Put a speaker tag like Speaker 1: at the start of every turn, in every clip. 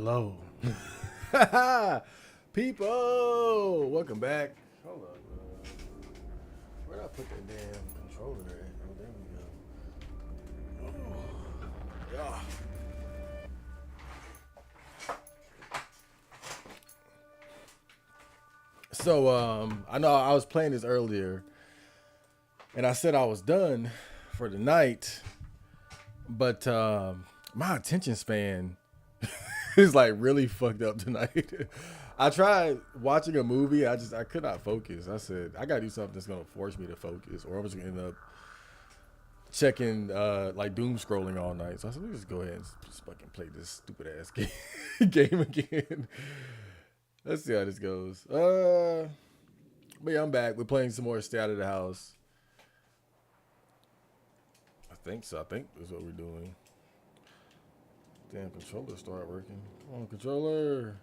Speaker 1: Hello. People, welcome back. Hold on. Where did I put that damn controller at? Oh, there we go. Oh, yeah. I know I was playing this earlier, and I said I was done for the night, but my attention span is like really fucked up tonight. I tried watching a movie. I could not focus. I said I gotta do something that's gonna force me to focus, or I was gonna end up checking like doom scrolling all night. So I said, let me just go ahead and just fucking play this stupid ass game again. Let's see how this goes. But yeah, I'm back. We're playing some more Stay Out of the House. I think so. I think that's what we're doing. Damn, controller start working. Come on, controller.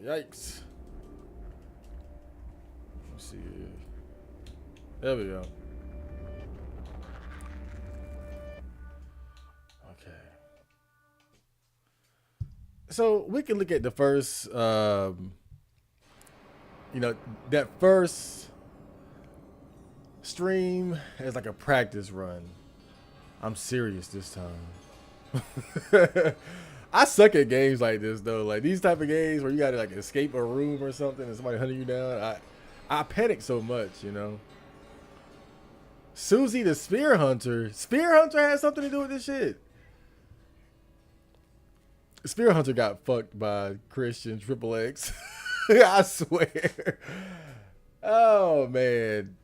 Speaker 1: Yikes. Let's see. There we go. Okay. So we can look at the first, that first stream as like a practice run. I'm serious this time. I suck at games like this though. Like these type of games where you gotta like escape a room or something and somebody hunting you down. I panic so much. Susie the Spear Hunter. Spear Hunter has something to do with this shit. Spear Hunter got fucked by Christian Triple X. I swear. Oh man.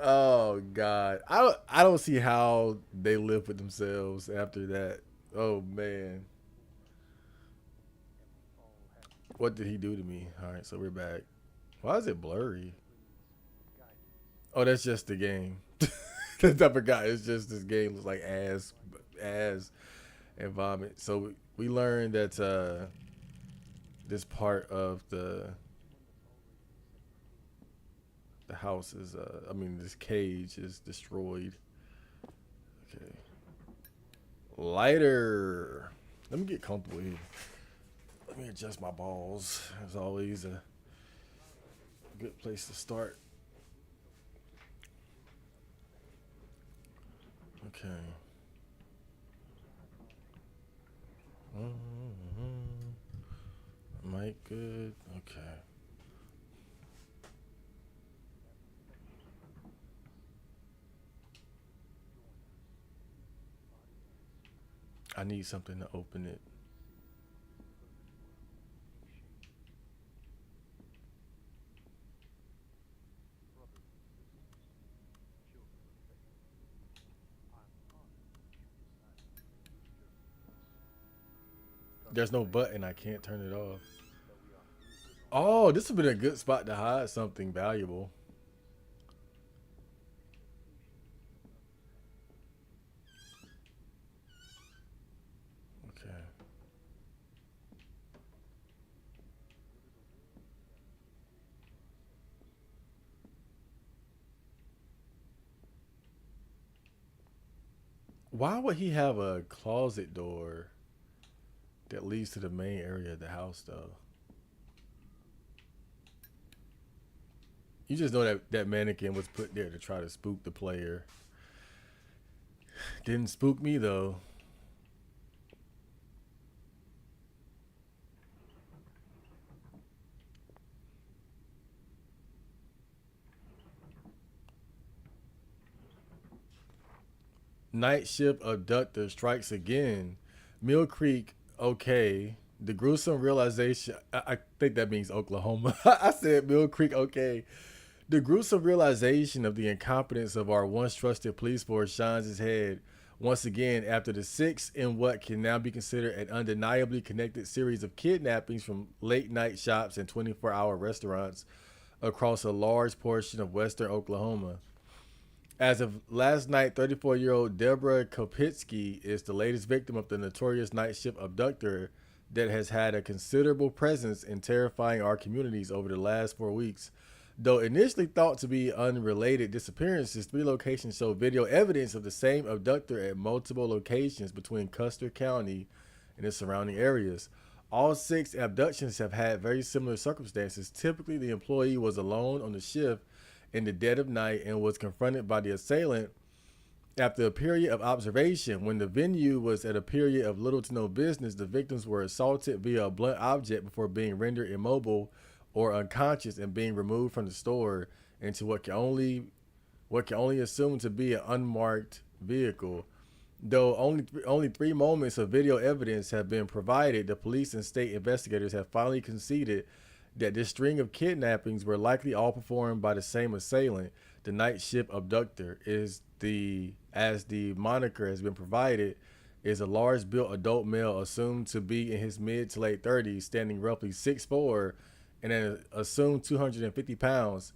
Speaker 1: Oh god. I don't see how they live with themselves after that. Oh man. What did he do to me? Alright, so we're back. Why is it blurry? Oh, that's just the game. I forgot. It's just this game looks like ass, and vomit. So we learned that this part of the house is this cage is destroyed. Okay. Lighter. Let me get comfortable here. Let me adjust my balls. As always, a good place to start. Okay. Mic good. Okay. I need something to open it. There's no button. I can't turn it off. Oh, this would be a good spot to hide something valuable. Okay. Why would he have a closet door that leads to the main area of the house, though? You just know that that mannequin was put there to try to spook the player. Didn't spook me, though. Night shift abductor strikes again. Mill Creek, okay. The gruesome realization. I think that means Oklahoma. I said Mill Creek, okay. The gruesome realization of the incompetence of our once trusted police force shines its head once again after the sixth in what can now be considered an undeniably connected series of kidnappings from late night shops and 24-hour restaurants across a large portion of western Oklahoma. As of last night, 34-year-old Deborah Kopitsky is the latest victim of the notorious night shift abductor that has had a considerable presence in terrifying our communities over the last 4 weeks. Though initially thought to be unrelated disappearances, 3 locations show video evidence of the same abductor at multiple locations between Custer County and its surrounding areas. All 6 abductions have had very similar circumstances. Typically, the employee was alone on the shift in the dead of night and was confronted by the assailant after a period of observation. When the venue was at a period of little to no business, the victims were assaulted via a blunt object before being rendered immobile or unconscious and being removed from the store into what can only assume to be an unmarked vehicle. Though only 3 moments of video evidence have been provided, the police and state investigators have finally conceded that this string of kidnappings were likely all performed by the same assailant. The night shift abductor as the moniker has been provided, is a large-built adult male assumed to be in his mid to late 30s, standing roughly 6'4" and an assumed 250 pounds.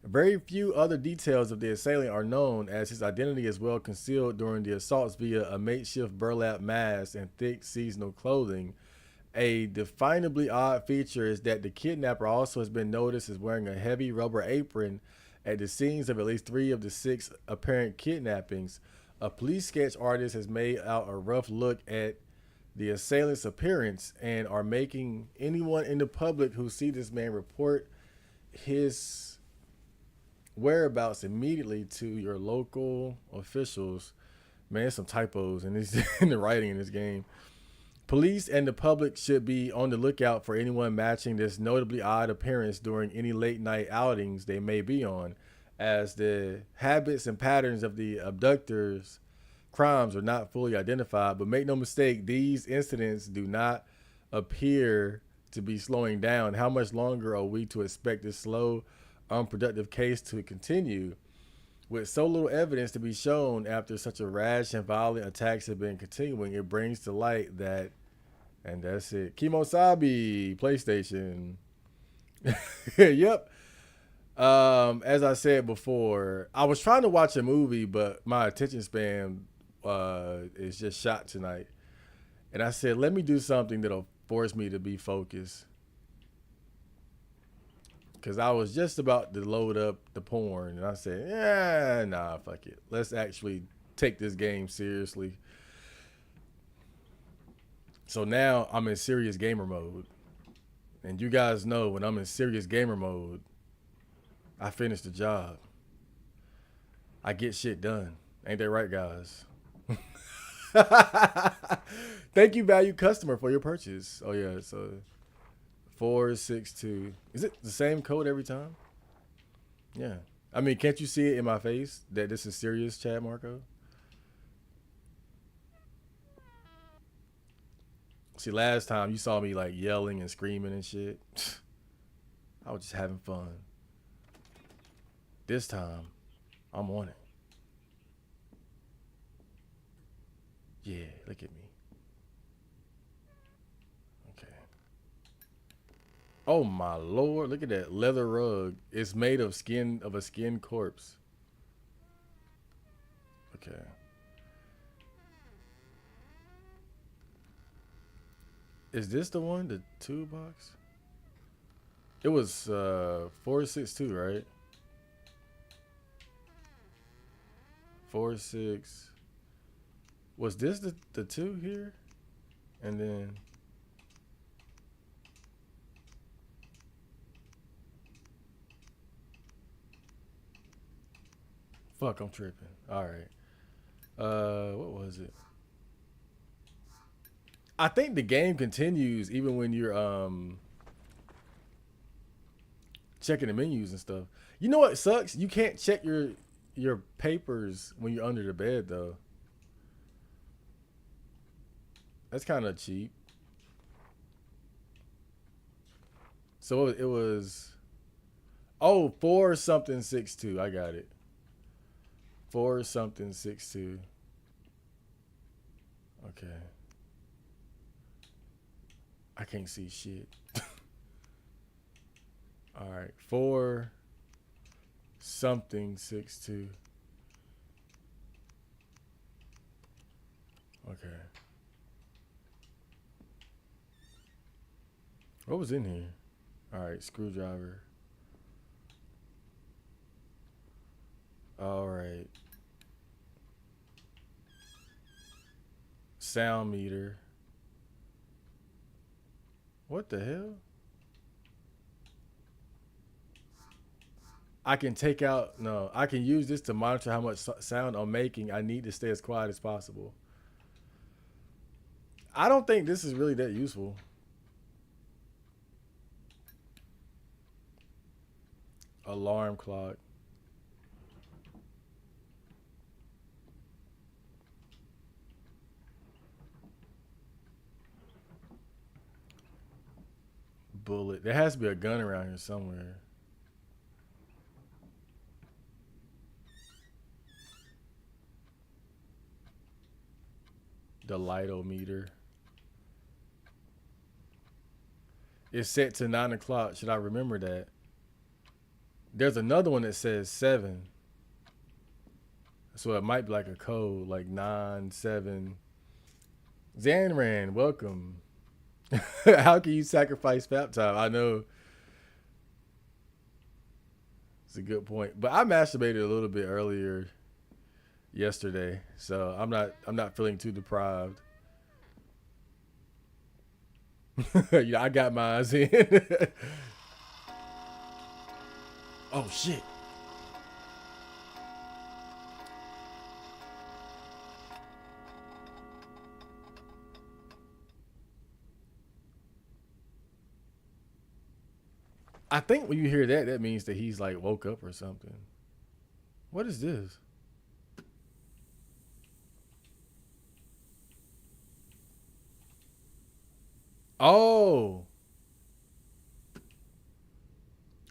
Speaker 1: Very few other details of the assailant are known, as his identity is well concealed during the assaults via a makeshift burlap mask and thick seasonal clothing. A definably odd feature is that the kidnapper also has been noticed as wearing a heavy rubber apron at the scenes of at least 3 of the 6 apparent kidnappings. A police sketch artist has made out a rough look at the assailant's appearance and are making anyone in the public who see this man report his whereabouts immediately to your local officials. Man, there's some typos in this in the writing in this game. Police and the public should be on the lookout for anyone matching this notably odd appearance during any late night outings they may be on, as the habits and patterns of the abductors' crimes are not fully identified. But make no mistake, these incidents do not appear to be slowing down. How much longer are we to expect this slow, unproductive case to continue? With so little evidence to be shown after such a rash and violent attacks have been continuing, it brings to light that, and that's it. Kimosabi, PlayStation. Yep. As I said before, I was trying to watch a movie, but my attention span is just shot tonight. And I said, let me do something that'll force me to be focused. Because I was just about to load up the porn, and I said, yeah, nah, fuck it. Let's actually take this game seriously. So now I'm in serious gamer mode. And you guys know when I'm in serious gamer mode, I finish the job. I get shit done. Ain't that right, guys? Thank you, value customer, for your purchase. Oh, yeah, so 462. Is it the same code every time? Yeah. I mean, can't you see it in my face that this is serious, Chad Marco? See, last time you saw me like yelling and screaming and shit. I was just having fun. This time, I'm on it. Yeah, look at me. Okay. Oh my lord, look at that leather rug. It's made of a skinned corpse. Okay. Is this the one? The 2 box? It was 462, right? 46. Was this the 2 here? And then fuck, I'm tripping. All right. What was it? I think the game continues even when you're checking the menus and stuff. You know what sucks? You can't check your papers when you're under the bed though. That's kind of cheap. So it was, oh, 4 something 62. I got it. 4 something 62. Okay. I can't see shit. All right. 4 something 62. Okay. What was in here? All right. Screwdriver. All right. Sound meter. What the hell? I can take out, no, I can use this to monitor how much sound I'm making. I need to stay as quiet as possible. I don't think this is really that useful. Alarm clock. Bullet. There has to be a gun around here somewhere. The lightometer. It's set to 9 o'clock. Should I remember that? There's another one that says 7. So it might be like a code, like 9 7. Zanran, welcome. How can you sacrifice fap time? I know it's a good point, but I masturbated a little bit earlier yesterday, so I'm not feeling too deprived. I got mine in. Oh shit! I think when you hear that, that means that he's like woke up or something. What is this? Oh,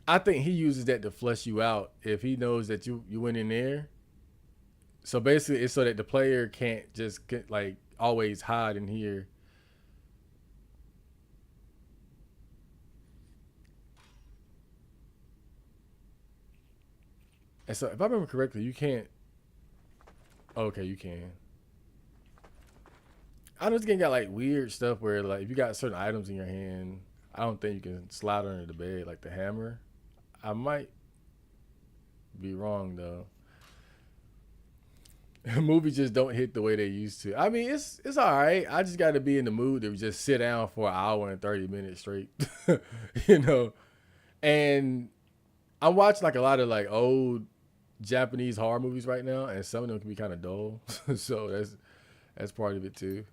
Speaker 1: I think he uses that to flush you out if he knows that you went in there. So basically, it's so that the player can't just get, like always hide in here. And so, if I remember correctly, you can't. Okay, you can. I know this game got like weird stuff where like if you got certain items in your hand, I don't think you can slide under the bed like the hammer. I might be wrong though. Movies just don't hit the way they used to. I mean, it's all right. I just got to be in the mood to just sit down for an hour and 30 minutes straight, you know. And I'm watching like a lot of like old Japanese horror movies right now, and some of them can be kind of dull. So that's part of it too.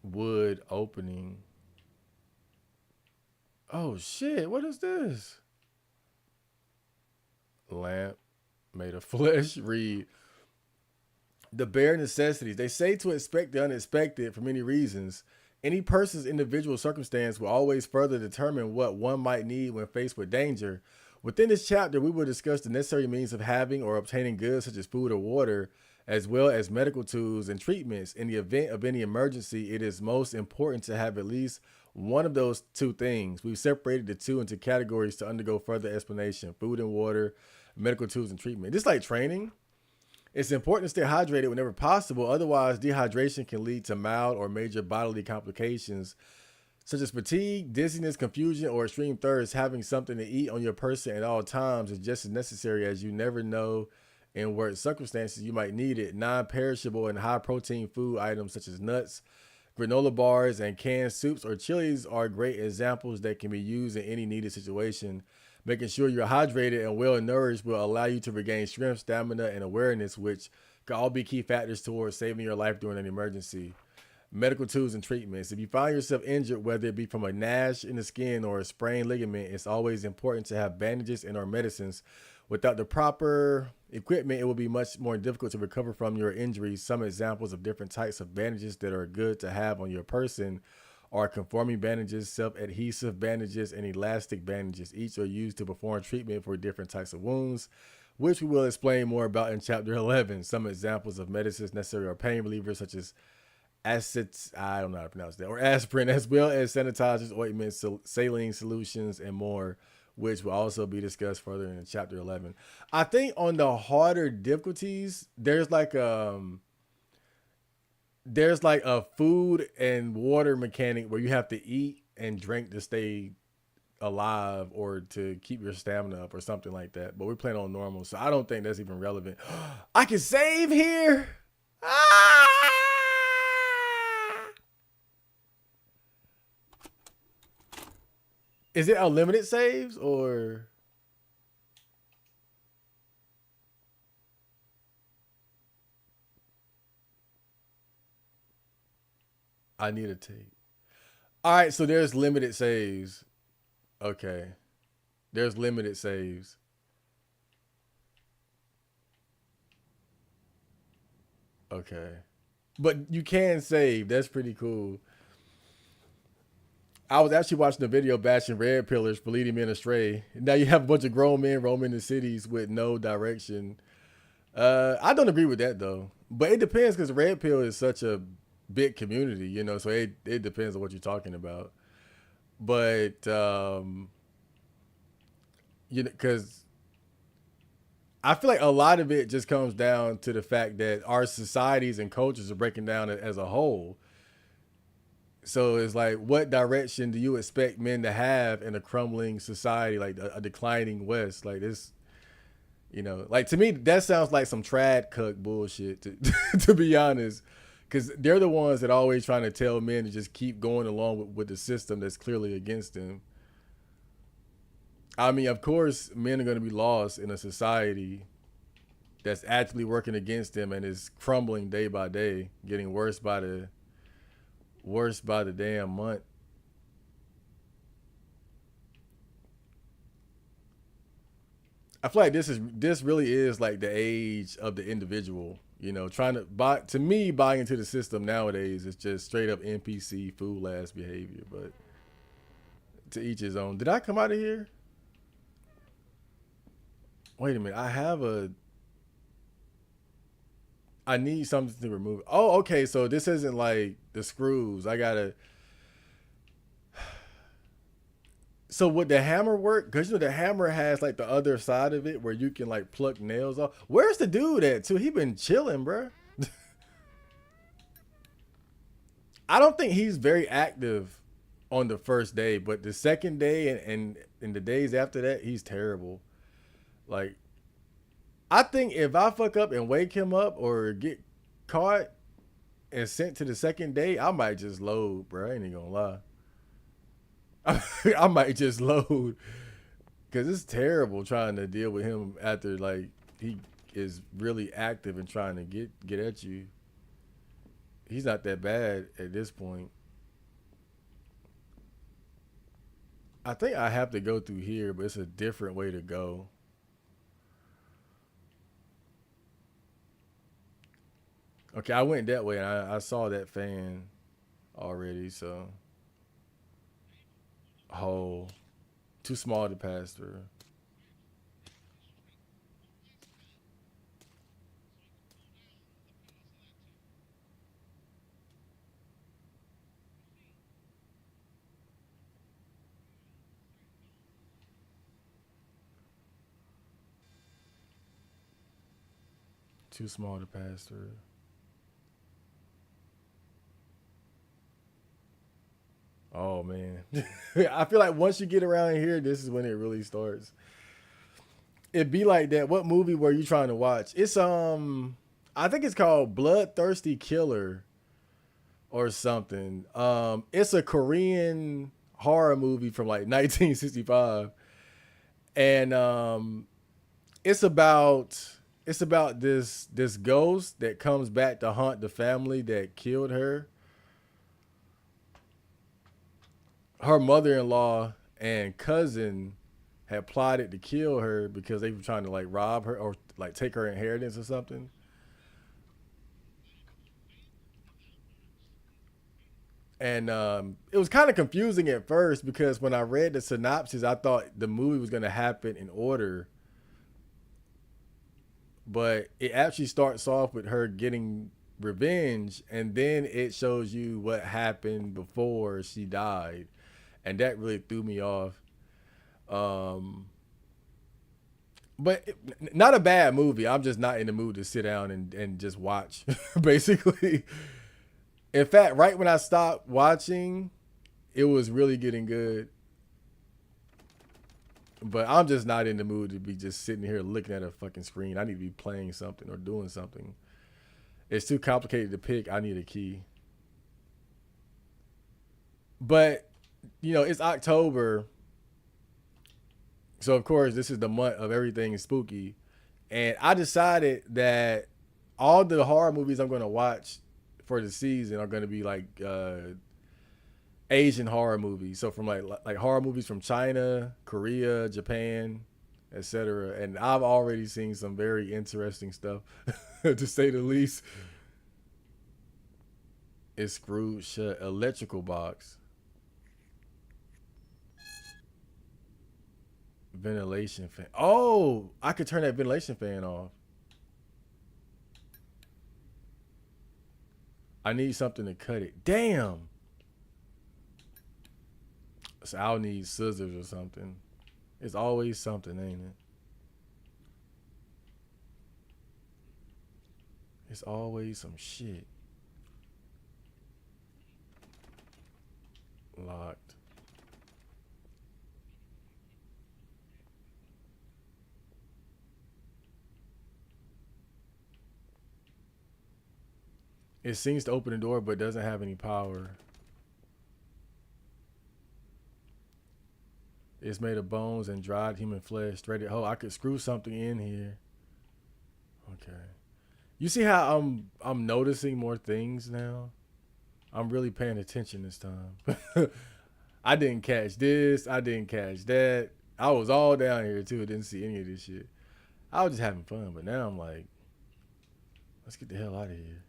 Speaker 1: Wood opening. Oh shit! What is this? Lamp made of flesh. Read the bare necessities. They say to expect the unexpected for many reasons. Any person's individual circumstance will always further determine what one might need when faced with danger. Within this chapter, we will discuss the necessary means of having or obtaining goods such as food or water, as well as medical tools and treatments. In the event of any emergency, it is most important to have at least one of those two things. We've separated the two into categories to undergo further explanation: food and water, medical tools and treatment. Just like training, it's important to stay hydrated whenever possible. Otherwise, dehydration can lead to mild or major bodily complications such as fatigue, dizziness, confusion, or extreme thirst. Having something to eat on your person at all times is just as necessary, as you never know in what circumstances you might need it. Non-perishable and high-protein food items such as nuts, granola bars, and canned soups or chilies are great examples that can be used in any needed situation. Making sure you're hydrated and well nourished will allow you to regain strength, stamina, and awareness, which could all be key factors towards saving your life during an emergency. Medical tools and treatments. If you find yourself injured, whether it be from a gash in the skin or a sprained ligament, it's always important to have bandages and or medicines. Without the proper equipment, it will be much more difficult to recover from your injuries. Some examples of different types of bandages that are good to have on your person are conforming bandages, self-adhesive bandages, and elastic bandages. Each are used to perform treatment for different types of wounds, which we will explain more about in chapter 11. Some examples of medicines necessary are pain relievers such as acids, I don't know how to pronounce that, or aspirin, as well as sanitizers, ointments, saline solutions, and more, which will also be discussed further in chapter 11. I think on the harder difficulties, there's like a food and water mechanic where you have to eat and drink to stay alive or to keep your stamina up or something like that. But we're playing on normal, so I don't think that's even relevant. I can save here. Ah! Is it unlimited saves or I need a tape? All right, so there's limited saves. Okay, there's limited saves. Okay, but you can save. That's pretty cool. I was actually watching a video bashing red pillars for leading men astray. Now you have a bunch of grown men roaming the cities with no direction. I don't agree with that though, but it depends because red pill is such a big community, you know. So it depends on what you're talking about. But you know, because I feel like a lot of it just comes down to the fact that our societies and cultures are breaking down as a whole. So it's like, what direction do you expect men to have in a crumbling society, like a declining West? Like this, you know, like to me, that sounds like some trad cuck bullshit. To be honest, because they're the ones that are always trying to tell men to just keep going along with the system that's clearly against them. I mean, of course, men are going to be lost in a society that's actively working against them and is crumbling day by day, getting worse by the damn month. I feel like this really is like the age of the individual. You know, trying to buy to me buying into the system nowadays is just straight up NPC fool ass behavior. But to each his own. Did I come out of here? Wait a minute. I need something to remove. Oh, okay. So this isn't like the screws. I gotta. So would the hammer work? Because you know the hammer has like the other side of it where you can like pluck nails off. Where's the dude at too? He been chilling, bro. I don't think he's very active on the first day, but the second day and the days after that, he's terrible. Like I think if I fuck up and wake him up or get caught and sent to the second day, I might just load, bro. I ain't even gonna lie. I might just load because it's terrible trying to deal with him after like he is really active and trying to get at you. He's not that bad at this point. I think I have to go through here, but it's a different way to go. Okay, I went that way and I saw that fan already, so oh, too small to pass through. Too small to pass through. Oh man, I feel like once you get around here, this is when it really starts. It be like that. What movie were you trying to watch? I think it's called Bloodthirsty Killer or something. It's a Korean horror movie from like 1965, and it's about it's about this ghost that comes back to haunt the family that killed her. Her mother-in-law and cousin had plotted to kill her because they were trying to like rob her or like take her inheritance or something. And it was kind of confusing at first because when I read the synopsis, I thought the movie was going to happen in order, but it actually starts off with her getting revenge, and then it shows you what happened before she died, and that really threw me off. Um, but not a bad movie. I'm just not in the mood to sit down and just watch, basically. In fact, right when I stopped watching, it was really getting good. But I'm just not in the mood to be just sitting here looking at a fucking screen. I need to be playing something or doing something. It's too complicated to pick. I need a key. But it's October, so of course this is the month of everything spooky, and I decided that all the horror movies I'm going to watch for the season are going to be like Asian horror movies. So from like horror movies from China, Korea, Japan, etc. And I've already seen some very interesting stuff, to say the least. It's screwed shut. Electrical box, ventilation fan. Oh, I could turn that ventilation fan off. I need something to cut it. Damn. So I'll need scissors or something. It's always something, ain't it? It's always some shit. Locked. It seems to open the door but doesn't have any power. It's made of bones and dried human flesh. Threaded. Oh, I could screw something in here. Okay. You see how I'm noticing more things now? I'm really paying attention this time. I didn't catch this. I didn't catch that. I was all down here too. Didn't see any of this shit. I was just having fun, but now I'm like, let's get the hell out of here.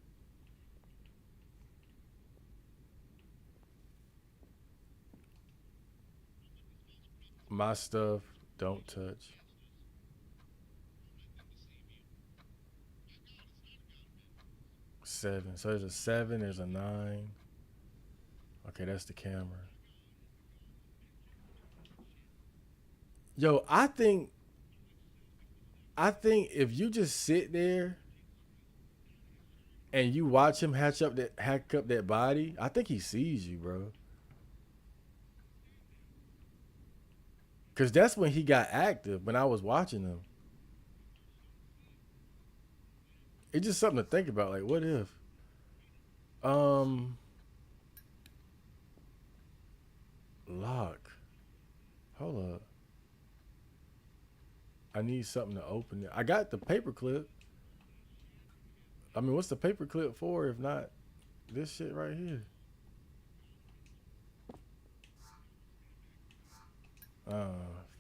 Speaker 1: My stuff, don't touch. 7. So there's a 7. There's a 9. Okay, that's the camera. Yo, I think if you just sit there and you watch him hack up that body, I think he sees you, bro. Cause that's when he got active. When I was watching him, it's just something to think about. Like, what if? Um, lock. Hold up. I need something to open it. I got the paperclip. I mean, what's the paperclip for if not this shit right here?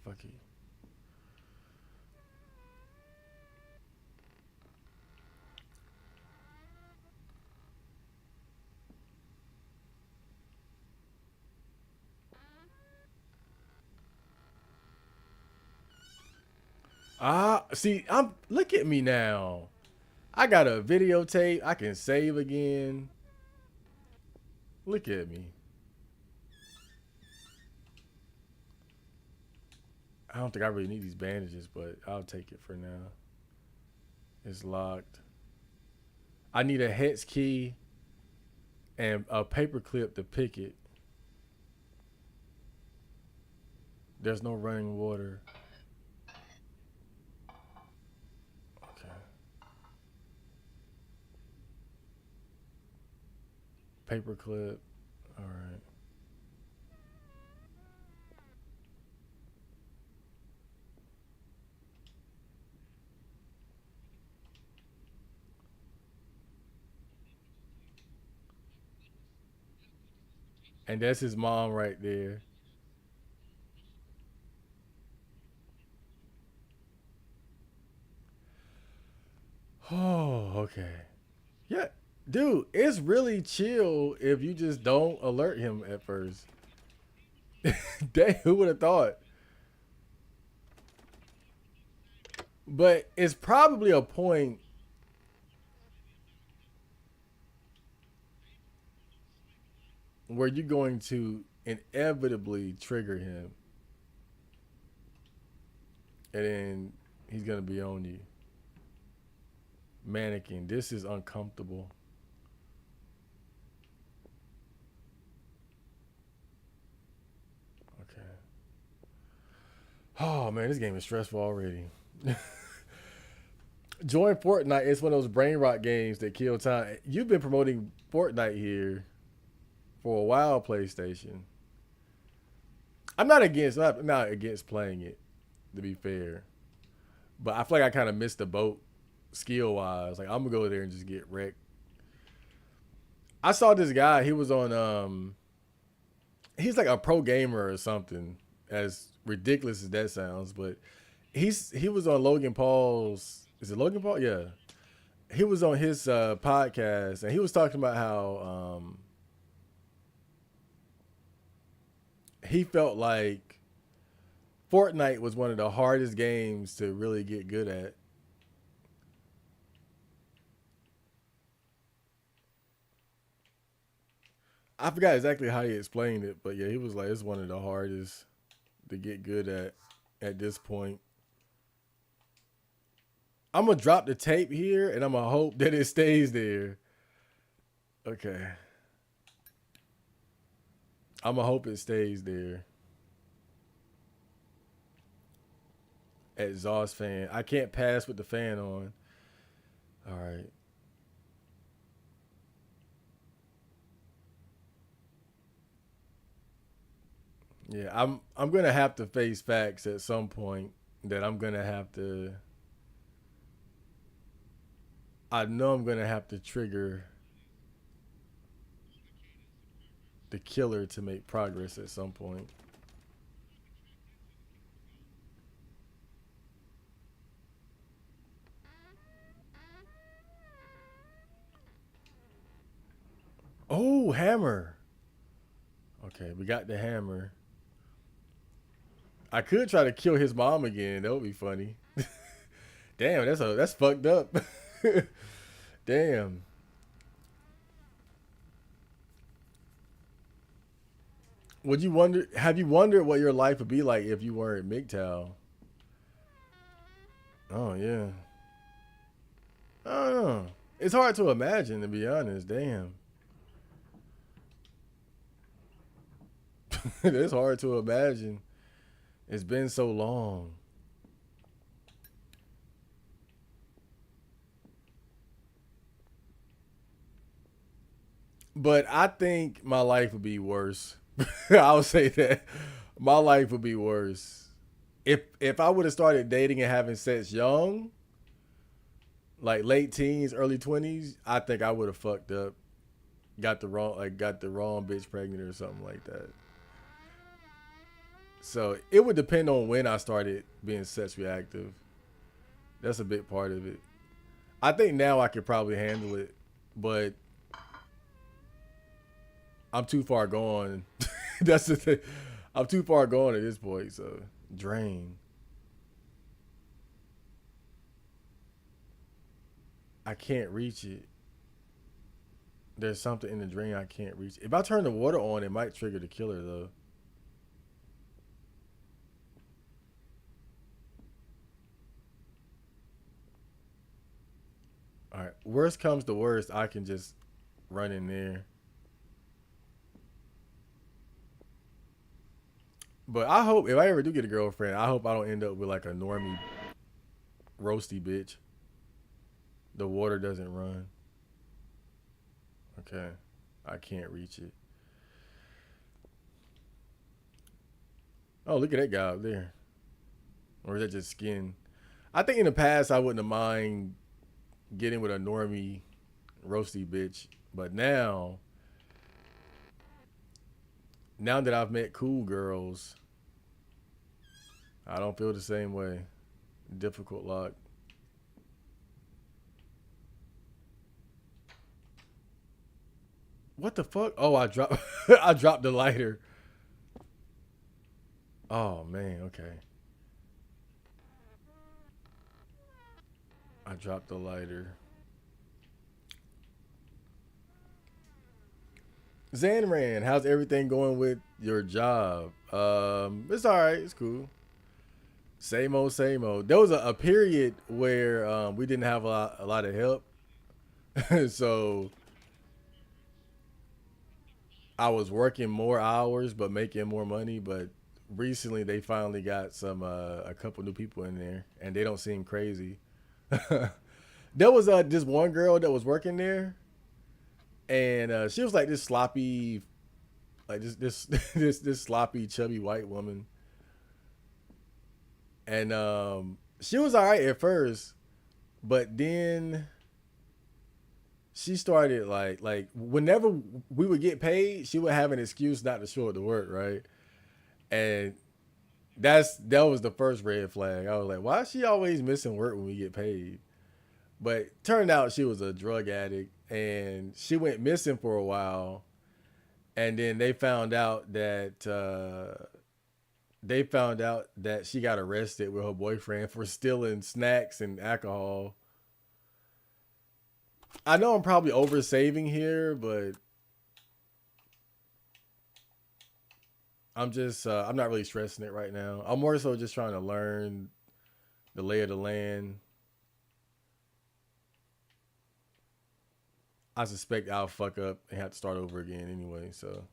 Speaker 1: Fuck it. See, look at me now. I got a videotape. I can save again. Look at me. I don't think I really need these bandages, but I'll take it for now. It's locked. I need a hex key and a paperclip to pick it. There's no running water. Okay. Paperclip. All right. And that's his mom right there. Oh, okay. Yeah, dude, it's really chill if you just don't alert him at first. Dang, who would have thought? But it's probably a point where you're going to inevitably trigger him, and then he's gonna be on you. Mannequin, this is uncomfortable. Okay. Oh man, this game is stressful already. Join Fortnite. It's one of those brain rot games that kill time. You've been promoting Fortnite here for a while, PlayStation. I'm not against playing it, to be fair. But I feel like I kind of missed the boat skill wise. Like I'm gonna go there and just get wrecked. I saw this guy. He was on. He's like a pro gamer or something. As ridiculous as that sounds, but he was on Logan Paul's. Is it Logan Paul? Yeah. He was on his podcast and he was talking about how he felt like Fortnite was one of the hardest games to really get good at. I forgot exactly how he explained it, but yeah, he was like it's one of the hardest to get good at this point. I'm gonna drop the tape here and I'm gonna hope that it stays there. Okay. I'm gonna hope it stays there. Exhaust fan. I can't pass with the fan on. All right. Yeah, I'm gonna have to face facts at some point that I'm gonna have to. I know I'm gonna have to trigger the killer to make progress at some point. Oh, hammer. Okay, we got the hammer. I could try to kill his mom again. That would be funny. Damn, that's fucked up. Damn. Would you wonder? Have you wondered what your life would be like if you weren't MGTOW? Oh yeah. I don't know. It's hard to imagine, to be honest. Damn. It's hard to imagine. It's been so long. But I think my life would be worse. I would say that my life would be worse. If I would have started dating and having sex young, like late teens, early 20s, I think I would have fucked up. Got the wrong bitch pregnant or something like that. So it would depend on when I started being sex reactive. That's a big part of it. I think now I could probably handle it, but I'm too far gone. That's the thing. I'm too far gone at this point. So drain. I can't reach it. There's something in the drain I can't reach. If I turn the water on, it might trigger the killer though. All right. Worst comes to worst, I can just run in there. But I hope if I ever do get a girlfriend, I hope I don't end up with like a normie roasty bitch. The water doesn't run. Okay. I can't reach it. Oh, look at that guy up there. Or is that just skin? I think in the past I wouldn't have mind getting with a normie roasty bitch. But now that I've met cool girls, I don't feel the same way. Difficult lock. What the fuck? Oh, I dropped I dropped the lighter. Oh man, okay. I dropped the lighter. Zanran, how's everything going with your job? It's all right. It's cool. Same old, same old. There was a period where we didn't have a lot of help, so I was working more hours but making more money. But recently they finally got some a couple new people in there, and they don't seem crazy. There was this one girl that was working there, and she was like this sloppy, like this sloppy chubby white woman, and she was all right at first, but then she started like whenever we would get paid, she would have an excuse not to show up to work, right? And that was the first red flag. I was like, why is she always missing work when we get paid? But turned out she was a drug addict, and she went missing for a while, and then they found out that she got arrested with her boyfriend for stealing snacks and alcohol. I know I'm probably over saving here, but I'm not really stressing it right now. I'm more so just trying to learn the lay of the land. I suspect I'll fuck up and have to start over again anyway. So,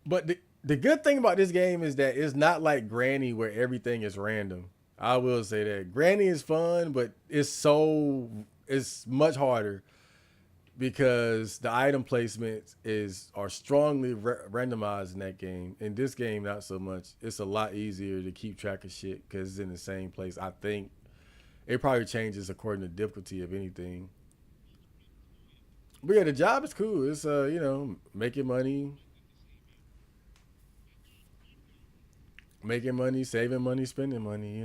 Speaker 1: but the good thing about this game is that it's not like Granny where everything is random. I will say that Granny is fun, but it's much harder because the item placements is are strongly randomized in that game. In this game, not so much. It's a lot easier to keep track of shit because it's in the same place. I think it probably changes according to difficulty of anything. But yeah, the job is cool. It's making money, saving money, spending money.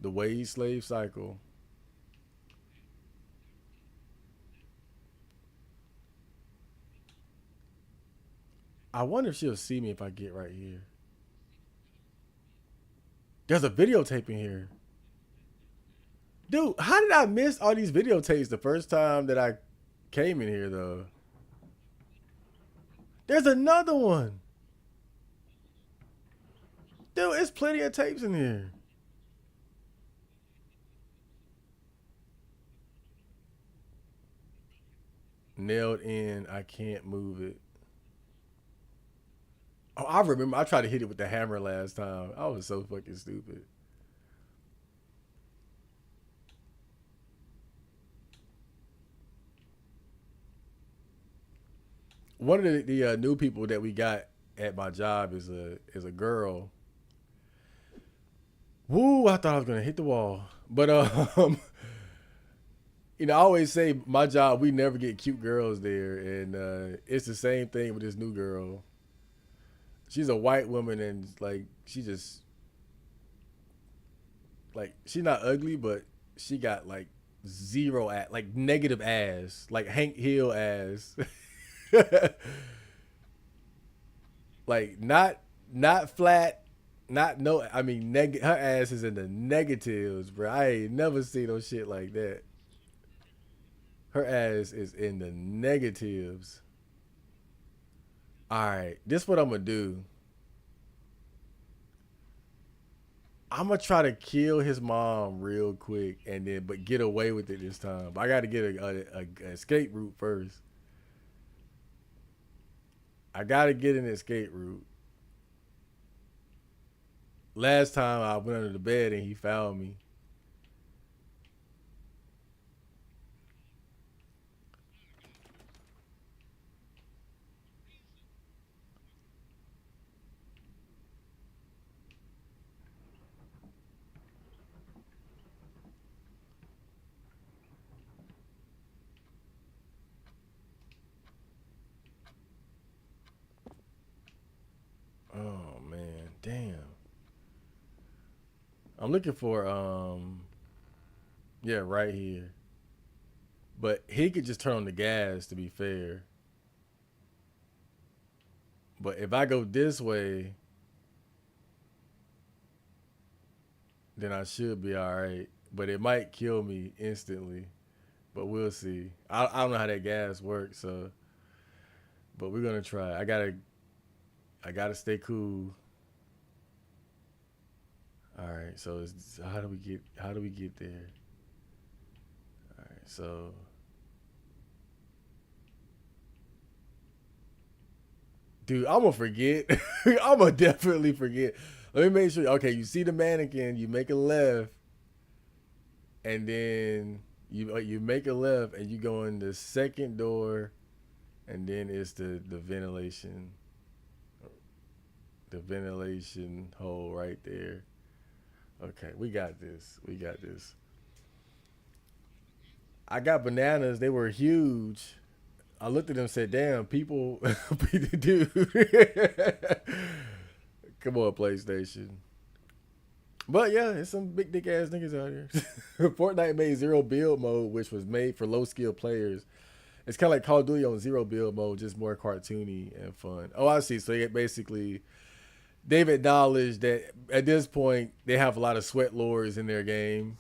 Speaker 1: The wage slave cycle. I wonder if she'll see me if I get right here. There's a videotape in here. Dude, how did I miss all these videotapes the first time that I came in here though? There's another one. Dude, it's plenty of tapes in here. Nailed in. I can't move it. Oh, I remember. I tried to hit it with the hammer last time. I was so fucking stupid. One of the new people that we got at my job is a girl. Woo! I thought I was gonna hit the wall, but I always say my job we never get cute girls there, and it's the same thing with this new girl. She's a white woman, and like she just like she's not ugly, but she got like zero at like negative ass, like Hank Hill ass. Like not flat, not no. I mean, her ass is in the negatives, bro. I ain't never seen no shit like that. Her ass is in the negatives. All right, this what I'm gonna do. I'm gonna try to kill his mom real quick, and then but get away with it this time. But I got to get a escape route first. I got to get an escape route. Last time I went under the bed and he found me. Oh man, damn. I'm looking for yeah, right here. But he could just turn on the gas to be fair. But if I go this way, then I should be all right. But it might kill me instantly. But we'll see. I don't know how that gas works, so but we're gonna try. I gotta stay cool. All right. So how do we get there? All right. So Dude, I'm gonna forget. I'm gonna definitely forget. Let me make sure. Okay, you see the mannequin, you make a left, and then you make a left, and you go in the second door, and then it's the ventilation hole right there. Okay, we got this. We got this. I got bananas. They were huge. I looked at them and said, "Damn, people, dude, come on, PlayStation." But yeah, it's some big dick ass niggas out here. Fortnite made zero build mode, which was made for low skill players. It's kind of like Call of Duty on zero build mode, just more cartoony and fun. Oh, I see. So they've acknowledged that at this point they have a lot of sweat lords in their game,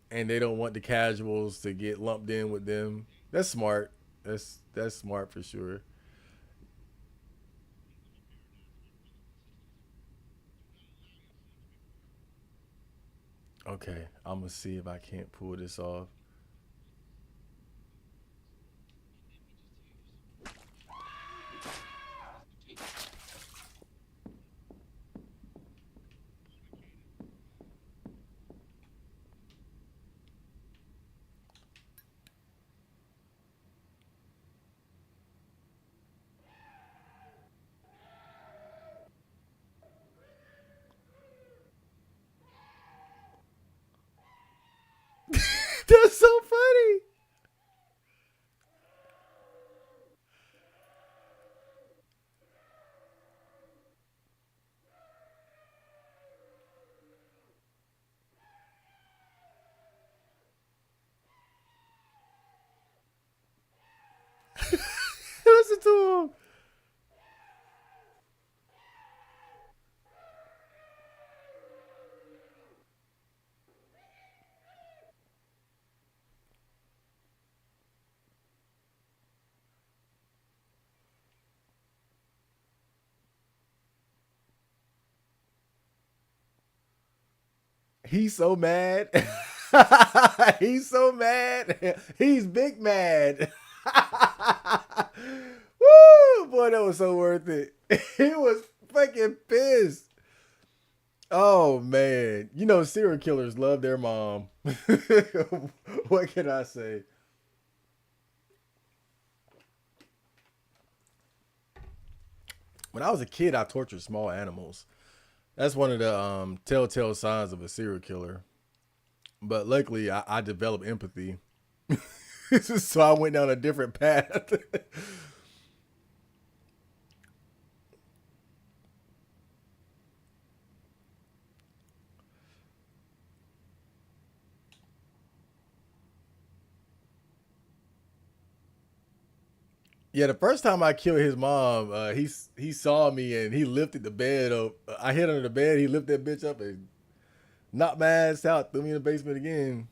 Speaker 1: and they don't want the casuals to get lumped in with them. That's smart. That's smart for sure. Okay, I'm gonna see if I can't pull this off. That's so funny. Listen to him. He's so mad. He's so mad. He's big mad. Woo! Boy, that was so worth it. He was fucking pissed. Oh man. You know serial killers love their mom. What can I say? When I was a kid, I tortured small animals. That's one of the telltale signs of a serial killer. But luckily, I developed empathy. So I went down a different path. Yeah, the first time I killed his mom, he saw me and he lifted the bed up. I hit under the bed. He lifted that bitch up and knocked my ass out. Threw me in the basement again.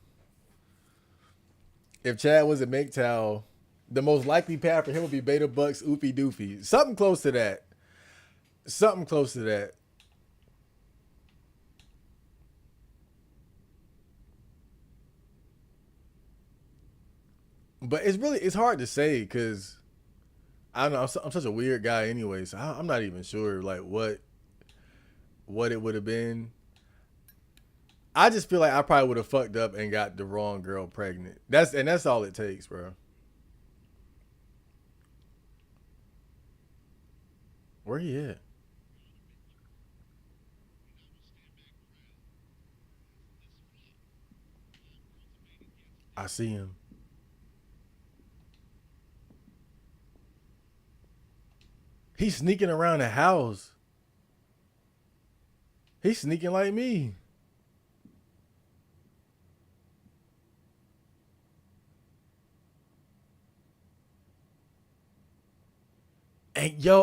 Speaker 1: If Chad was a MGTOW, the most likely path for him would be Beta Bucks, Oofy Doofy, something close to that. Something close to that. But it's hard to say because I don't know. I'm such a weird guy, anyway. So I'm not even sure like what it would have been. I just feel like I probably would have fucked up and got the wrong girl pregnant. That's all it takes, bro. Where he at? I see him. He's sneaking around the house. He's sneaking like me.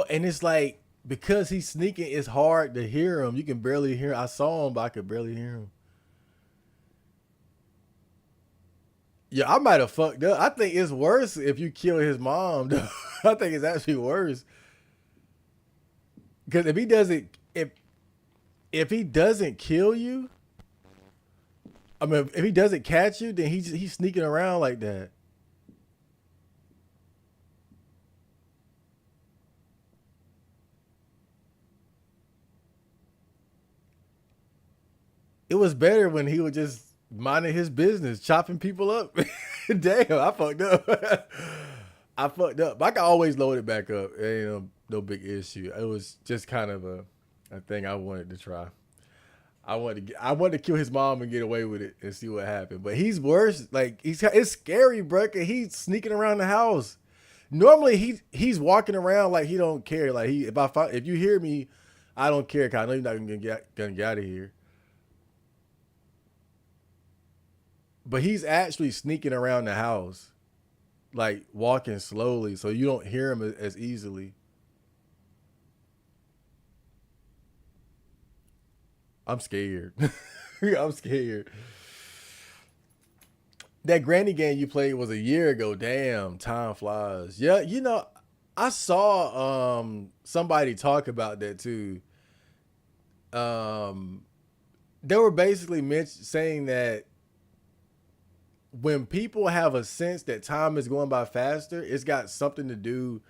Speaker 1: And it's like because he's sneaking, it's hard to hear him. You can barely hear. I saw him, but I could barely hear him. Yeah, I might have fucked up. I think it's worse if you kill his mom. Though. I think it's actually worse because if he doesn't kill you, I mean, if he doesn't catch you, then he's sneaking around like that. It was better when he was just minding his business, chopping people up. Damn, I fucked up. I fucked up. But I can always load it back up. It ain't no big issue. It was just kind of a thing I wanted to try. I wanted to kill his mom and get away with it and see what happened. But he's worse. Like it's scary, bro. 'Cause he's sneaking around the house. Normally he's walking around like he don't care. Like if you hear me, I don't care. 'Cause I know you're not gonna get out of here. But he's actually sneaking around the house, like walking slowly, so you don't hear him as easily. I'm scared. I'm scared. That Granny game you played was a year ago. Damn, time flies. Yeah, I saw somebody talk about that too. Um, they were basically saying that when people have a sense that time is going by faster, it's got something to do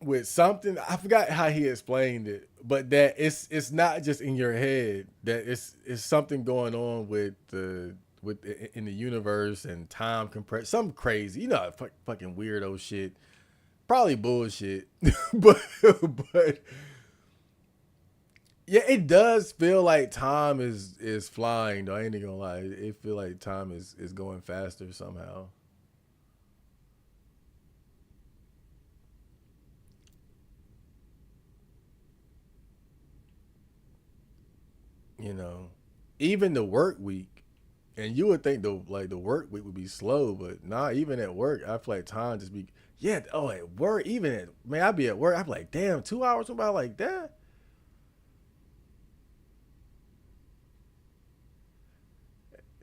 Speaker 1: with something. I forgot how he explained it, but that it's not just in your head. That it's something going on with in the universe and time compress. Something crazy, fucking weirdo shit. Probably bullshit, but yeah, it does feel like time is flying. Though I ain't gonna lie, it feel like time is going faster somehow. You know, even the work week, and you would think the work week would be slow, but nah. Even at work, I feel like time just be yeah. Oh, at work, even at man, I be at work. I be like, damn, 2 hours went by like that.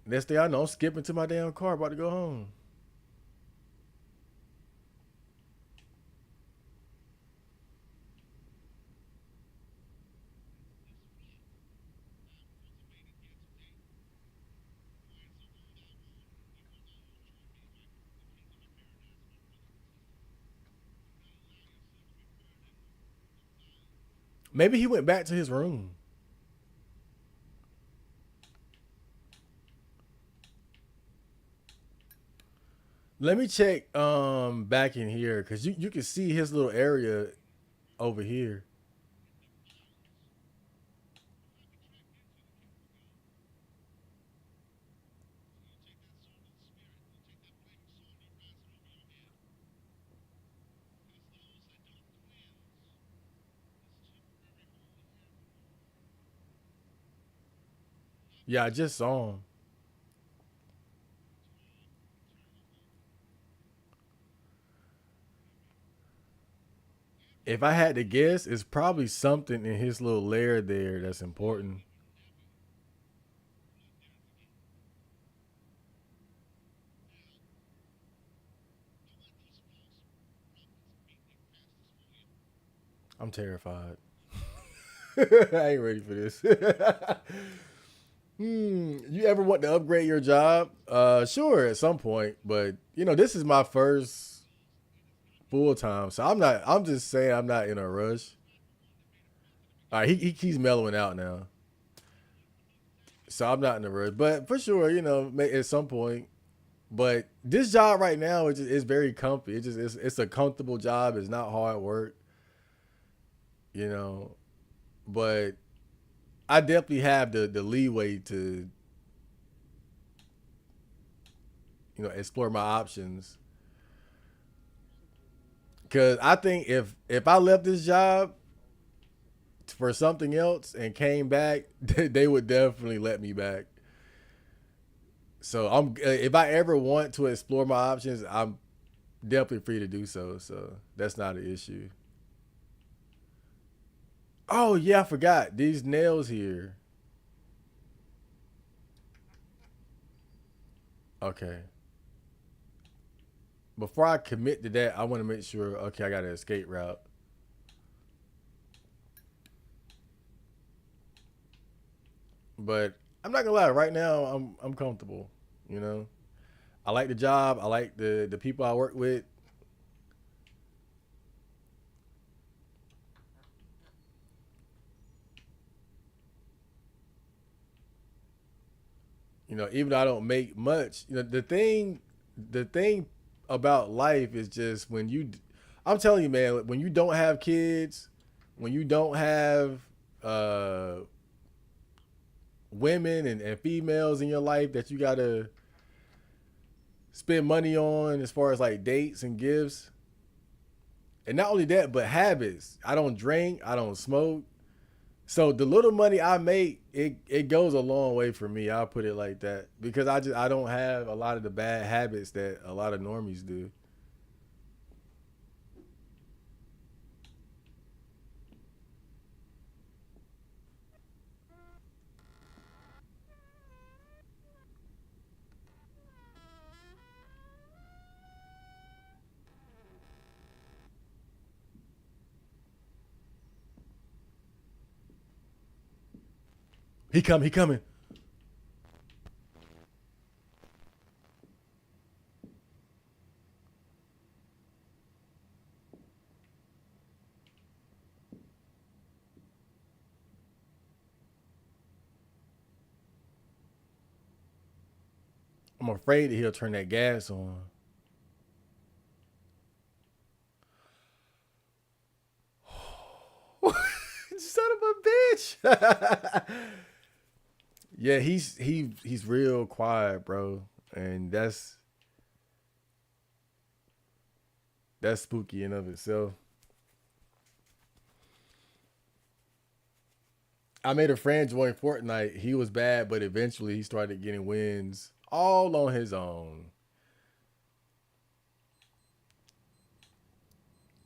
Speaker 1: Next thing I know, I'm skipping to my damn car, about to go home. Maybe he went back to his room. Let me check back in here because you can see his little area over here. Yeah, I just saw him. If I had to guess, it's probably something in his little lair there that's important. I'm terrified. I ain't ready for this. You ever want to upgrade your job? Sure, at some point, but this is my first full time, so I'm not. I'm just saying I'm not in a rush. All right, he's mellowing out now, so I'm not in a rush. But for sure, at some point. But this job right now is very comfy. It's a comfortable job. It's not hard work, you know. But I definitely have the leeway to explore my options. Cause I think if I left this job for something else and came back, they would definitely let me back. So if I ever want to explore my options, I'm definitely free to do so. So that's not an issue. Oh yeah, I forgot these nails here. Okay. Before I commit to that, I want to make sure. Okay, I got an escape route. But I'm not gonna lie. Right now, I'm comfortable. You know, I like the job. I like the people I work with. Even though I don't make much, the thing about life is just I'm telling you, man, when you don't have kids, when you don't have uh, women and females in your life that you gotta spend money on as far as like dates and gifts, and not only that, but habits. I don't drink, I don't smoke. So the little money I make, it goes a long way for me. I'll put it like that because I don't have a lot of the bad habits that a lot of normies do. He coming. I'm afraid that he'll turn that gas on. Son of a bitch. Yeah, he's real quiet, bro, and that's spooky in of itself. I made a friend join Fortnite. He was bad, but eventually he started getting wins all on his own.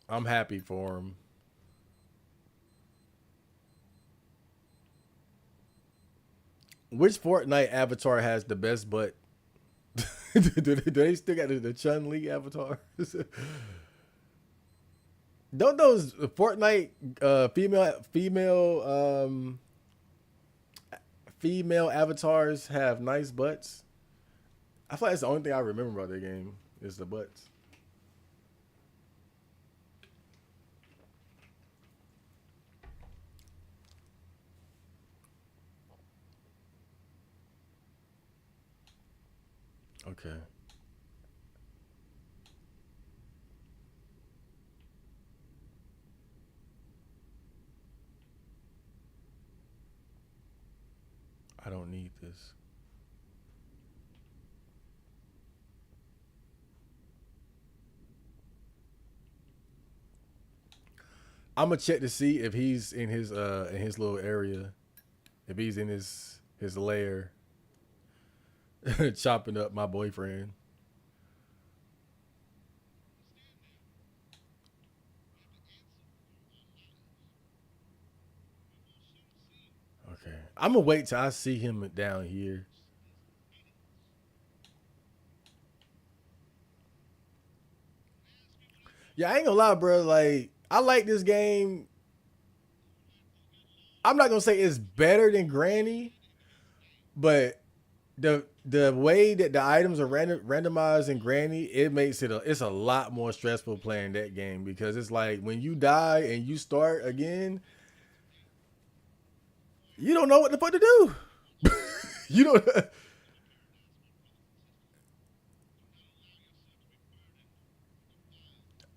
Speaker 1: I'm happy for him. Which Fortnite avatar has the best butt? Do they still got the Chun Li avatar? Don't those Fortnite female avatars have nice butts? I feel like that's the only thing I remember about the game is the butts. Okay, I don't need this. I'm gonna check to see if he's in his little area, if he's in his lair, chopping up my boyfriend. Okay, I'm gonna wait till I see him down here. Yeah, I ain't gonna lie, bro. Like I like this game. I'm not gonna say it's better than Granny, but the way that the items are randomized in Granny, it makes it's a lot more stressful playing that game because it's like when you die and you start again, you don't know what the fuck to do. You don't.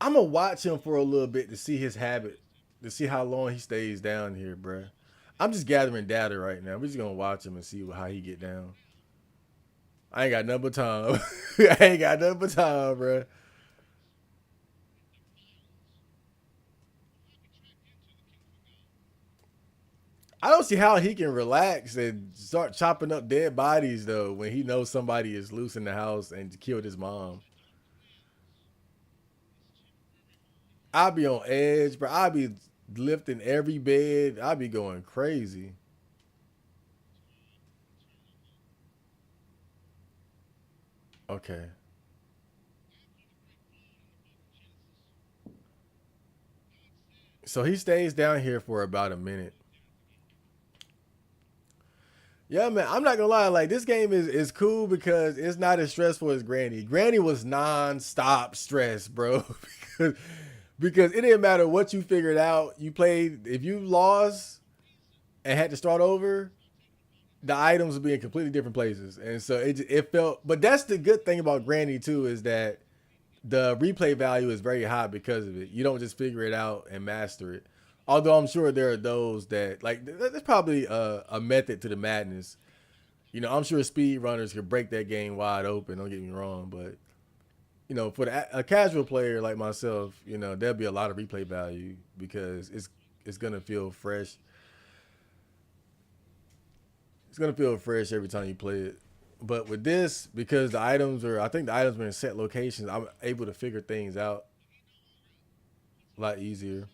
Speaker 1: I'm gonna watch him for a little bit to see his habit, to see how long he stays down here, bruh. I'm just gathering data right now. We're just gonna watch him and see how he get down. I ain't got nothing but time. I ain't got nothing but time, bruh. I don't see how he can relax and start chopping up dead bodies though when he knows somebody is loose in the house and killed his mom. I'll be on edge, bro. I'll be lifting every bed. I'll be going crazy. Okay. So he stays down here for about a minute. Yeah, man. I'm not gonna lie. Like this game is cool because it's not as stressful as Granny. Granny was non-stop stress, bro. because it didn't matter what you figured out. You played if you lost and had to start over. the items would be in completely different places, and so it felt. But that's the good thing about Granny too is that the replay value is very high because of it. You don't just figure it out and master it. Although I'm sure there are those that like there's probably a method to the madness. You know, I'm sure speed runners could break that game wide open. Don't get me wrong, but you know, for a casual player like myself, you know, there'll be a lot of replay value because it's gonna feel fresh. It's gonna feel fresh every time you play it. But with this, because the items are, I think the items are in set locations, I'm able to figure things out a lot easier.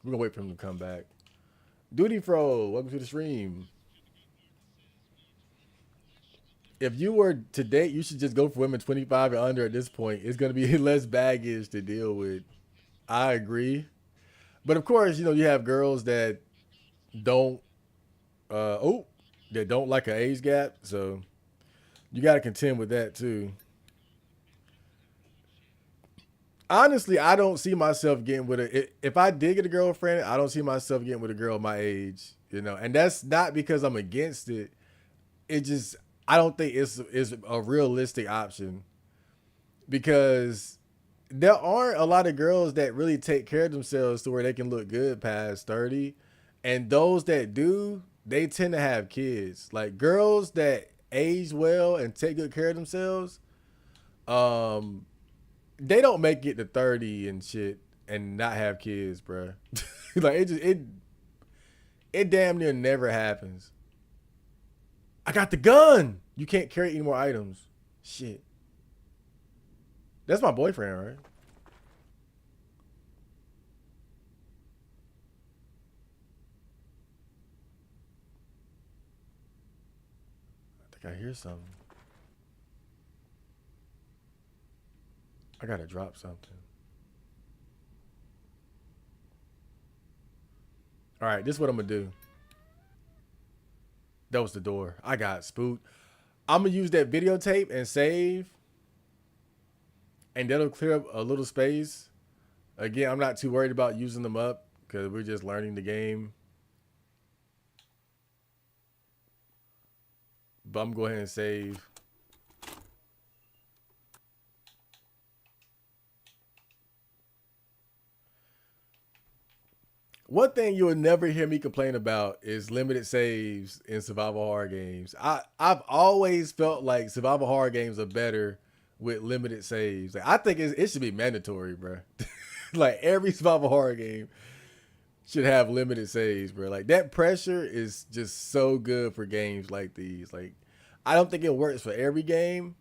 Speaker 1: We're gonna wait for him to come back. Duty Fro, welcome to the stream. If you were to date, you should just go for women 25 and under at this point. It's gonna be less baggage to deal with. I agree. But of course, you know, you have girls that don't oh, that don't like an age gap, so you gotta contend with that too. Honestly, I don't see myself getting with a. If I did get a girlfriend, I don't see myself getting with a girl my age. You know, and that's not because I'm against it. It just I don't think it's a realistic option because there aren't a lot of girls that really take care of themselves to where they can look good past 30, and those that do, they tend to have kids. Like girls that age well and take good care of themselves, um, they don't make it to 30 and shit and not have kids, bro. Like it damn near never happens. I got the gun. You can't carry any more items. Shit. That's my boyfriend, right? I think I hear something. I gotta drop something. All right, this is what I'm gonna do. That was the door. I got spooked. I'm gonna use that videotape and save, and that'll clear up a little space. Again, I'm not too worried about using them up because we're just learning the game. But I'm gonna go ahead and save. One thing you'll never hear me complain about is limited saves in survival horror games. I've always felt like survival horror games are better with limited saves. Like, I think it should be mandatory, bro. Like every survival horror game should have limited saves, bro. Like that pressure is just so good for games like these. Like I don't think it works for every game,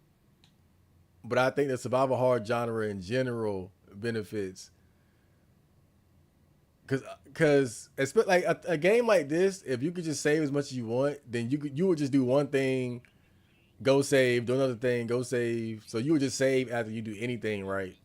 Speaker 1: but I think the survival horror genre in general benefits because like a game like this, if you could just save as much as you want, then you would just do one thing, go save, do another thing, go save. So you would just save after you do anything right.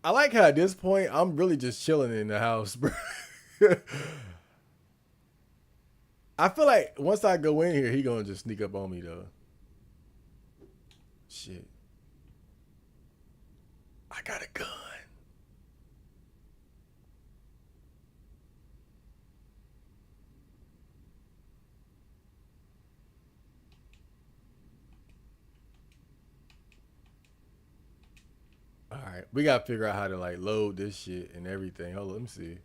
Speaker 1: I like how at this point I'm really just chilling in the house, bro. I feel like once I go in here, he gonna just sneak up on me though. Shit, I got a gun. All right, we gotta figure out how to like load this shit and everything. Hold on, let me see.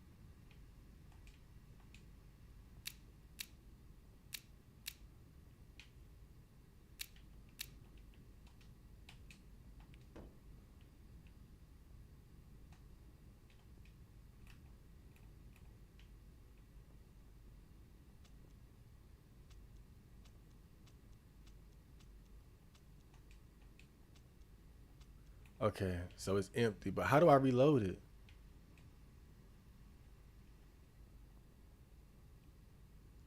Speaker 1: Okay, so it's empty, but how do I reload it?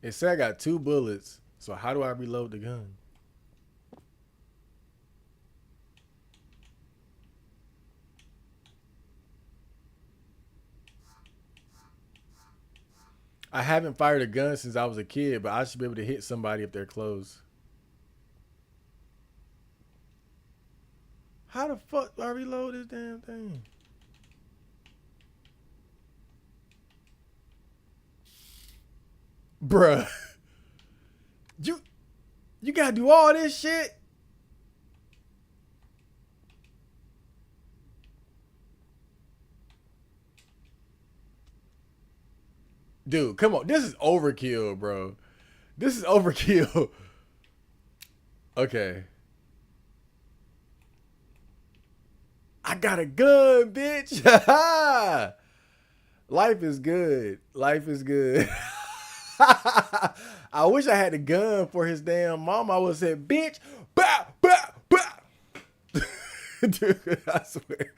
Speaker 1: It said I got 2 bullets, so how do I reload the gun? I haven't fired a gun since I was a kid, but I should be able to hit somebody if they're close. How the fuck do I reload this damn thing? Bruh. You you gotta do all this shit? Dude, come on. This is overkill, bro. This is overkill. Okay. I got a gun, bitch. Life is good. Life is good. I wish I had a gun for his damn mom. I would have said, bitch, bow, bow, bow. Dude, I swear.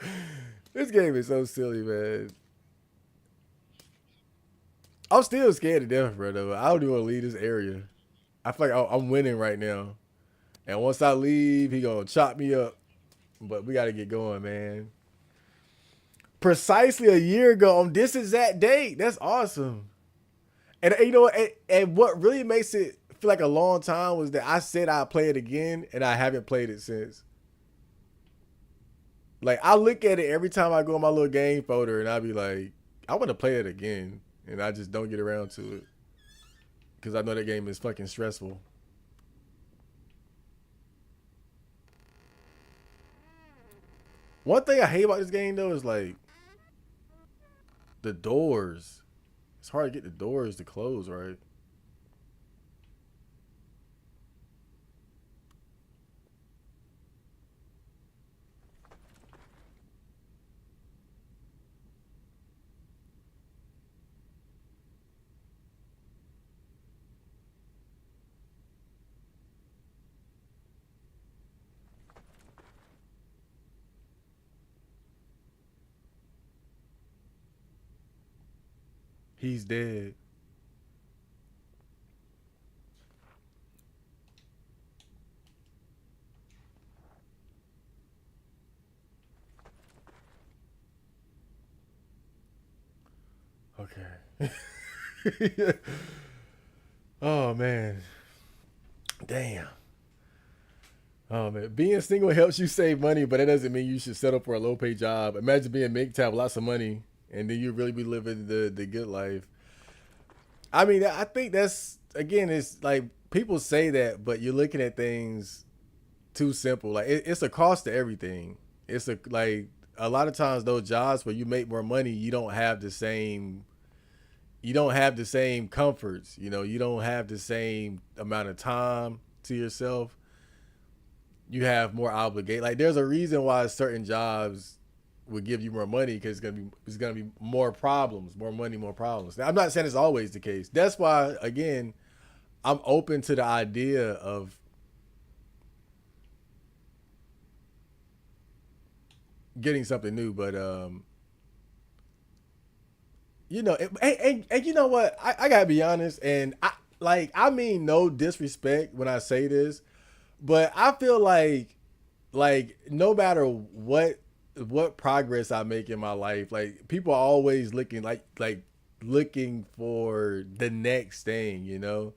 Speaker 1: This game is so silly, man. I'm still scared to death, bro. Though. I don't even want to leave this area. I feel like I'm winning right now. And once I leave, he gonna chop me up. But we gotta get going, man. Precisely a year ago on this exact date. That's awesome. And you know what? And what really makes it feel like a long time was that I said I'd play it again, and I haven't played it since. Like I look at it every time I go on my little game folder, and I be like, I want to play it again, and I just don't get around to it because I know that game is fucking stressful. One thing I hate about this game though is like the doors. It's hard to get the doors to close, right? He's dead. Okay. Oh man. Damn. Oh man. Being single helps you save money, but that doesn't mean you should settle for a low pay job. Imagine being MGTOW with lots of money and then you really be living the good life. I mean, I think that's again, it's like people say that, but you're looking at things too simple. Like it's a cost to everything. It's a like a lot of times those jobs where you make more money, you don't have the same comforts. You know, you don't have the same amount of time to yourself. You have more obligate. Like there's a reason why certain jobs would give you more money because it's gonna be more problems, more money, more problems. Now, I'm not saying it's always the case. That's why again, I'm open to the idea of getting something new, but you know, and you know what? I gotta be honest, and I mean no disrespect when I say this, but I feel like no matter what progress I make in my life, like people are always looking like looking for the next thing, you know.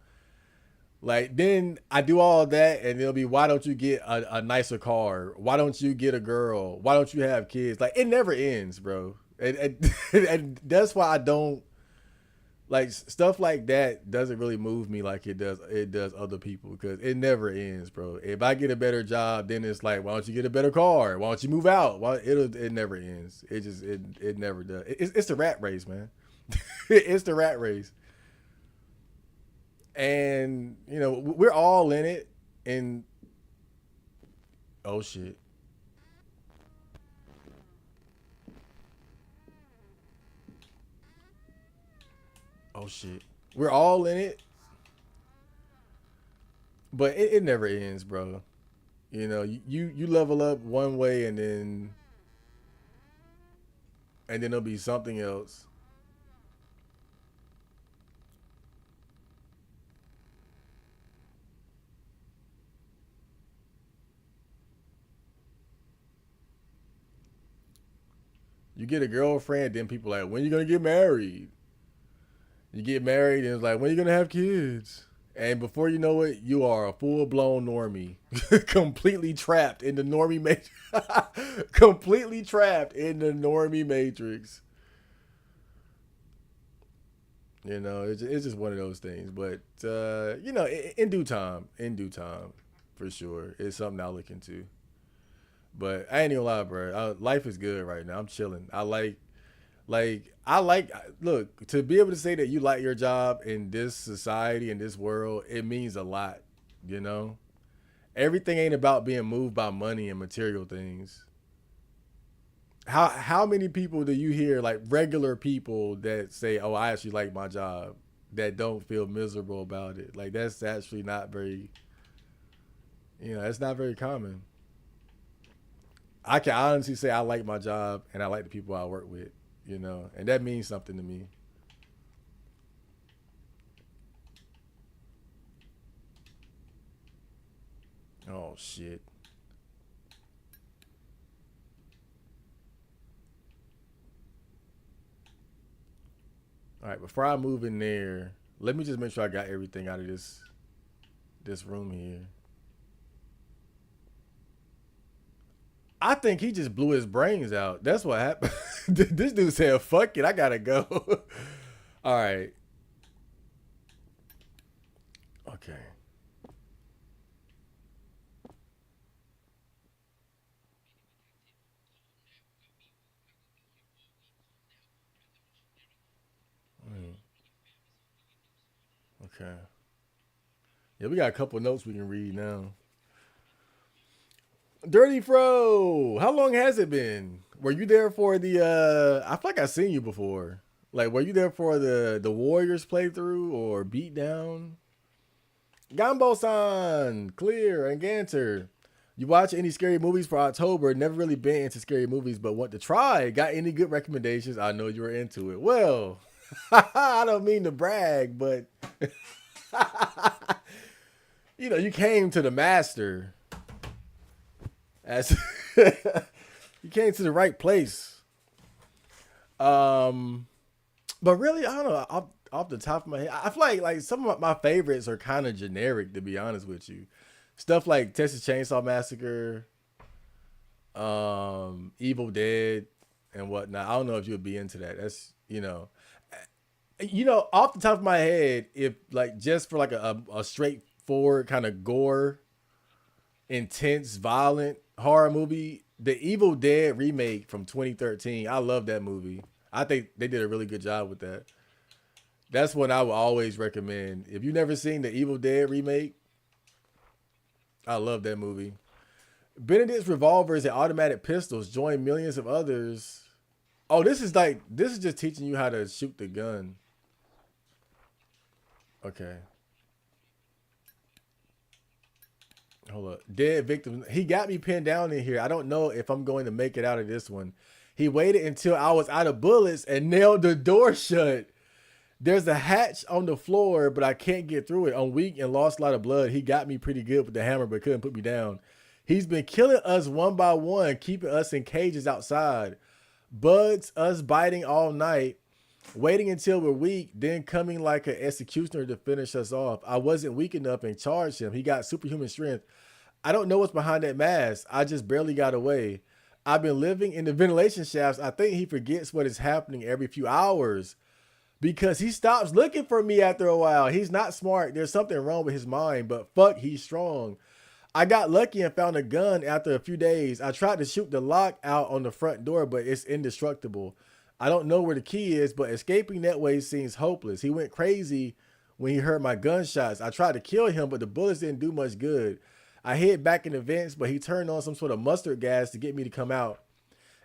Speaker 1: Like then I do all that, and it'll be why don't you get a nicer car? Why don't you get a girl? Why don't you have kids? Like it never ends, bro. And that's why I don't like stuff like that. Doesn't really move me like it does other people because it never ends, bro. If I get a better job, then it's like why don't you get a better car? Why don't you move out? Why it never ends. It never does. It's the rat race, man. It's the rat race, and you know we're all in it. And oh shit, oh shit, we're all in it, but it never ends, bro. You know, you level up one way and then there'll be something else. You get a girlfriend, then people like, when you gonna get married? You get married, and it's like, when you gonna have kids? And before you know it, you are a full blown normie, completely trapped in the normie matrix. Completely trapped in the normie matrix. You know, it's just one of those things. But you know, in due time, for sure, it's something I'll look into. But I ain't even lie, bro. Life is good right now. I'm chilling. I like. Look, to be able to say that you like your job in this society in this world, it means a lot. You know, everything ain't about being moved by money and material things. How many people do you hear, like regular people, that say, "Oh, I actually like my job," that don't feel miserable about it? Like that's actually not very, that's not very common. I can honestly say I like my job and I like the people I work with, and that means something to me. Oh shit. All right, before I move in there, let me just make sure I got everything out of this room here. I think he just blew his brains out. That's what happened. This dude said, "Fuck it, I gotta go." All right. Okay. Mm, okay. Yeah, we got a couple notes we can read now. Dirty Fro, how long has it been? Were you there for the? I feel like I've seen you before. Like, were you there for the Warriors playthrough or beatdown? Gambo-san, Clear, and Ganter. You watch any scary movies for October? Never really been into scary movies, but want to try. Got any good recommendations? I know you were into it. Well, I don't mean to brag, but you came to the master as you came to the right place. Um, but really, I don't know. Off the top of my head, I feel like some of my favorites are kind of generic, to be honest with you. Stuff like Texas Chainsaw Massacre, Evil Dead, and whatnot. I don't know if you would be into that. That's off the top of my head, if like just for like a straightforward kind of gore, intense, violent horror movie, the Evil Dead remake from 2013. I love that movie. I think they did a really good job with that. That's one I would always recommend. If you've never seen the Evil Dead remake, I love that movie. Benedict's revolvers and automatic pistols join millions of others. Oh, this is just teaching you how to shoot the gun. Okay. Hold up. Dead victim. He got me pinned down in here. I don't know if I'm going to make it out of this one. He waited until I was out of bullets and nailed the door shut. There's a hatch on the floor, but I can't get through it. I'm weak and lost a lot of blood. He got me pretty good with the hammer, but couldn't put me down. He's been killing us one by one, keeping us in cages outside. Bugs us biting all night, waiting until we're weak, then coming like an executioner to finish us off. I wasn't weak enough and charged him. He got superhuman strength. I don't know what's behind that mask. I just barely got away. I've been living in the ventilation shafts. I think he forgets what is happening every few hours because he stops looking for me after a while. He's not smart. There's something wrong with his mind, but fuck, he's strong. I got lucky and found a gun after a few days. I tried to shoot the lock out on the front door, but it's indestructible. I don't know where the key is, but escaping that way seems hopeless. He went crazy when he heard my gunshots. I tried to kill him, but the bullets didn't do much good. I hid back in the vents, but he turned on some sort of mustard gas to get me to come out.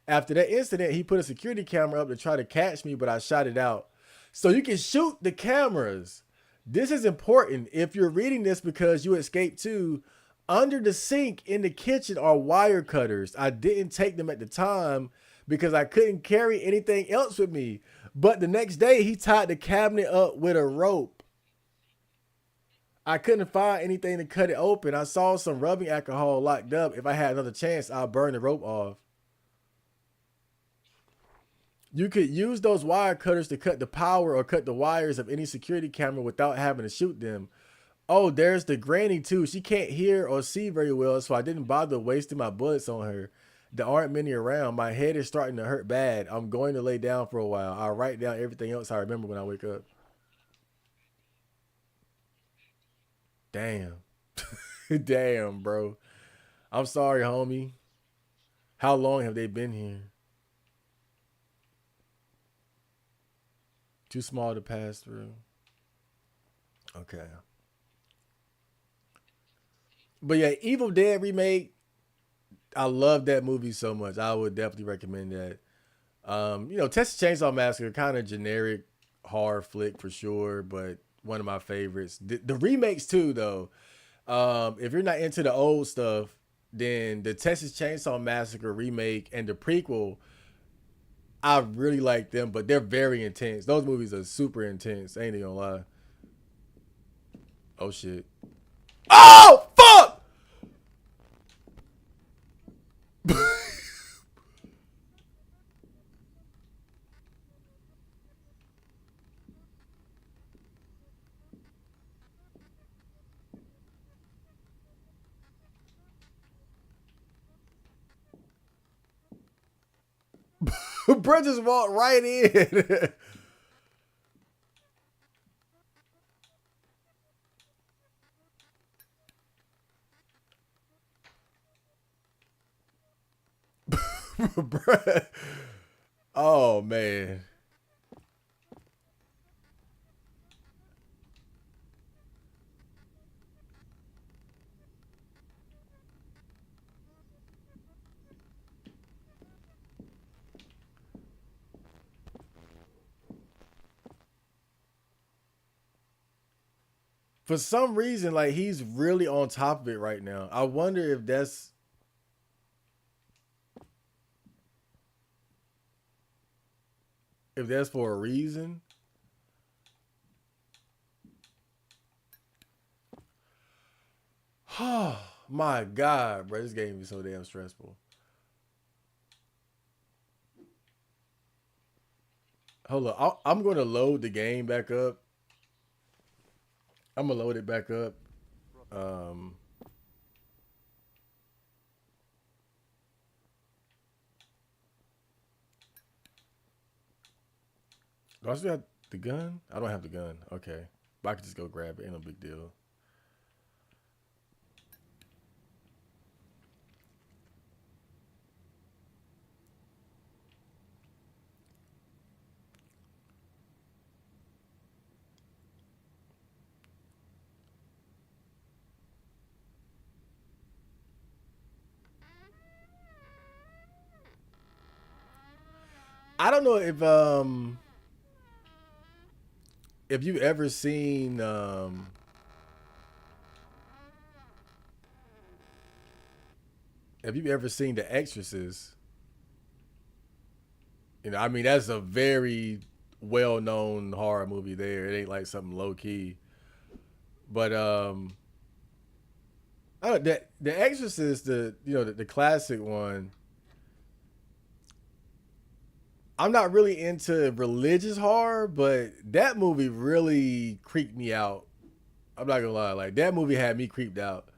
Speaker 1: After that incident, he put a security camera up to try to catch me, but I shot it out. So you can shoot the cameras. This is important. If you're reading this because you escaped too, under the sink in the kitchen are wire cutters. I didn't take them at the time because I couldn't carry anything else with me. But the next day, he tied the cabinet up with a rope. I couldn't find anything to cut it open. I saw some rubbing alcohol locked up. If I had another chance, I'll burn the rope off. You could use those wire cutters to cut the power or cut the wires of any security camera without having to shoot them. Oh, there's the granny too. She can't hear or see very well, so I didn't bother wasting my bullets on her. There aren't many around. My head is starting to hurt bad. I'm going to lay down for a while. I'll write down everything else I remember when I wake up. Damn. Damn, bro. I'm sorry, homie. How long have they been here? Too small to pass through. Okay. But yeah, Evil Dead remake. I love that movie so much. I would definitely recommend that. Texas Chainsaw Massacre, kind of generic horror flick for sure, but one of my favorites. The remakes too, though. If you're not into the old stuff, then the Texas Chainsaw Massacre remake and the prequel, I really like them, but they're very intense. Those movies are super intense. Ain't even gonna lie. Oh shit. Oh fuck! Bro just walked right in. Bruh. Oh man. For some reason, like he's really on top of it right now. I wonder if that's for a reason. Oh my god, bro, this game is so damn stressful. Hold up, I'm going to load the game back up. I'm gonna load it back up. Um, do I still have the gun? I don't have the gun. Okay, but I can just go grab it. Ain't no big deal. I don't know if you ever seen have you ever seen The Exorcist? I mean that's a very well known horror movie. There, it ain't like something low key. But I don't, the Exorcist, the classic one. I'm not really into religious horror, but that movie really creeped me out. I'm not gonna lie, like that movie had me creeped out.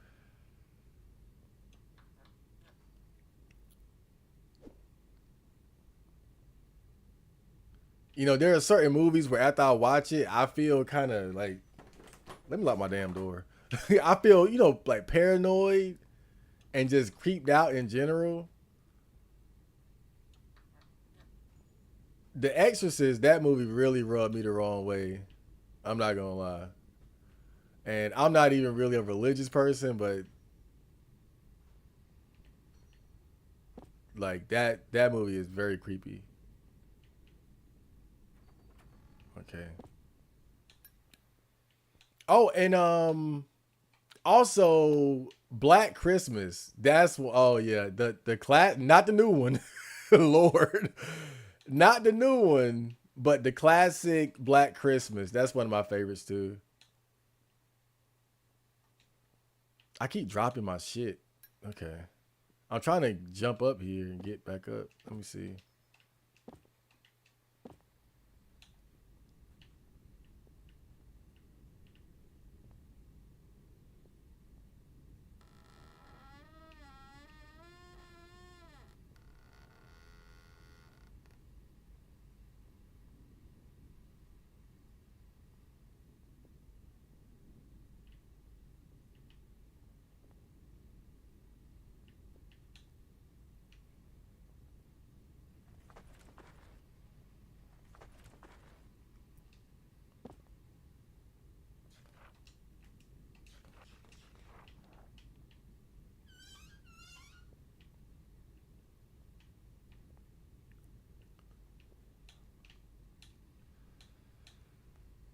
Speaker 1: There are certain movies where after I watch it, I feel kind of like, let me lock my damn door. I feel, like paranoid and just creeped out in general. The Exorcist, that movie really rubbed me the wrong way. I'm not gonna lie. And I'm not even really a religious person, but like that movie is very creepy. Okay. Oh, and also Black Christmas. Oh yeah, the class, not the new one. Lord. Not the new one, but the classic Black Christmas. That's one of my favorites too. I keep dropping my shit. Okay. I'm trying to jump up here and get back up. Let me see.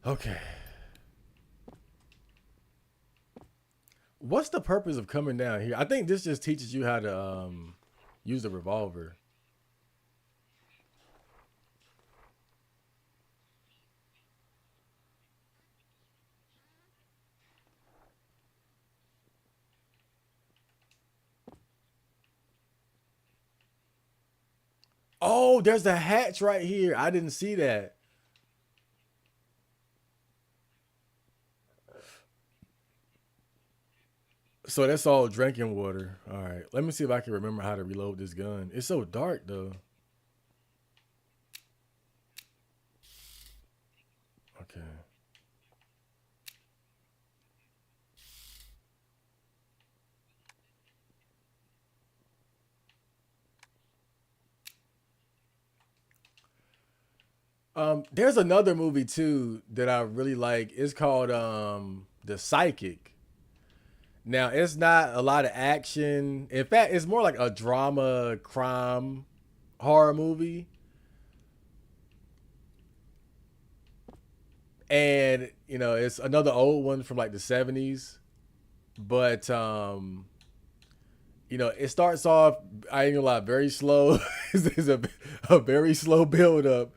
Speaker 1: Okay. What's the purpose of coming down here? I think this just teaches you how to use the revolver. Oh, there's a hatch right here. I didn't see that. So that's all drinking water. All right. Let me see if I can remember how to reload this gun. It's so dark though. Okay. There's another movie too that I really like. It's called The Psychic. Now it's not a lot of action. In fact, it's more like a drama crime horror movie. And it's another old one from like the 70s. But it starts off, I ain't gonna lie, very slow. It's a very slow build up.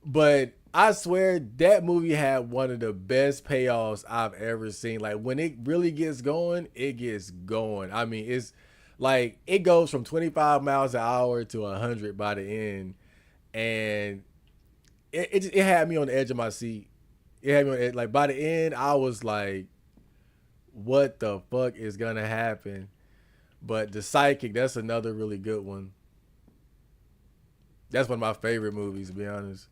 Speaker 1: But I swear that movie had one of the best payoffs I've ever seen. Like when it really gets going, it gets going. I mean, it's like it goes from 25 miles an hour to 100 by the end, and it had me on the edge of my seat. It had me on the edge. Like by the end, I was like, "What the fuck is gonna happen?" But The Psychic, that's another really good one. That's one of my favorite movies, to be honest.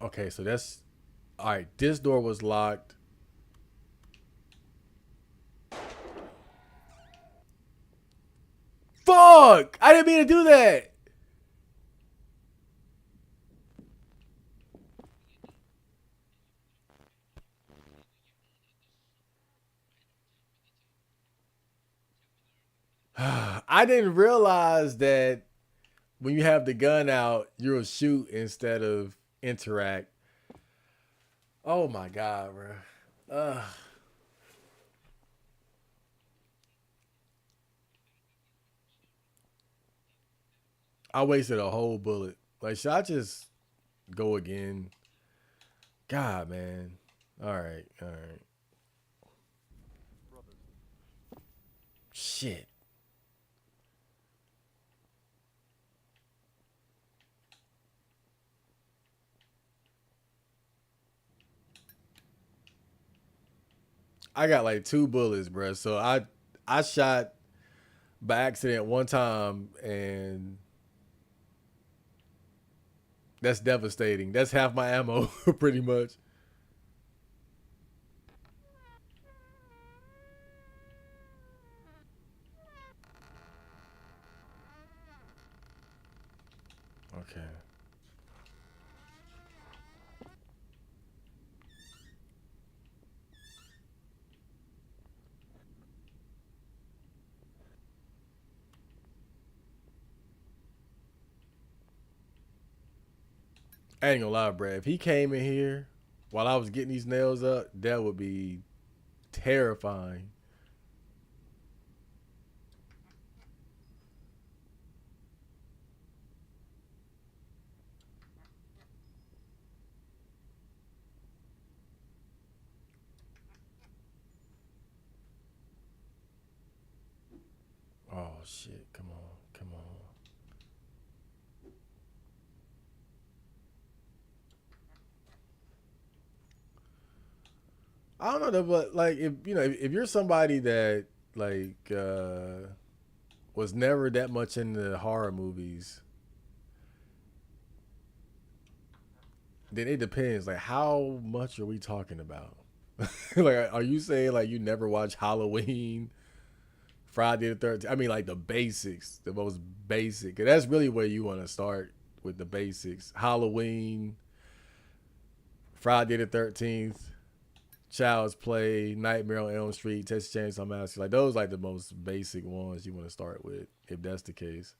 Speaker 1: Okay, so that's all right. This door was locked. Fuck! I didn't mean to do that. I didn't realize that when you have the gun out, you'll shoot instead of interact. Oh my god, bro. Uh, I wasted a whole bullet. Like, should I just go again? God, man. All right, all right. Shit. I got like two bullets, bro. So I shot by accident one time, and that's devastating. That's half my ammo, pretty much. Okay. I ain't gonna lie, bro. If he came in here while I was getting these nails up, that would be terrifying. Oh shit! Come on, come on. I don't know, though, but like if if you're somebody that like was never that much into horror movies, then it depends. Like, how much are we talking about? Like, are you saying like you never watched Halloween, Friday the 13th? I mean, like the basics, the most basic. 'Cause that's really where you want to start with the basics. Halloween, Friday the 13th. Child's Play, Nightmare on Elm Street, Texas Chainsaw Massacre. Like those, like the most basic ones you want to start with, if that's the case.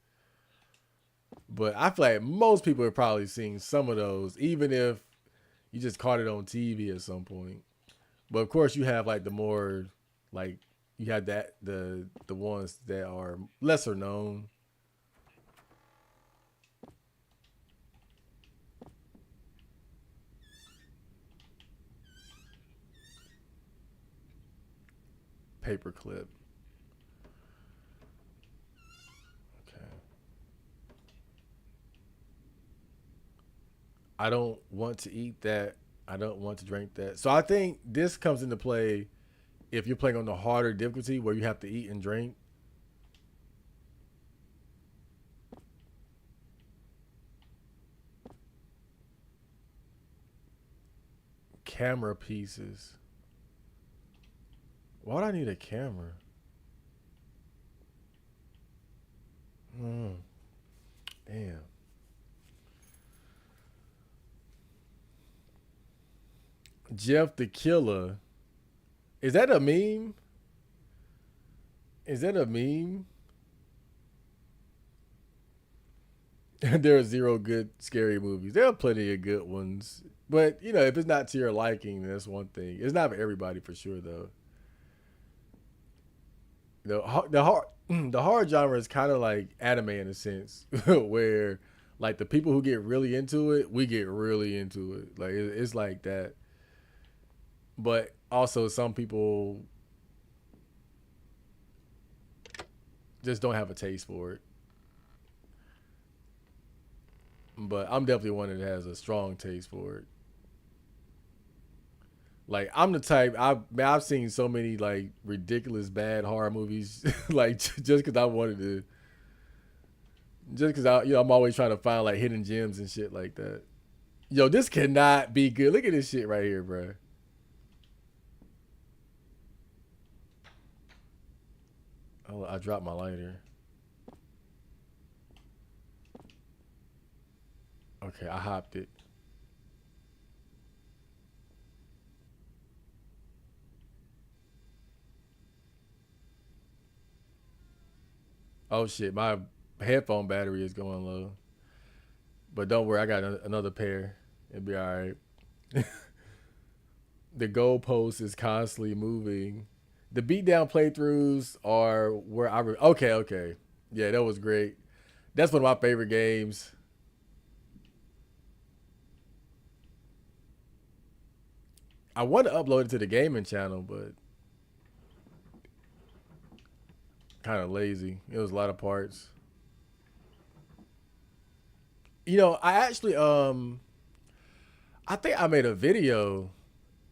Speaker 1: But I feel like most people have probably seen some of those, even if you just caught it on TV at some point. But of course, you have like the more like you have that the ones that are lesser known. Paperclip. Okay. I don't want to eat that. I don't want to drink that. So I think this comes into play if you're playing on the harder difficulty where you have to eat and drink. Camera pieces. Why do I need a camera? Hmm. Damn. Jeff the Killer. Is that a meme? Is that a meme? There are zero good scary movies. There are plenty of good ones. But, you know, if it's not to your liking, that's one thing. It's not for everybody for sure, though. The hard the horror genre is kind of like anime in a sense, where like the people who get really into it, we get really into it. Like it's like that. But also, some people just don't have a taste for it. But I'm definitely one that has a strong taste for it. Like I'm the type I've seen so many like ridiculous bad horror movies like just because I wanted to just because I'm always trying to find like hidden gems and shit like that. Yo, this cannot be good. Look at this shit right here, bro. Oh, I dropped my lighter. Okay, I hopped it. Oh shit, my headphone battery is going low. But don't worry, I got another pair. It'll be all right. The goalpost is constantly moving. The beatdown playthroughs are where okay, okay, yeah, that was great. That's one of my favorite games. I want to upload it to the gaming channel, but kind of lazy. It was a lot of parts. I actually I think I made a video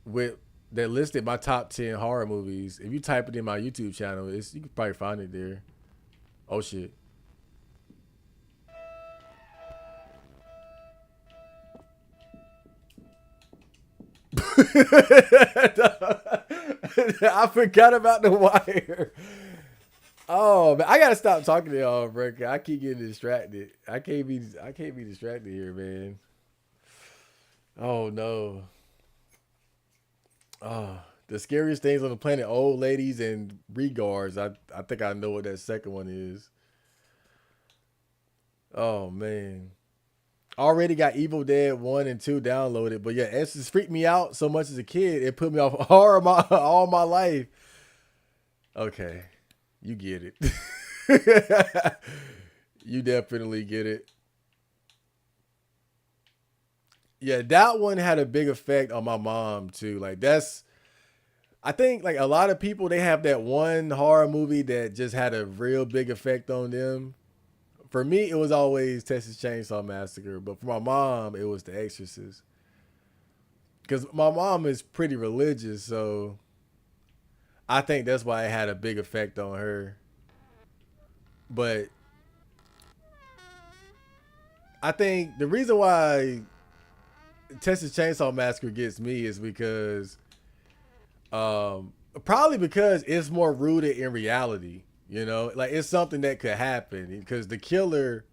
Speaker 1: with that listed my top 10 horror movies. If you type it in my YouTube channel, you can probably find it there. Oh shit. I forgot about the wire. Oh man, I gotta stop talking to y'all, bro. I keep getting distracted. I can't be distracted here, man. Oh no. Oh, the scariest things on the planet: old ladies and regards. I think I know what that second one is. Oh man. Already got Evil Dead 1 and 2 downloaded, but yeah, it just freaked me out so much as a kid. It put me off horror all my life. Okay, you get it. You definitely get it. Yeah, that one had a big effect on my mom too. Like I think like a lot of people they have that one horror movie that just had a real big effect on them. For me, it was always Texas Chainsaw Massacre, but for my mom, it was The Exorcist. Because my mom is pretty religious, so I think that's why it had a big effect on her. But I think the reason why Texas Chainsaw Massacre gets me is because probably because it's more rooted in reality. Like it's something that could happen because the killer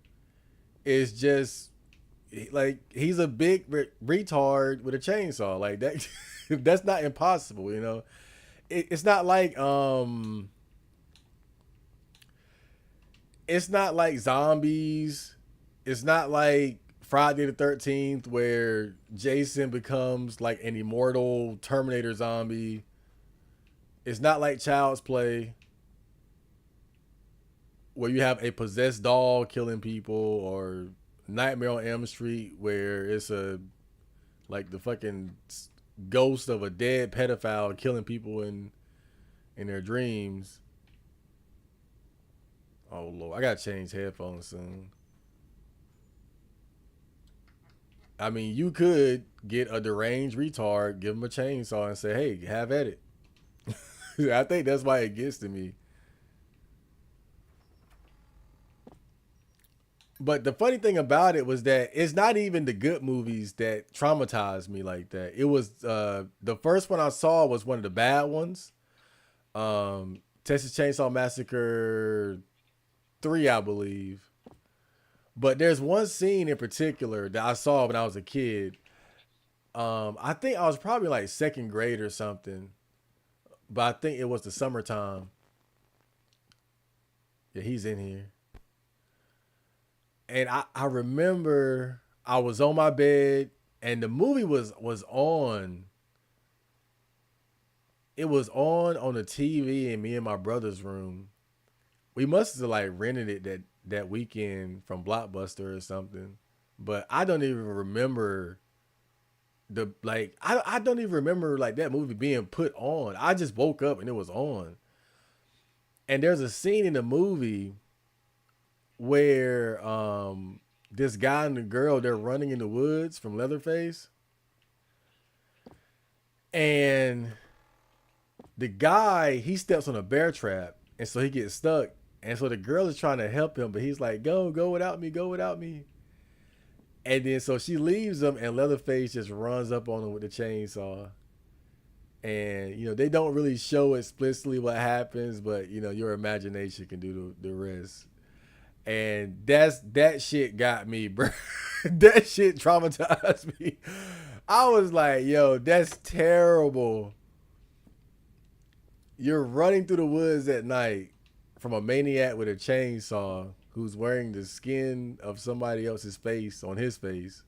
Speaker 1: is just like he's a big retard with a chainsaw. Like that, that's not impossible. You know, it's not like it's not like zombies. It's not like Friday the 13th where Jason becomes like an immortal Terminator zombie. It's not like Child's Play where you have a possessed doll killing people, or Nightmare on Elm Street where it's a like the fucking ghost of a dead pedophile killing people in their dreams. Oh Lord, I gotta change headphones soon. I mean, you could get a deranged retard, give him a chainsaw, and say, "Hey, have at it." I think that's why it gets to me. But the funny thing about it was that it's not even the good movies that traumatized me like that. It was the first one I saw was one of the bad ones. Texas Chainsaw Massacre 3, I believe. But there's one scene in particular that I saw when I was a kid. I think I was probably like second grade or something, but I think it was the summertime. Yeah, he's in here. And I remember I was on my bed and the movie was on. It was on the TV in me and my brother's room. We must have like rented it that weekend from Blockbuster or something. But I don't even remember I don't even remember like that movie being put on. I just woke up and it was on. And there's a scene in the movie where this guy and the girl, they're running in the woods from Leatherface, and the guy, he steps on a bear trap, and so he gets stuck, and so the girl is trying to help him, but he's like, go without me, go without me. And then so she leaves him, and Leatherface just runs up on him with the chainsaw. And they don't really show explicitly what happens, but your imagination can do the rest. And that shit got me, bro. That shit traumatized me. I was like, yo, that's terrible. You're running through the woods at night from a maniac with a chainsaw who's wearing the skin of somebody else's face on his face.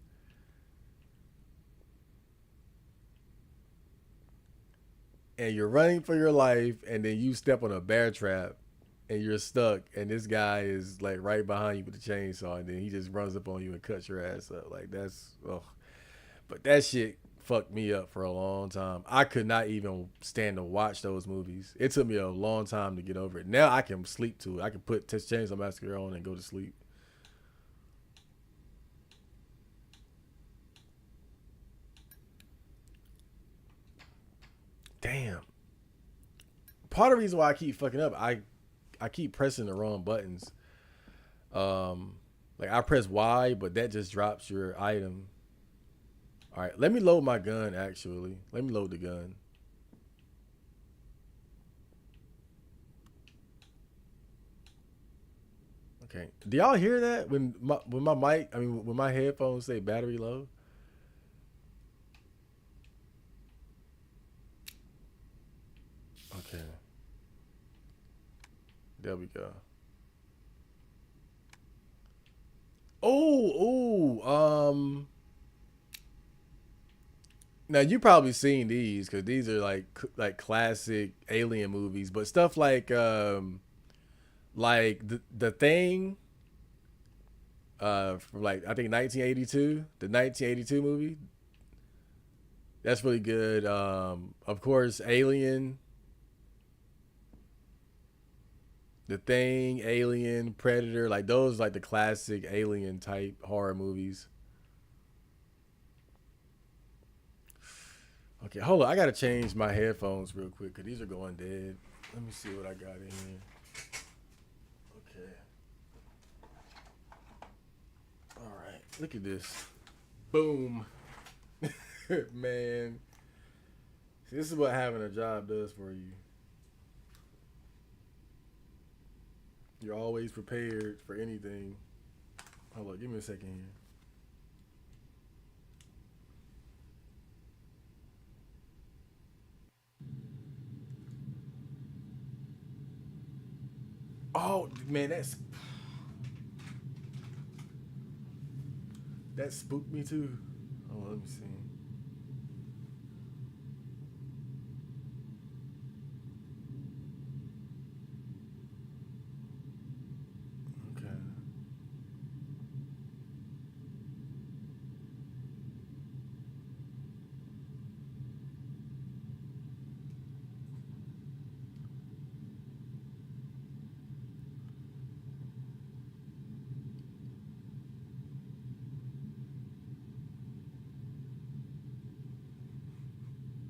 Speaker 1: And you're running for your life, and then you step on a bear trap and you're stuck, and this guy is like right behind you with a chainsaw, and then he just runs up on you and cuts your ass up. Like that's but that shit fucked me up for a long time. I could not even stand to watch those movies. It took me a long time to get over it. Now I can sleep to it. I can put Texas Chainsaw Massacre on and go to sleep. Damn. Part of the reason why I keep fucking up, I keep pressing the wrong buttons. Like I press Y, but that just drops your item. All right, let me load my gun. Actually, let me load the gun. Okay. Do y'all hear that when my mic? I mean, when my headphones say battery low. Okay. There we go. Now you probably seen these because these are like classic alien movies, but stuff like the thing from like I think 1982, the 1982 movie. That's really good. Of course, Alien, the thing, Alien, Predator, like those like the classic alien type horror movies. Okay, hold on. I gotta change my headphones real quick because these are going dead. Let me see what I got in here. Okay. All right. Look at this. Boom. Man. See, this is what having a job does for you. You're always prepared for anything. Hold on. Give me a second here. Oh man, that spooked me too. Oh, let me see. Okay.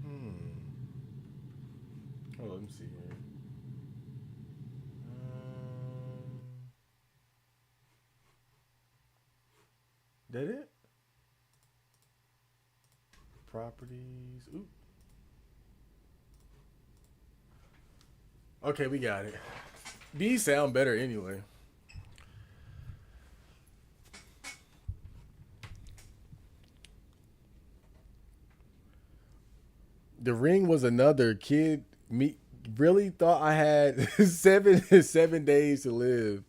Speaker 1: Hmm. Oh, let me see here. That it? Properties. Ooh. Okay, we got it. These sound better anyway. The Ring was another kid. Me really thought I had 7 days to live.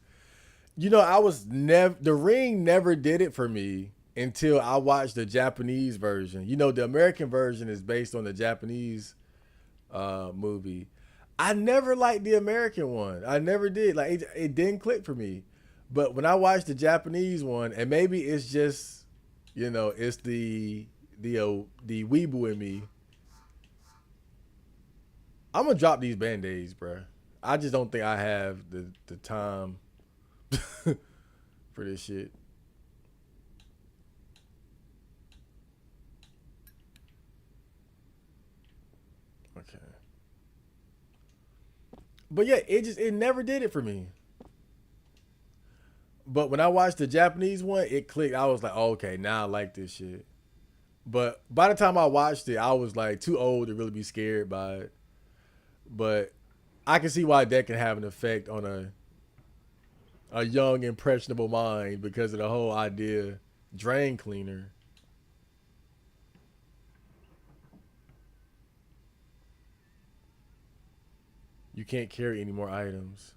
Speaker 1: You know, I was never The Ring never did it for me until I watched the Japanese version. You know, the American version is based on the Japanese movie. I never liked the American one. I never did. Like it didn't click for me. But when I watched the Japanese one, and maybe it's just, it's the weeble in me. I'm gonna drop these band-aids, bro. I just don't think I have the time for this shit. Okay. But yeah, it never did it for me. But when I watched the Japanese one, it clicked. I was like, oh, okay, now I like this shit. But by the time I watched it, I was like too old to really be scared by it. But I can see why that can have an effect on a young impressionable mind because of the whole idea drain cleaner. You can't carry any more items.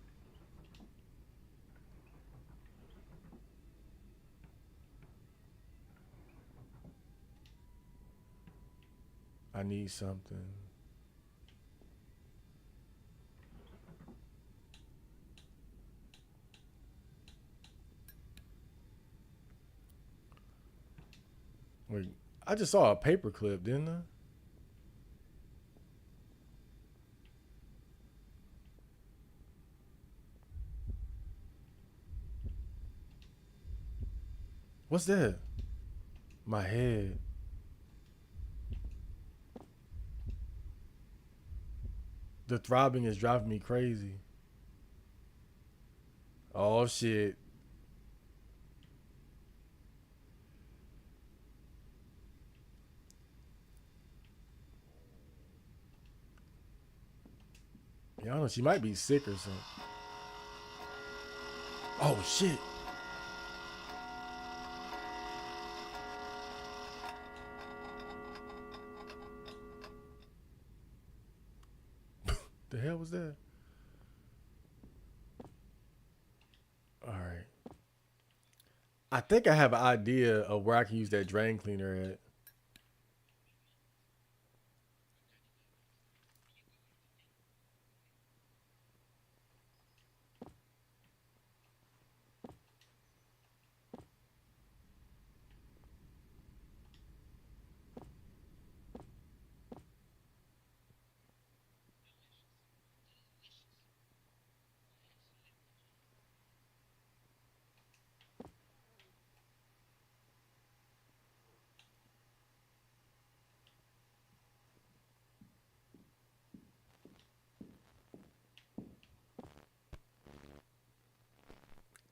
Speaker 1: I need something. Wait, I just saw a paper clip, didn't I? What's that? My head. The throbbing is driving me crazy. Oh shit. Yeah, I don't know. She might be sick or something. Oh shit. The hell was that? All right. I think I have an idea of where I can use that drain cleaner at.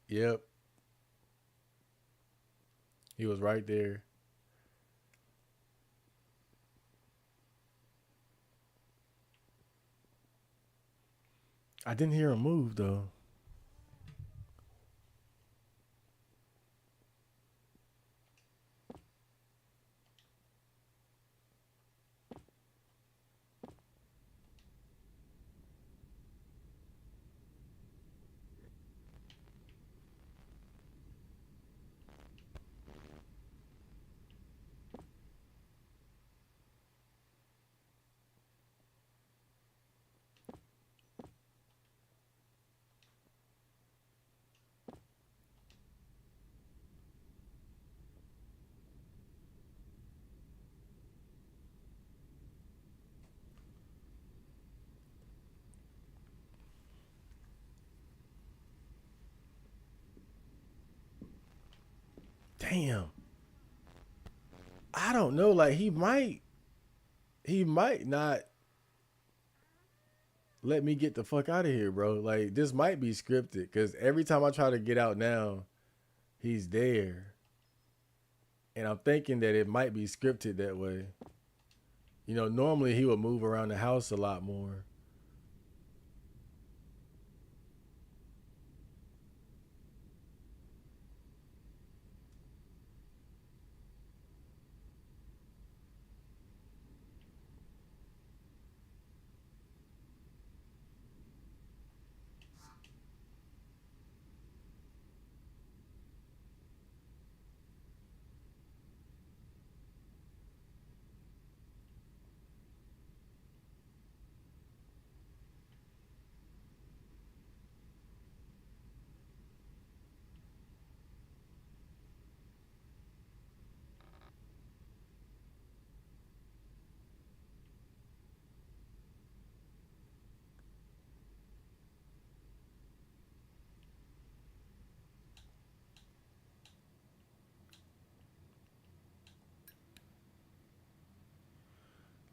Speaker 1: Yep. He was right there. I didn't hear him move though. Damn. I don't know. Like he might not let me get the fuck out of here, bro. Like this might be scripted because every time I try to get out now, he's there, and I'm thinking that it might be scripted that way. Normally he would move around the house a lot more.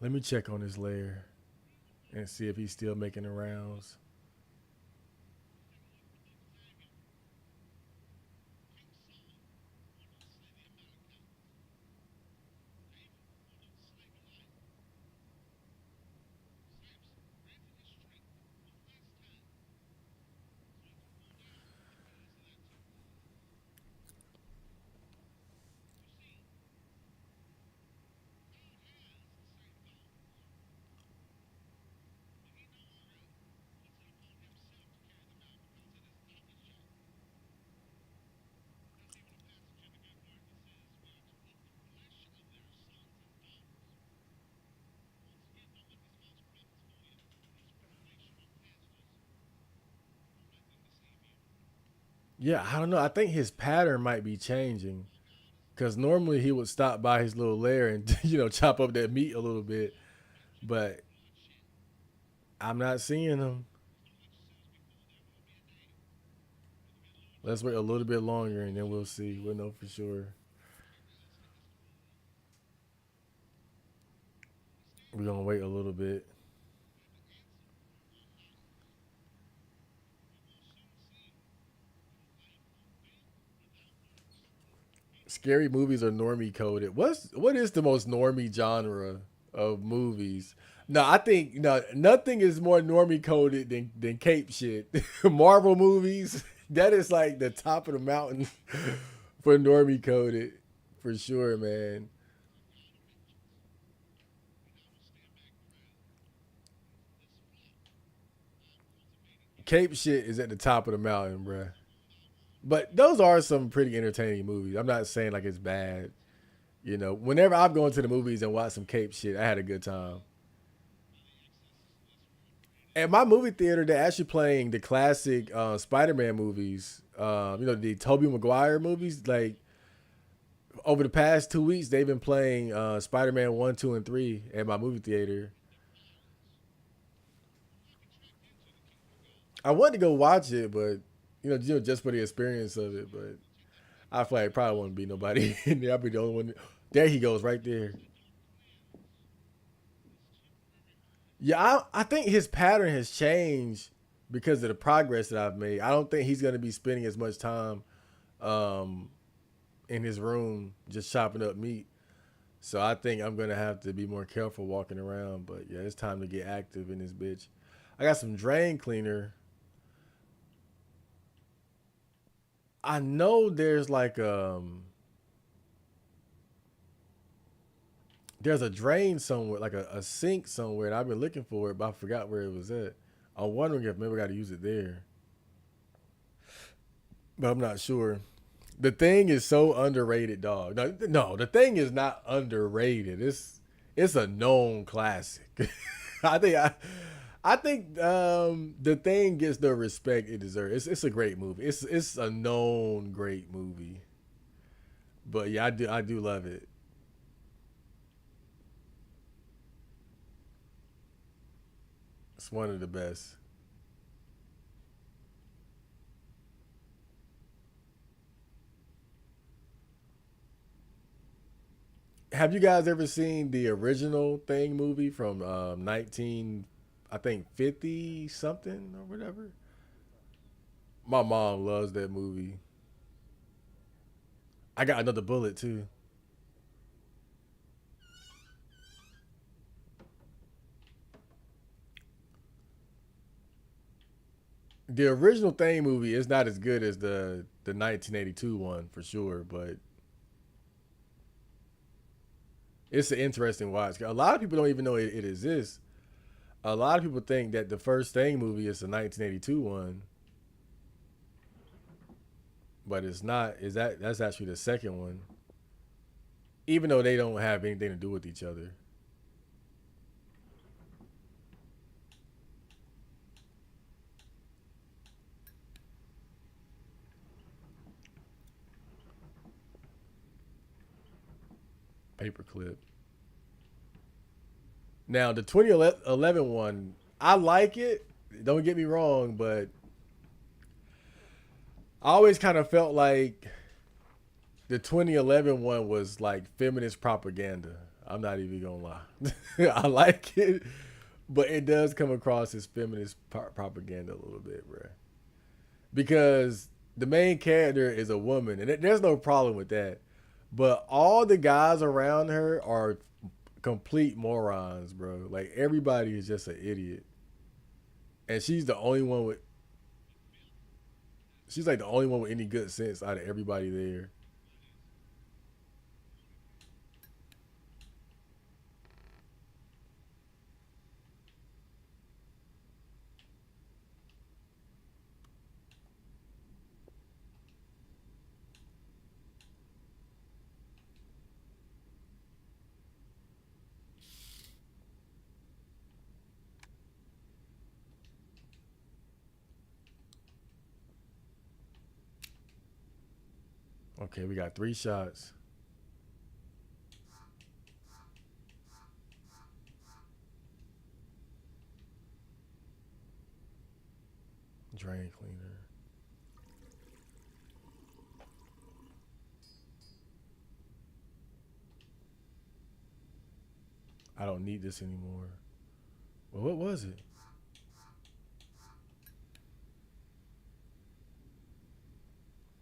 Speaker 1: Let me check on his lair and see if he's still making the rounds. Yeah, I don't know. I think his pattern might be changing because normally he would stop by his little lair and chop up that meat a little bit, but I'm not seeing him. Let's wait a little bit longer and then we'll see. We'll know for sure. We're gonna wait a little bit. Scary movies are normie coded. What is the most normie genre of movies? No, I think no nothing is more normie coded than cape shit. Marvel movies, that is like the top of the mountain for normie coded. For sure, man. Cape shit is at the top of the mountain, bruh. But those are some pretty entertaining movies. I'm not saying like it's bad. Whenever I've gone to the movies and watched some cape shit, I had a good time. At my movie theater, they're actually playing the classic Spider-Man movies. The Tobey Maguire movies. Like over the past 2 weeks, they've been playing Spider-Man 1, 2, and 3 at my movie theater. I wanted to go watch it, but just for the experience of it. But I feel like it probably wouldn't be nobody in there. I'll be the only one. There he goes, right there. Yeah, I think his pattern has changed because of the progress that I've made. I don't think he's going to be spending as much time um, in his room just chopping up meat. So I think I'm going to have to be more careful walking around. But yeah, it's time to get active in this bitch. I got some drain cleaner. I know there's a drain somewhere, like a sink somewhere, and I've been looking for it, but I forgot where it was at. I'm wondering if maybe I got to use it there, but I'm not sure. The thing is so underrated, dog. No, no, the thing is not underrated. It's a known classic. I think the thing gets the respect it deserves. It's a great movie. It's a known great movie. But yeah, I do love it. It's one of the best. Have you guys ever seen the original Thing movie from 19, I think 50 something or whatever? My mom loves that movie. I got another bullet too. The original Thing movie is not as good as the 1982 one for sure, but it's an interesting watch. A lot of people don't even know it exists. A lot of people think that the first Thing movie is the 1982 one, but it's not. Is that's actually the second one? Even though they don't have anything to do with each other. Paperclip. Now the 2011 one, I like it. Don't get me wrong, but I always kind of felt like the 2011 one was like feminist propaganda. I'm not even gonna lie. I like it, but it does come across as feminist propaganda a little bit, bro. Because the main character is a woman, and there's no problem with that. But all the guys around her are complete morons, bro. Like everybody is just an idiot, and she's the only one with. She's like the only one with any good sense out of everybody there. Okay, we got 3 shots. Drain cleaner. I don't need this anymore. Well, what was it?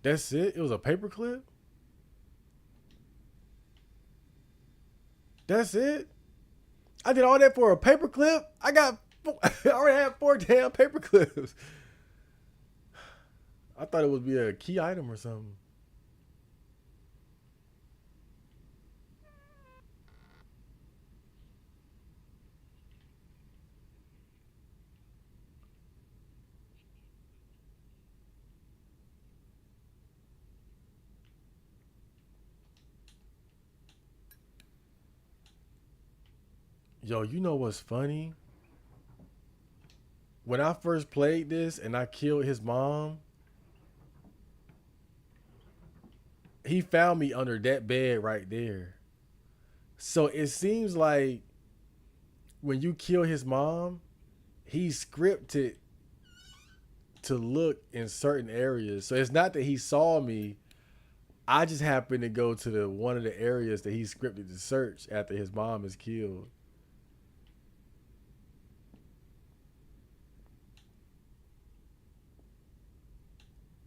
Speaker 1: That's it? It was a paperclip? That's it? I did all that for a paperclip? I got I already had 4 damn paperclips. I thought it would be a key item or something. Yo, you know what's funny? When I first played this and I killed his mom, he found me under that bed right there. So it seems like when you kill his mom, he's scripted to look in certain areas. So it's not that he saw me. I just happened to go to the one of the areas that he's scripted to search after his mom is killed,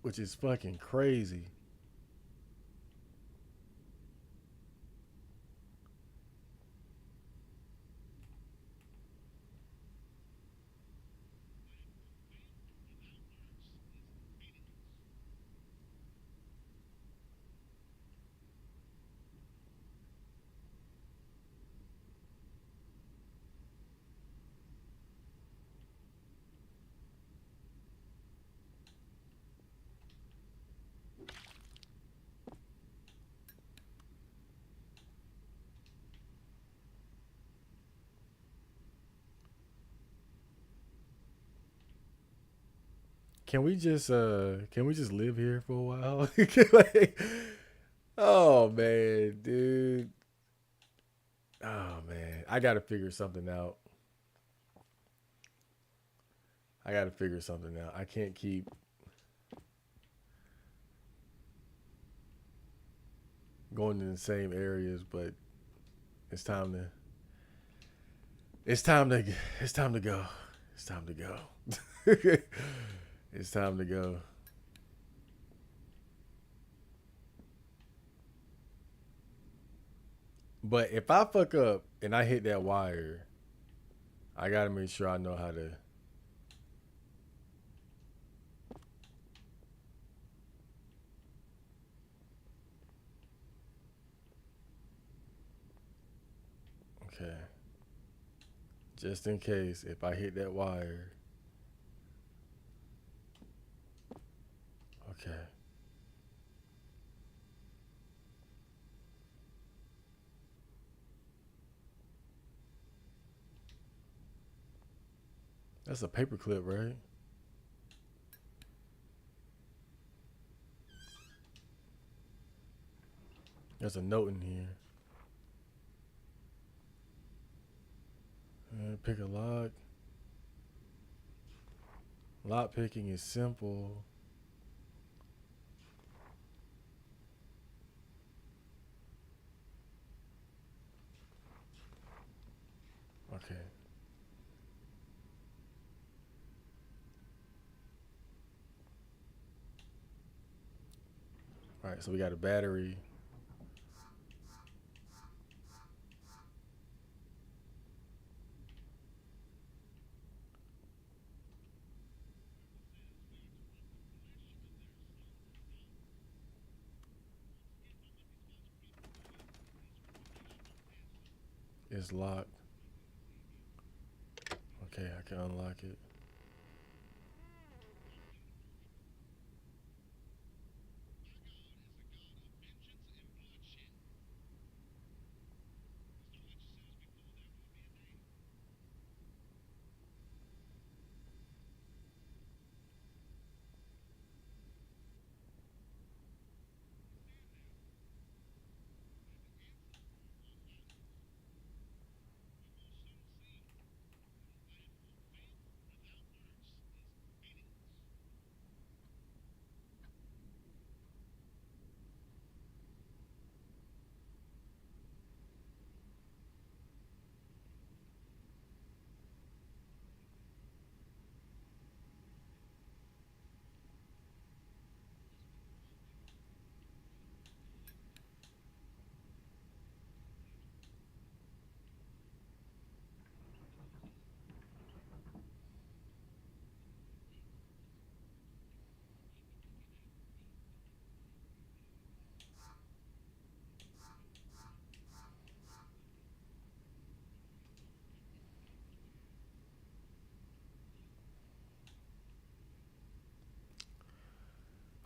Speaker 1: which is fucking crazy. Can we just live here for a while? Like, oh man, dude. Oh man. I gotta figure something out. I gotta figure something out. I can't keep going in the same areas, but It's time to. It's time to. It's time to go. It's time to go. It's time to go. But if I fuck up and I hit that wire, I gotta make sure I know how to. Okay. Just in case if I hit that wire. Okay. That's a paperclip, right? There's a note in here. Pick a lock. Lock picking is simple. Okay. All right. So we got a battery. It's locked. Okay, I can unlock it.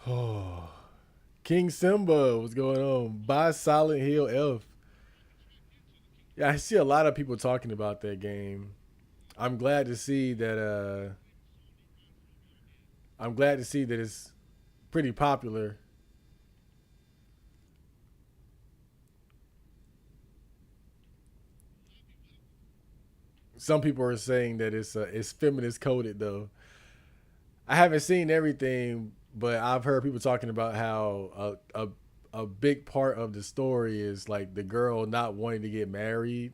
Speaker 1: Oh, King Simba, what's going on? Buy Silent Hill F. Yeah, I see a lot of people talking about that game. I'm glad to see that. I'm glad to see that it's pretty popular. Some people are saying that it's feminist coded though. I haven't seen everything, but I've heard people talking about how a big part of the story is like the girl not wanting to get married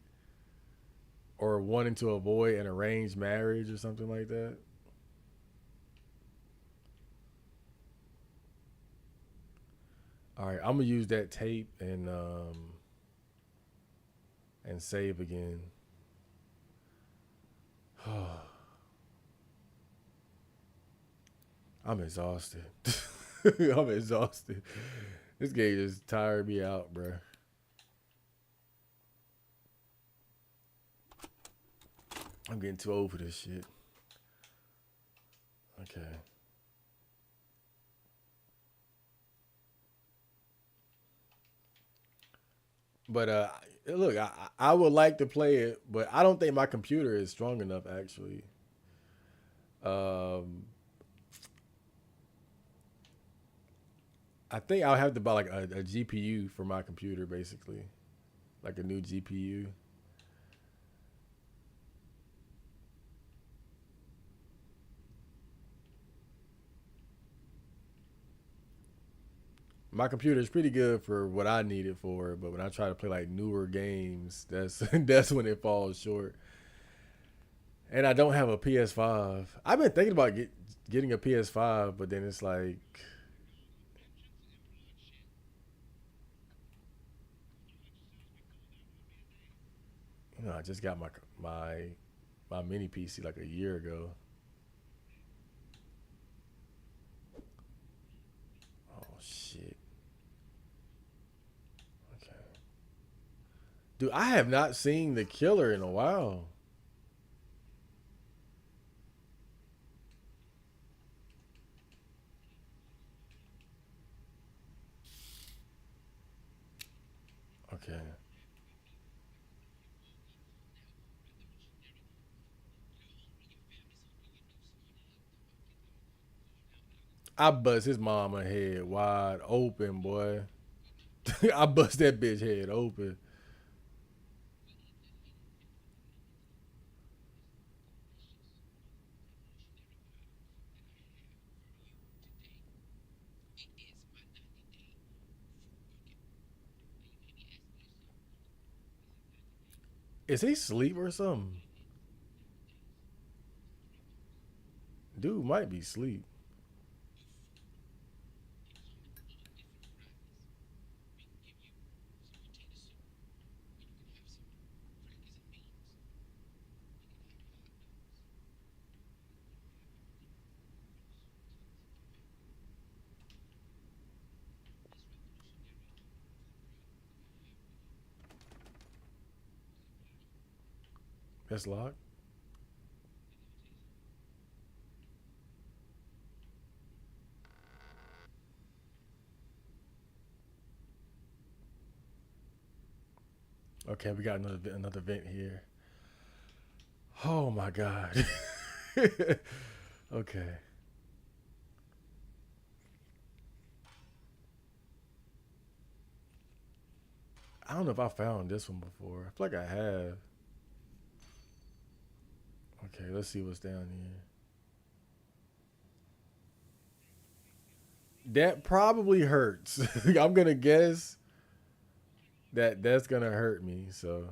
Speaker 1: or wanting to avoid an arranged marriage or something like that. All right, I'm gonna use that tape and save again. I'm exhausted. I'm exhausted. This game just tired me out, bro. I'm getting too old for this shit. Okay. But look, I would like to play it, but I don't think my computer is strong enough actually. Um, I think I'll have to buy like a GPU for my computer, basically, like a new GPU. My computer is pretty good for what I need it for, but when I try to play like newer games, that's that's when it falls short. And I don't have a PS5. I've been thinking about getting a PS5, but then it's like, I just got my my mini PC like a year ago. Oh shit. Okay. Dude, I have not seen The Killer in a while. Okay. I bust his mama head wide open, boy. I bust that bitch head open. Is he asleep or something? Dude might be asleep. That's locked. Okay, we got another vent here. Oh my god. Okay. I don't know if I found this one before. I feel like I have. Okay, let's see what's down here. That probably hurts. I'm gonna guess that that's gonna hurt me. So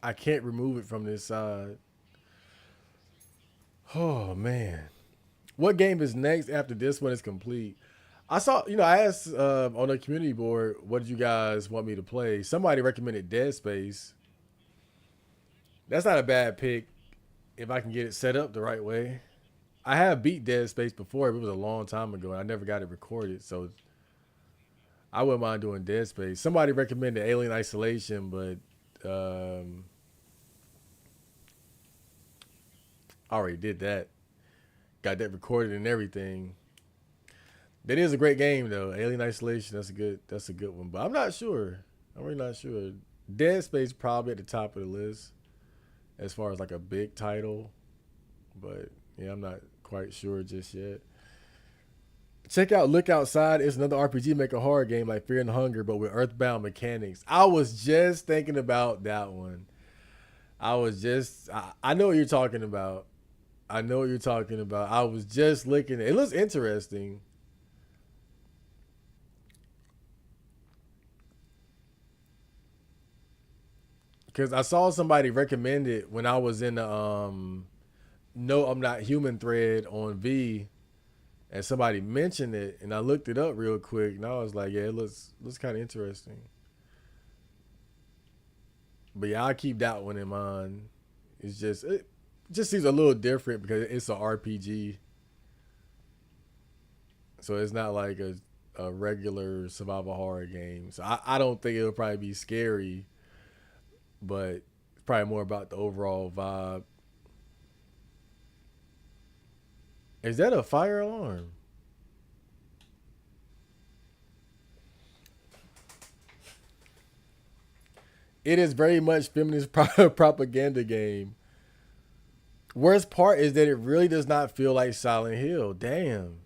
Speaker 1: I can't remove it from this side. Oh man. What game is next after this one is complete? I saw, I asked on the community board, what did you guys want me to play? Somebody recommended Dead Space. That's not a bad pick if I can get it set up the right way. I have beat Dead Space before, but it was a long time ago, and I never got it recorded, so I wouldn't mind doing Dead Space. Somebody recommended Alien Isolation, but I already did that. Got that recorded and everything. That is a great game though. Alien Isolation, that's a good one. But I'm not sure. I'm really not sure. Dead Space probably at the top of the list as far as like a big title. But yeah, I'm not quite sure just yet. Check out Look Outside. It's another RPG Maker horror game like Fear and Hunger, but with Earthbound mechanics. I was just thinking about that one. I know what you're talking about. I know what you're talking about. I was just looking. It looks interesting. Because I saw somebody recommend it when I was in the No I'm Not Human thread on V, and somebody mentioned it, and I looked it up real quick, and I was like, yeah, it looks kind of interesting. But yeah, I keep that one in mind. It just seems a little different because it's an RPG, so it's not like a regular survival horror game. So I don't think it'll probably be scary, but it's probably more about the overall vibe. Is that a fire alarm? It is very much feminist propaganda game. Worst part is that it really does not feel like Silent Hill. Damn.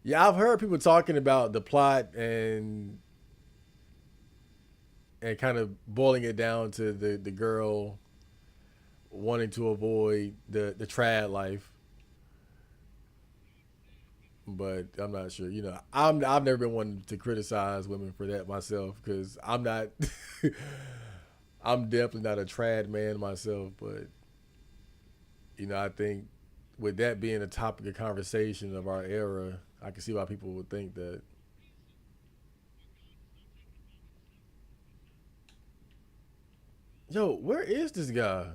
Speaker 1: Yeah, I've heard people talking about the plot and kind of boiling it down to the girl wanting to avoid the trad life, but I'm not sure. You know, I've never been one to criticize women for that myself because I'm not. I'm definitely not a trad man myself, but I think with that being a topic of conversation of our era, I can see why people would think that. Yo, where is this guy?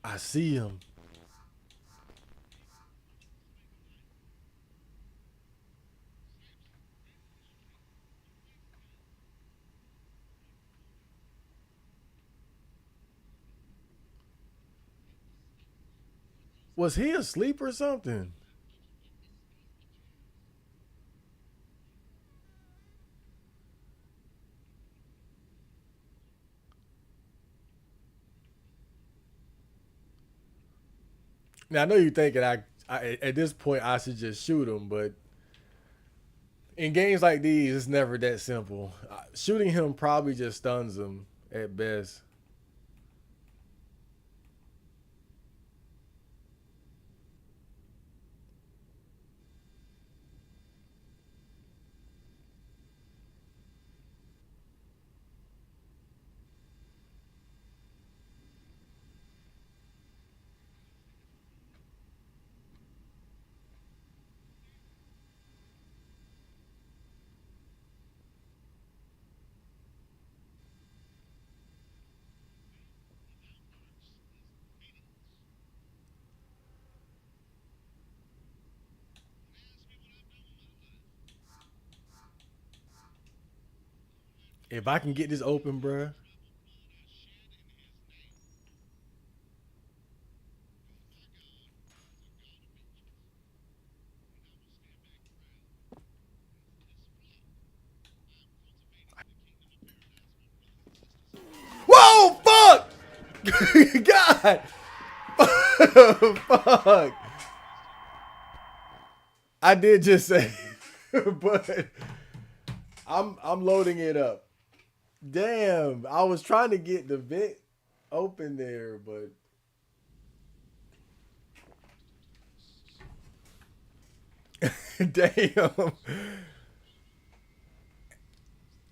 Speaker 1: I see him. Was he asleep or something? Now I know you're thinking I at this point I should just shoot him, but in games like these, it's never that simple. Shooting him probably just stuns him at best. If I can get this open, bruh. Whoa, fuck! God, fuck! I did just say, but I'm loading it up. Damn, I was trying to get the vent open there, but damn.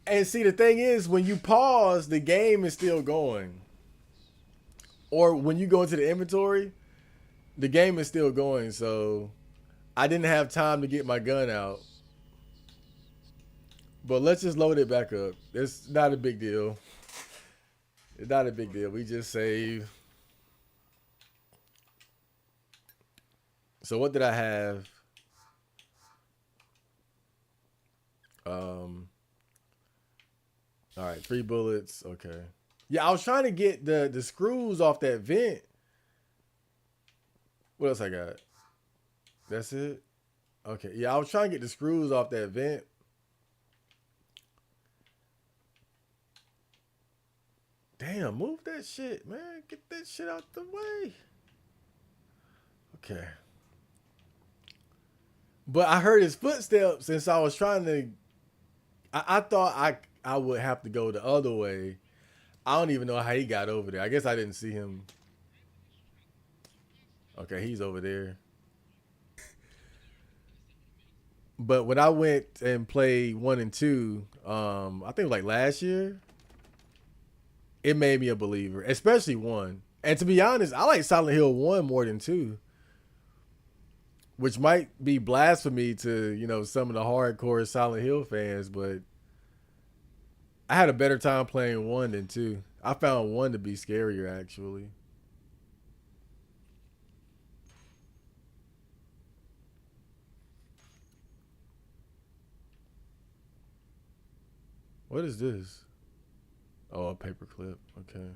Speaker 1: And see, the thing is, when you pause, the game is still going. Or when you go into the inventory, the game is still going. So I didn't have time to get my gun out. But let's just load it back up. It's not a big deal. It's not a big deal. We just save. So what did I have? Um. All right, 3 bullets. Okay. Yeah, I was trying to get the screws off that vent. What else I got? That's it. Okay. Yeah, I was trying to get the screws off that vent. Damn, move that shit, man. Get that shit out the way. Okay. But I heard his footsteps since I was trying to. I thought I would have to go the other way. I don't even know how he got over there. I guess I didn't see him. Okay, he's over there. But when I went and played 1 and 2, I think it was like last year, it made me a believer, especially 1. And to be honest, I like Silent Hill 1 more than 2, which might be blasphemy to, some of the hardcore Silent Hill fans, but I had a better time playing 1 than 2. I found 1 to be scarier actually. What is this? Oh, a paperclip. Okay.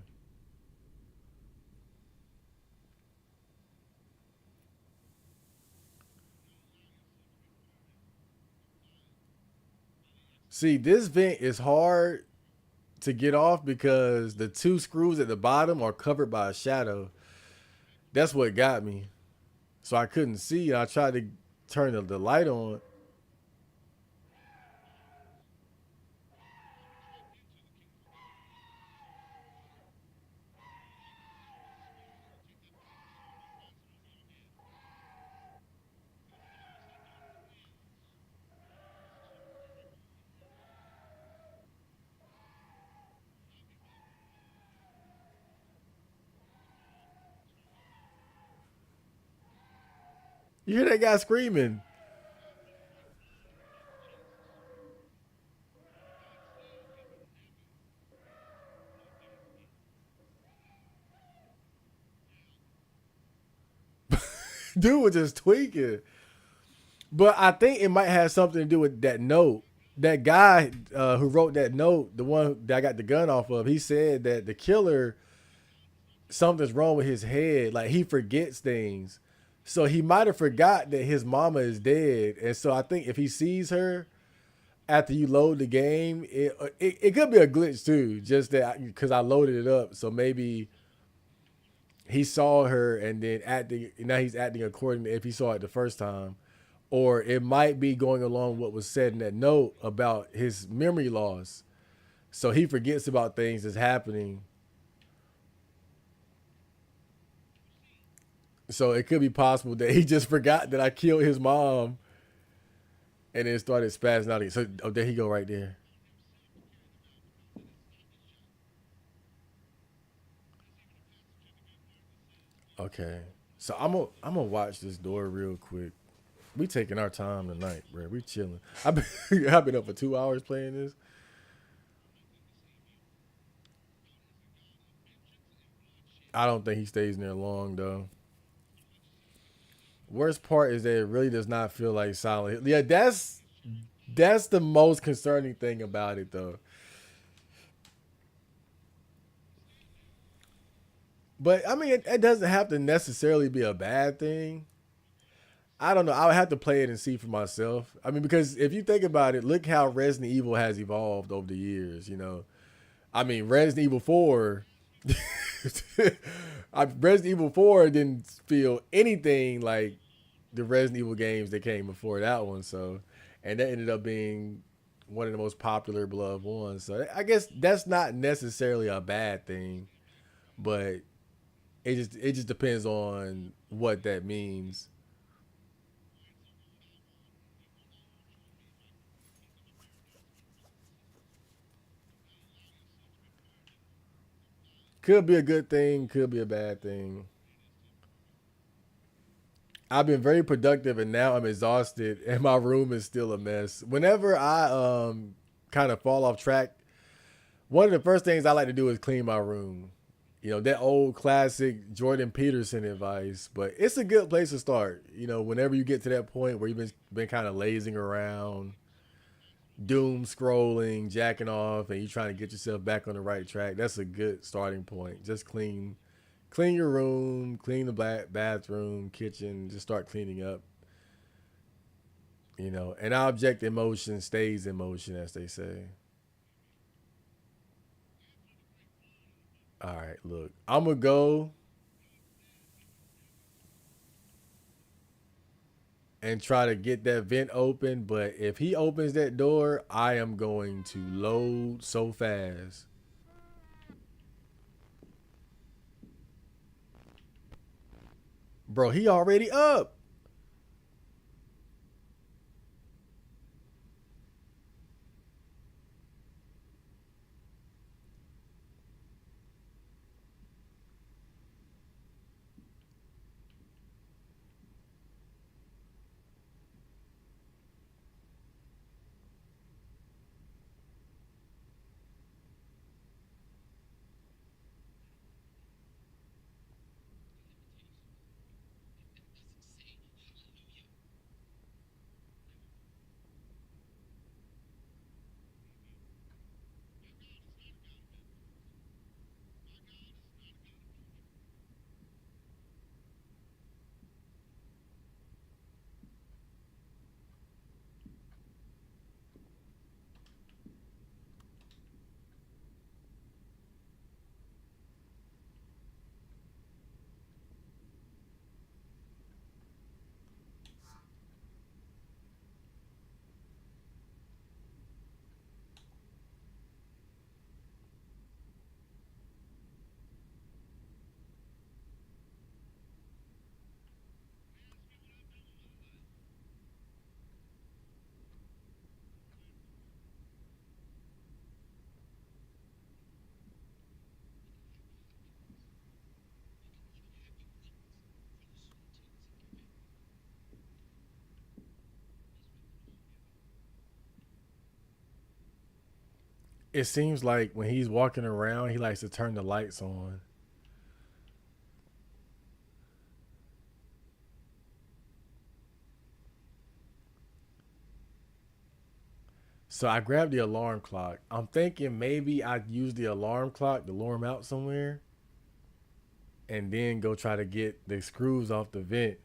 Speaker 1: See, this vent is hard to get off because the two screws at the bottom are covered by a shadow. That's what got me. So I couldn't see. I tried to turn the light on. You hear that guy screaming. Dude was just tweaking. But I think it might have something to do with that note. That guy who wrote that note, the one that I got the gun off of, he said that the killer, something's wrong with his head. Like he forgets things. So he might have forgot that his mama is dead. And so I think if he sees her after you load the game, it could be a glitch too. Just that because I loaded it up. So maybe he saw her and then acting, now he's acting according to if he saw it the first time. Or it might be going along what was said in that note about his memory loss. So he forgets about things that's happening. So it could be possible that he just forgot that I killed his mom and then started spazzing out. So oh, there he go right there. Okay. So I'm gonna watch this door real quick. We taking our time tonight, bro. We chilling. I've been up for 2 hours playing this. I don't think he stays in there long though. Worst part is that it really does not feel like Silent Hill. Yeah, that's the most concerning thing about it though. But I mean, it doesn't have to necessarily be a bad thing. I don't know. I would have to play it and see for myself. I mean, because if you think about it, look how Resident Evil has evolved over the years. I mean, Resident Evil 4. Resident Evil 4 didn't feel anything like the Resident Evil games that came before that one. So, and that ended up being one of the most popular beloved ones. So I guess that's not necessarily a bad thing, but it just depends on what that means. Could be a good thing, could be a bad thing. I've been very productive and now I'm exhausted and my room is still a mess. Whenever I kind of fall off track, one of the first things I like to do is clean my room. That old classic Jordan Peterson advice, but it's a good place to start. Whenever you get to that point where you've been kind of lazing around, doom scrolling, jacking off, and you're trying to get yourself back on the right track, that's a good starting point. Just clean your room, clean the bathroom, kitchen, just start cleaning up. An object in motion stays in motion, as they say. All right, look, I'm gonna go and try to get that vent open, but if he opens that door, I am going to load so fast. Bro, he already up. It seems like when he's walking around, he likes to turn the lights on. So I grabbed the alarm clock. I'm thinking maybe I'd use the alarm clock to lure him out somewhere and then go try to get the screws off the vent.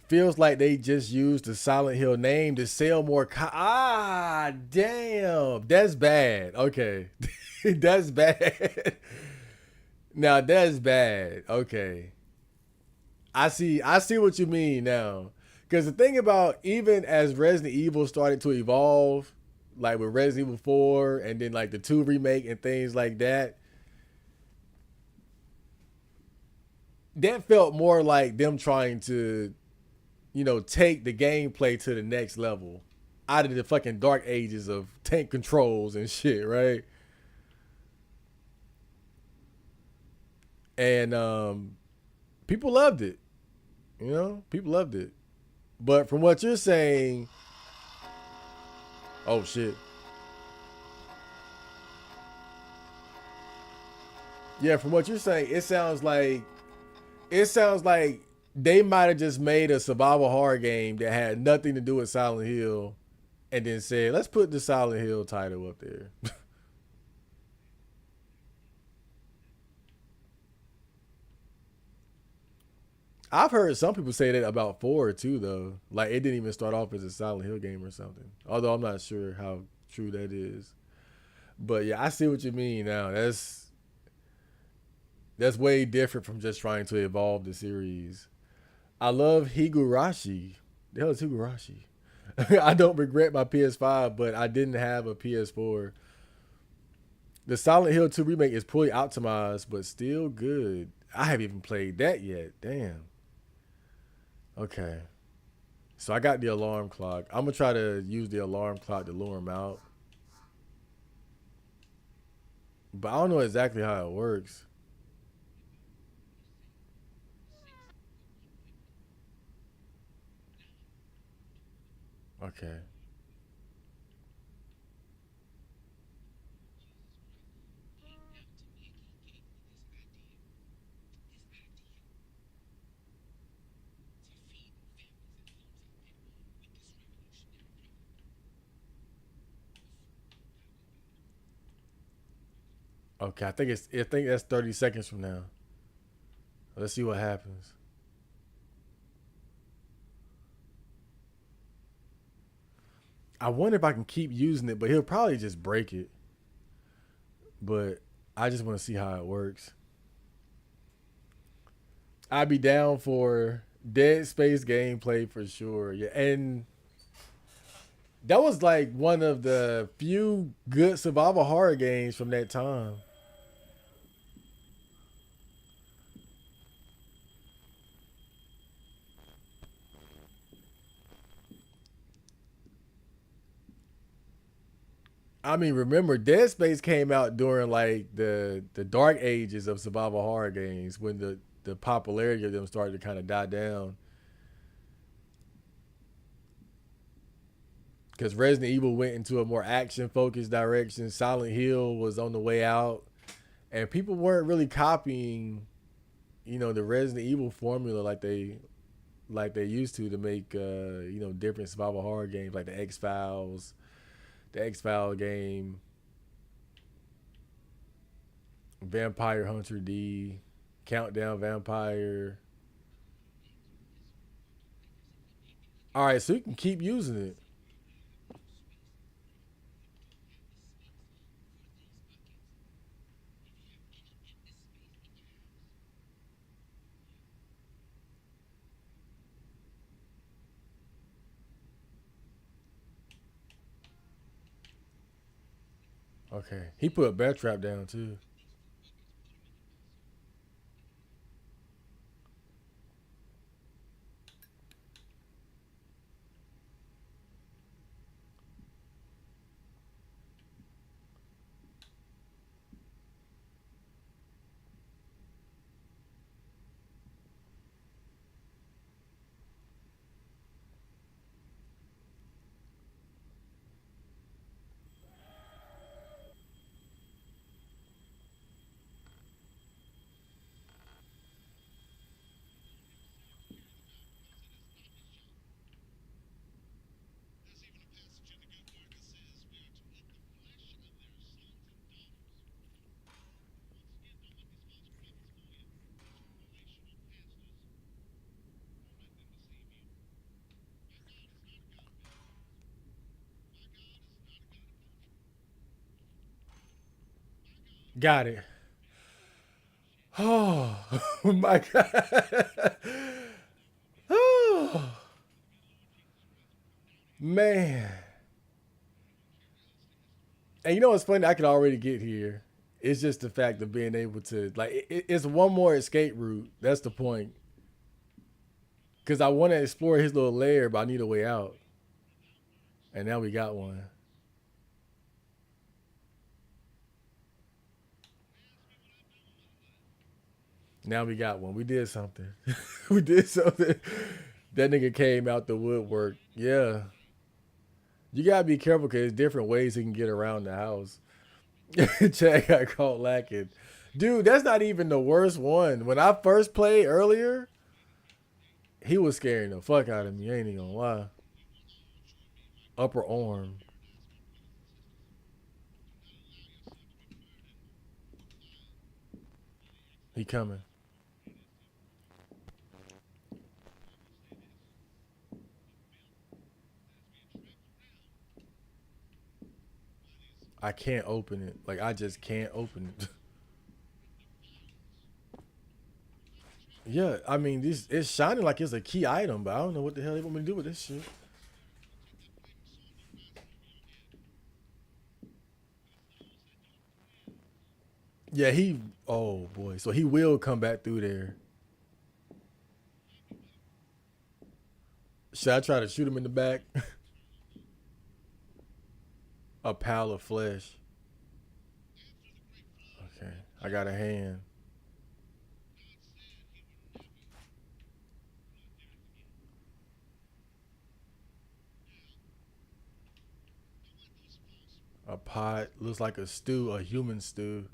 Speaker 1: Feels like they just used the Silent Hill name to sell more. Damn. That's bad. Okay. That's bad. Now that's bad. Okay. I see what you mean now. Because the thing about even as Resident Evil started to evolve, like with Resident Evil 4 and then like the 2 remake and things like that, that felt more like them trying to, take the gameplay to the next level. Out of the fucking dark ages of tank controls and shit, right? And people loved it. People loved it. But from what you're saying, oh shit. Yeah, from what you're saying, it sounds like they might have just made a survival horror game that had nothing to do with Silent Hill, and then said, "Let's put the Silent Hill title up there." I've heard some people say that about 4 too, though. Like it didn't even start off as a Silent Hill game or something. Although I'm not sure how true that is. But yeah, I see what you mean now. That's way different from just trying to evolve the series. I love Higurashi. The hell is Higurashi? I don't regret my PS5, but I didn't have a PS4. The Silent Hill 2 remake is poorly optimized, but still good. I haven't even played that yet. Damn. Okay. So I got the alarm clock. I'm gonna try to use the alarm clock to lure him out, but I don't know exactly how it works. Okay. Okay. I think that's 30 seconds from now. Let's see what happens. I wonder if I can keep using it, but he'll probably just break it. But I just want to see how it works. I'd be down for Dead Space gameplay for sure. Yeah, and that was like one of the few good survival horror games from that time. I mean, remember Dead Space came out during like the dark ages of survival horror games when the popularity of them started to kind of die down. Because Resident Evil went into a more action focused direction. Silent Hill was on the way out, and people weren't really copying, the Resident Evil formula like they used to make different survival horror games like the X File game, Vampire Hunter D, Countdown Vampire. All right, so you can keep using it. Okay, he put a bear trap down too. Got it. Oh, my God. Oh, man. And you know what's funny? I could already get here. It's just the fact of being able to, like, it's one more escape route. That's the point. Because I want to explore his little lair, but I need a way out. And now we got one. Now we got one. We did something. We did something. That nigga came out the woodwork. Yeah. You gotta be careful because there's different ways he can get around the house. Chad got caught lacking. Dude, that's not even the worst one. When I first played earlier, he was scaring the fuck out of me. I ain't even gonna lie. Upper arm. He coming. I can't open it. Like I just can't open it. Yeah, I mean this it's shining like it's a key item, but I don't know what the hell they want me to do with this shit. Yeah, he oh boy. So he will come back through there. Should I try to shoot him in the back? A pile of flesh. Okay. I got a hand. A pot. Looks like a stew, a human stew.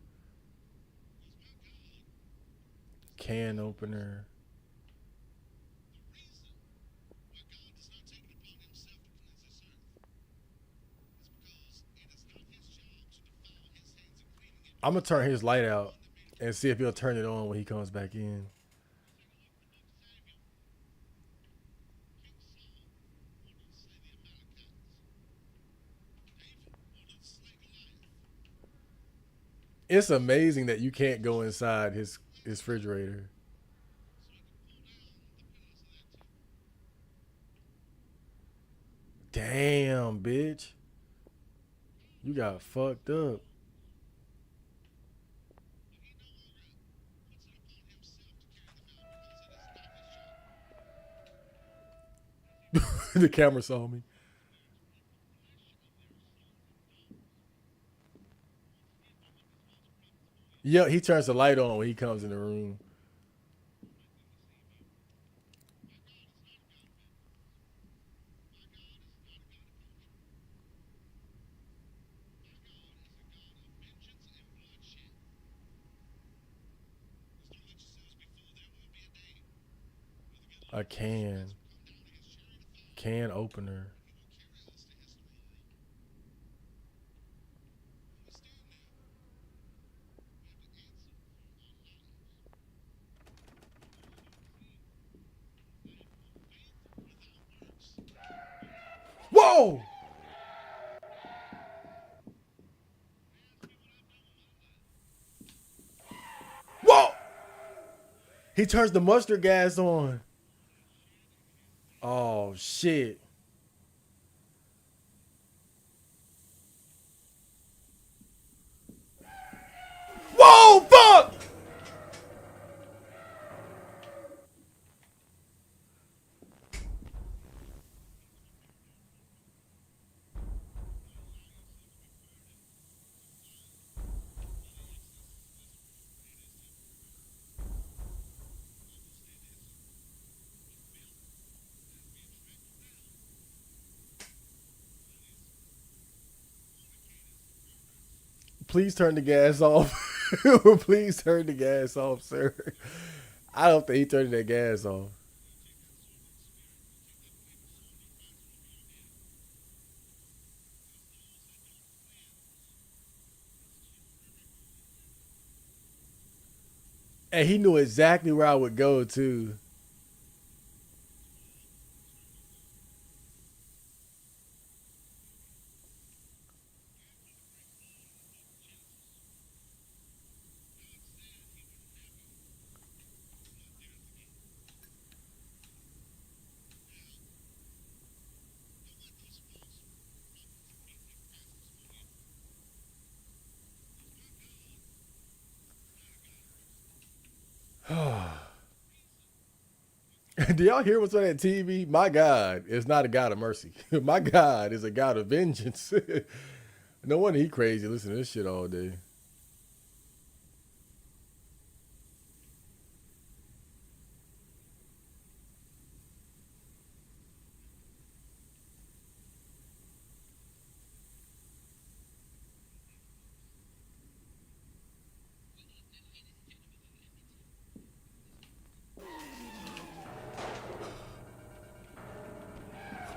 Speaker 1: Can opener. I'm gonna turn his light out and see if he'll turn it on when he comes back in. It's amazing that you can't go inside his refrigerator. Damn, bitch. You got fucked up. The camera saw me. Yeah, he turns the light on when he comes in the room. A can opener. Whoa! Whoa! He turns the mustard gas on. Oh shit. Whoa, fuck! Please turn the gas off. Please turn the gas off, sir. I don't think he turned that gas off. And he knew exactly where I would go too. Do y'all hear what's on that TV? My God is not a God of mercy. My God is a God of vengeance. No wonder he crazy listening to this shit all day.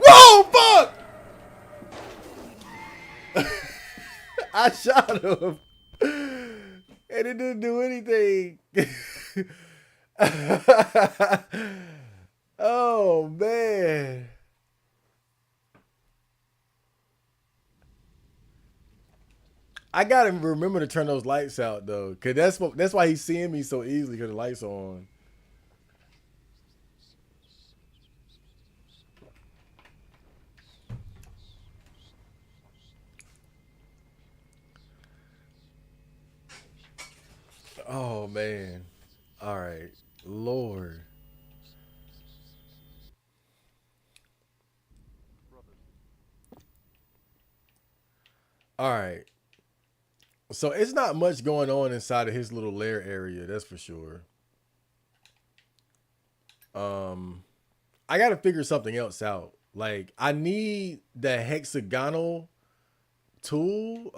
Speaker 1: Whoa, fuck! I shot him. And it didn't do anything. Oh man. I gotta remember to turn those lights out though, cause that's why he's seeing me so easily, cause the lights are on. Oh man. All right, Lord. All right. So it's not much going on inside of his little lair area, that's for sure. Um, I gotta figure something else out. Like I need the hexagonal tool,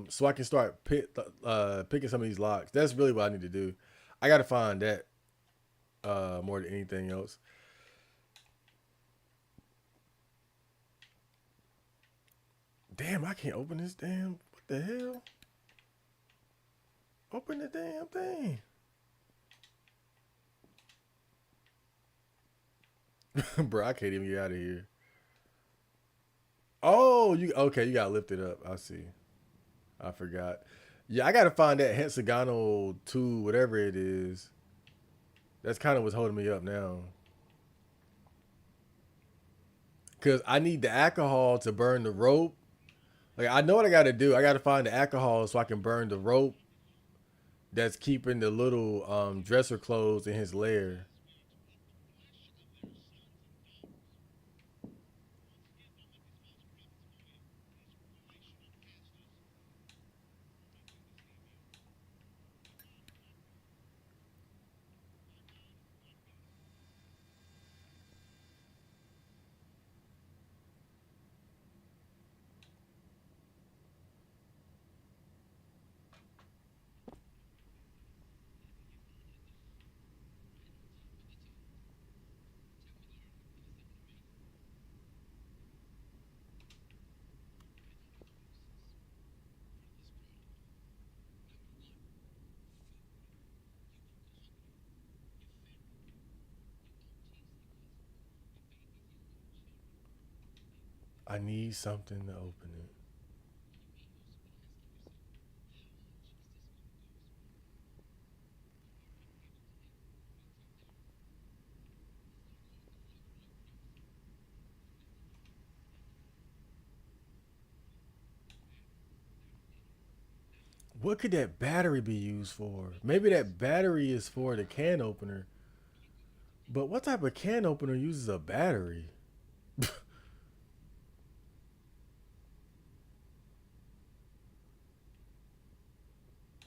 Speaker 1: so I can start picking some of these locks. That's really what I need to do. I gotta find that more than anything else. Damn, I can't open this damn. What the hell? Open the damn thing, bro. I can't even get out of here. Oh, you okay? You got lifted up. I see. I forgot. Yeah, I gotta find that hexagonal tool, whatever it is. That's kind of what's holding me up now. Cause I need the alcohol to burn the rope. Like I know what I gotta do. I gotta find the alcohol so I can burn the rope that's keeping the little dresser closed in his lair. I need something to open it. What could that battery be used for? Maybe that battery is for the can opener. But what type of can opener uses a battery?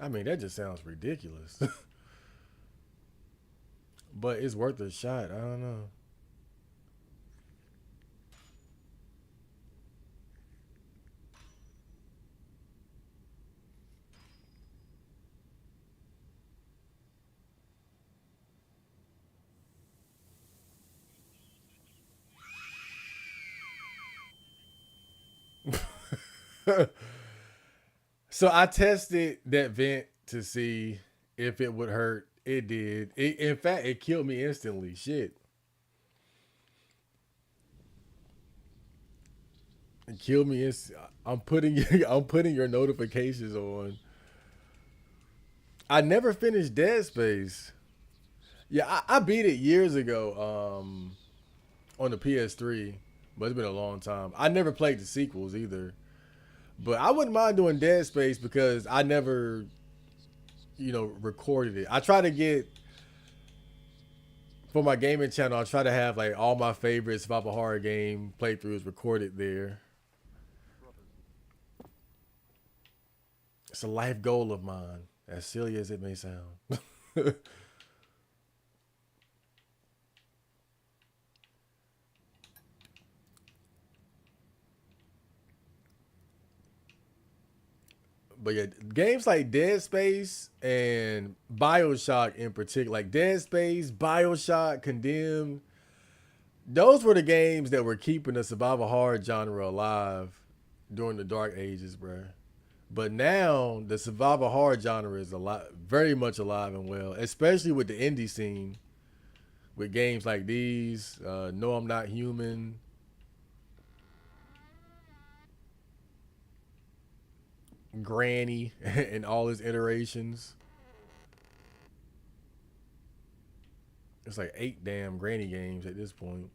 Speaker 1: I mean, that just sounds ridiculous. But it's worth a shot. I don't know. So I tested that vent to see if it would hurt. It did. In fact, it killed me instantly. Shit, it killed me. I'm putting I'm putting your notifications on. I never finished Dead Space. Yeah, I beat it years ago on the PS3, but it's been a long time. I never played the sequels either, but I wouldn't mind doing Dead Space because I never recorded it. I try to get For my gaming channel, I try to have like all my favorite survival horror game playthroughs recorded there. It's a life goal of mine, as silly as it may sound. But yeah, games like Dead Space and Bioshock in particular, like Dead Space, Bioshock, Condemned, those were the games that were keeping the survival horror genre alive during the dark ages, bruh. But now the survival horror genre is a lot, very much alive and well, especially with the indie scene, with games like these, No, I'm Not Human, Granny, and all its iterations. It's like 8 damn Granny games at this point.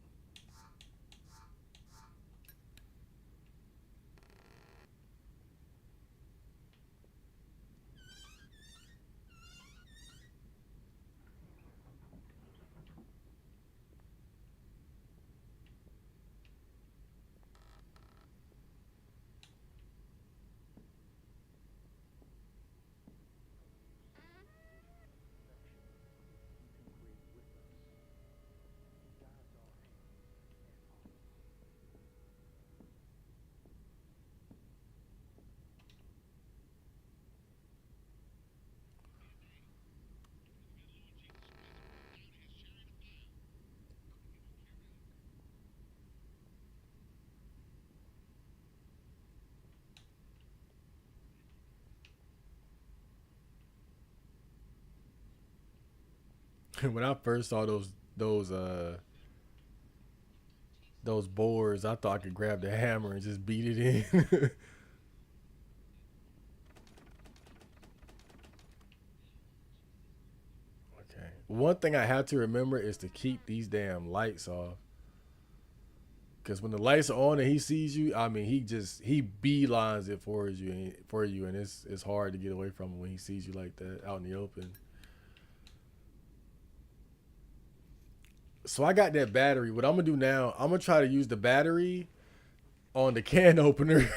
Speaker 1: When I first saw those uh those boards, I thought I could grab the hammer and just beat it in. Okay. One thing I have to remember is to keep these damn lights off. Cause when the lights are on and he sees you, I mean, he beelines it for you, and it's hard to get away from him when he sees you like that out in the open. So I got that battery. What I'm gonna do now, I'm gonna try to use the battery on the can opener.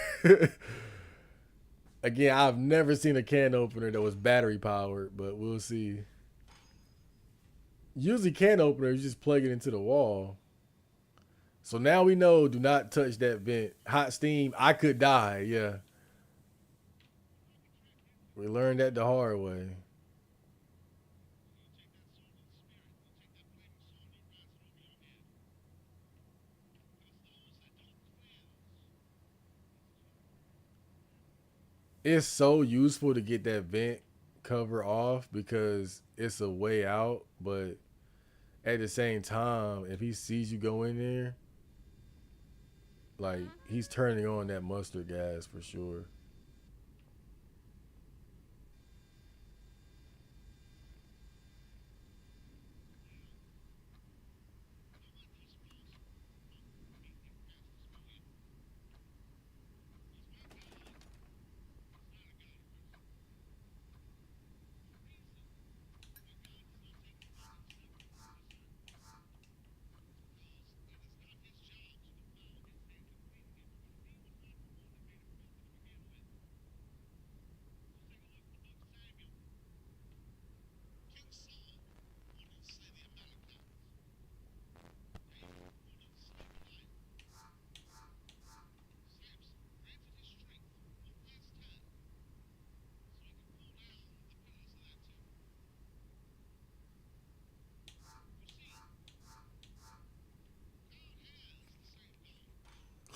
Speaker 1: Again, I've never seen a can opener that was battery powered, but we'll see. Usually, can opener you just plug it into the wall. So now we know, do not touch that vent. Hot steam, I could die. Yeah, we learned that the hard way. It's so useful to get that vent cover off because it's a way out, but at the same time, if he sees you go in there, like he's turning on that mustard gas for sure.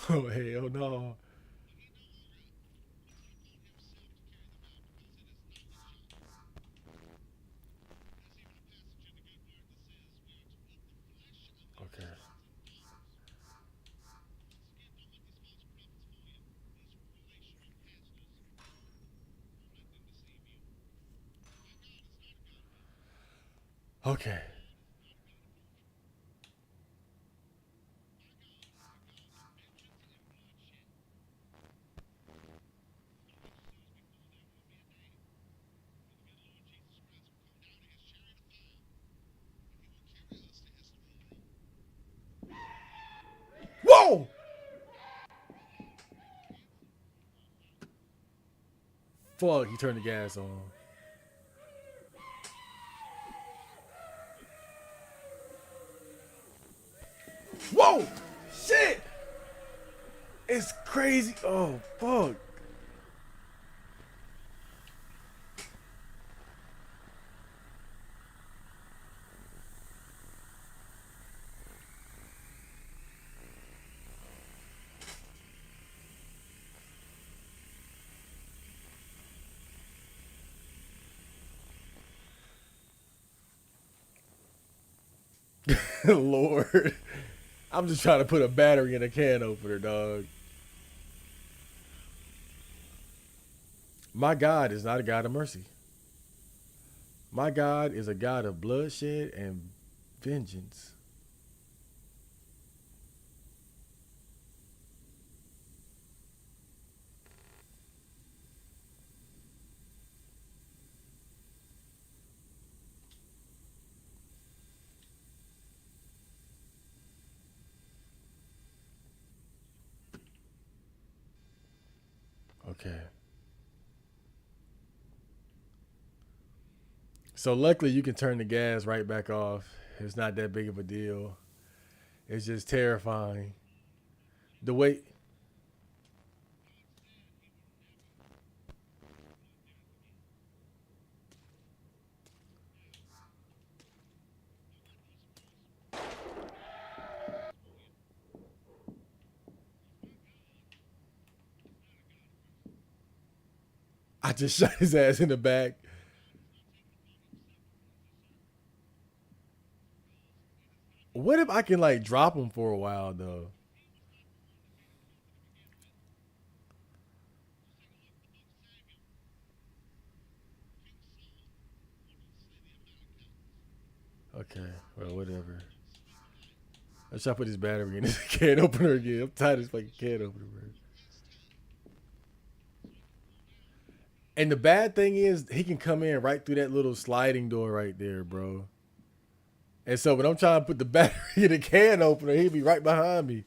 Speaker 1: Oh hell no. Okay. Okay. Fuck, he turned the gas on. Whoa! Shit! It's crazy. Oh, fuck. Lord. I'm just trying to put a battery in a can opener, dog. My God is not a God of mercy. My God is a God of bloodshed and vengeance. Okay. So luckily you can turn the gas right back off. It's not that big of a deal. It's just terrifying. The way I just shot his ass in the back. What if I can like drop him for a while though? Okay, well whatever. Let's try to put this battery in this can opener again. I'm tired of this fucking can opener, bro. And the bad thing is he can come in right through that little sliding door right there, bro. And so when I'm trying to put the battery in the can opener, he'd be right behind me.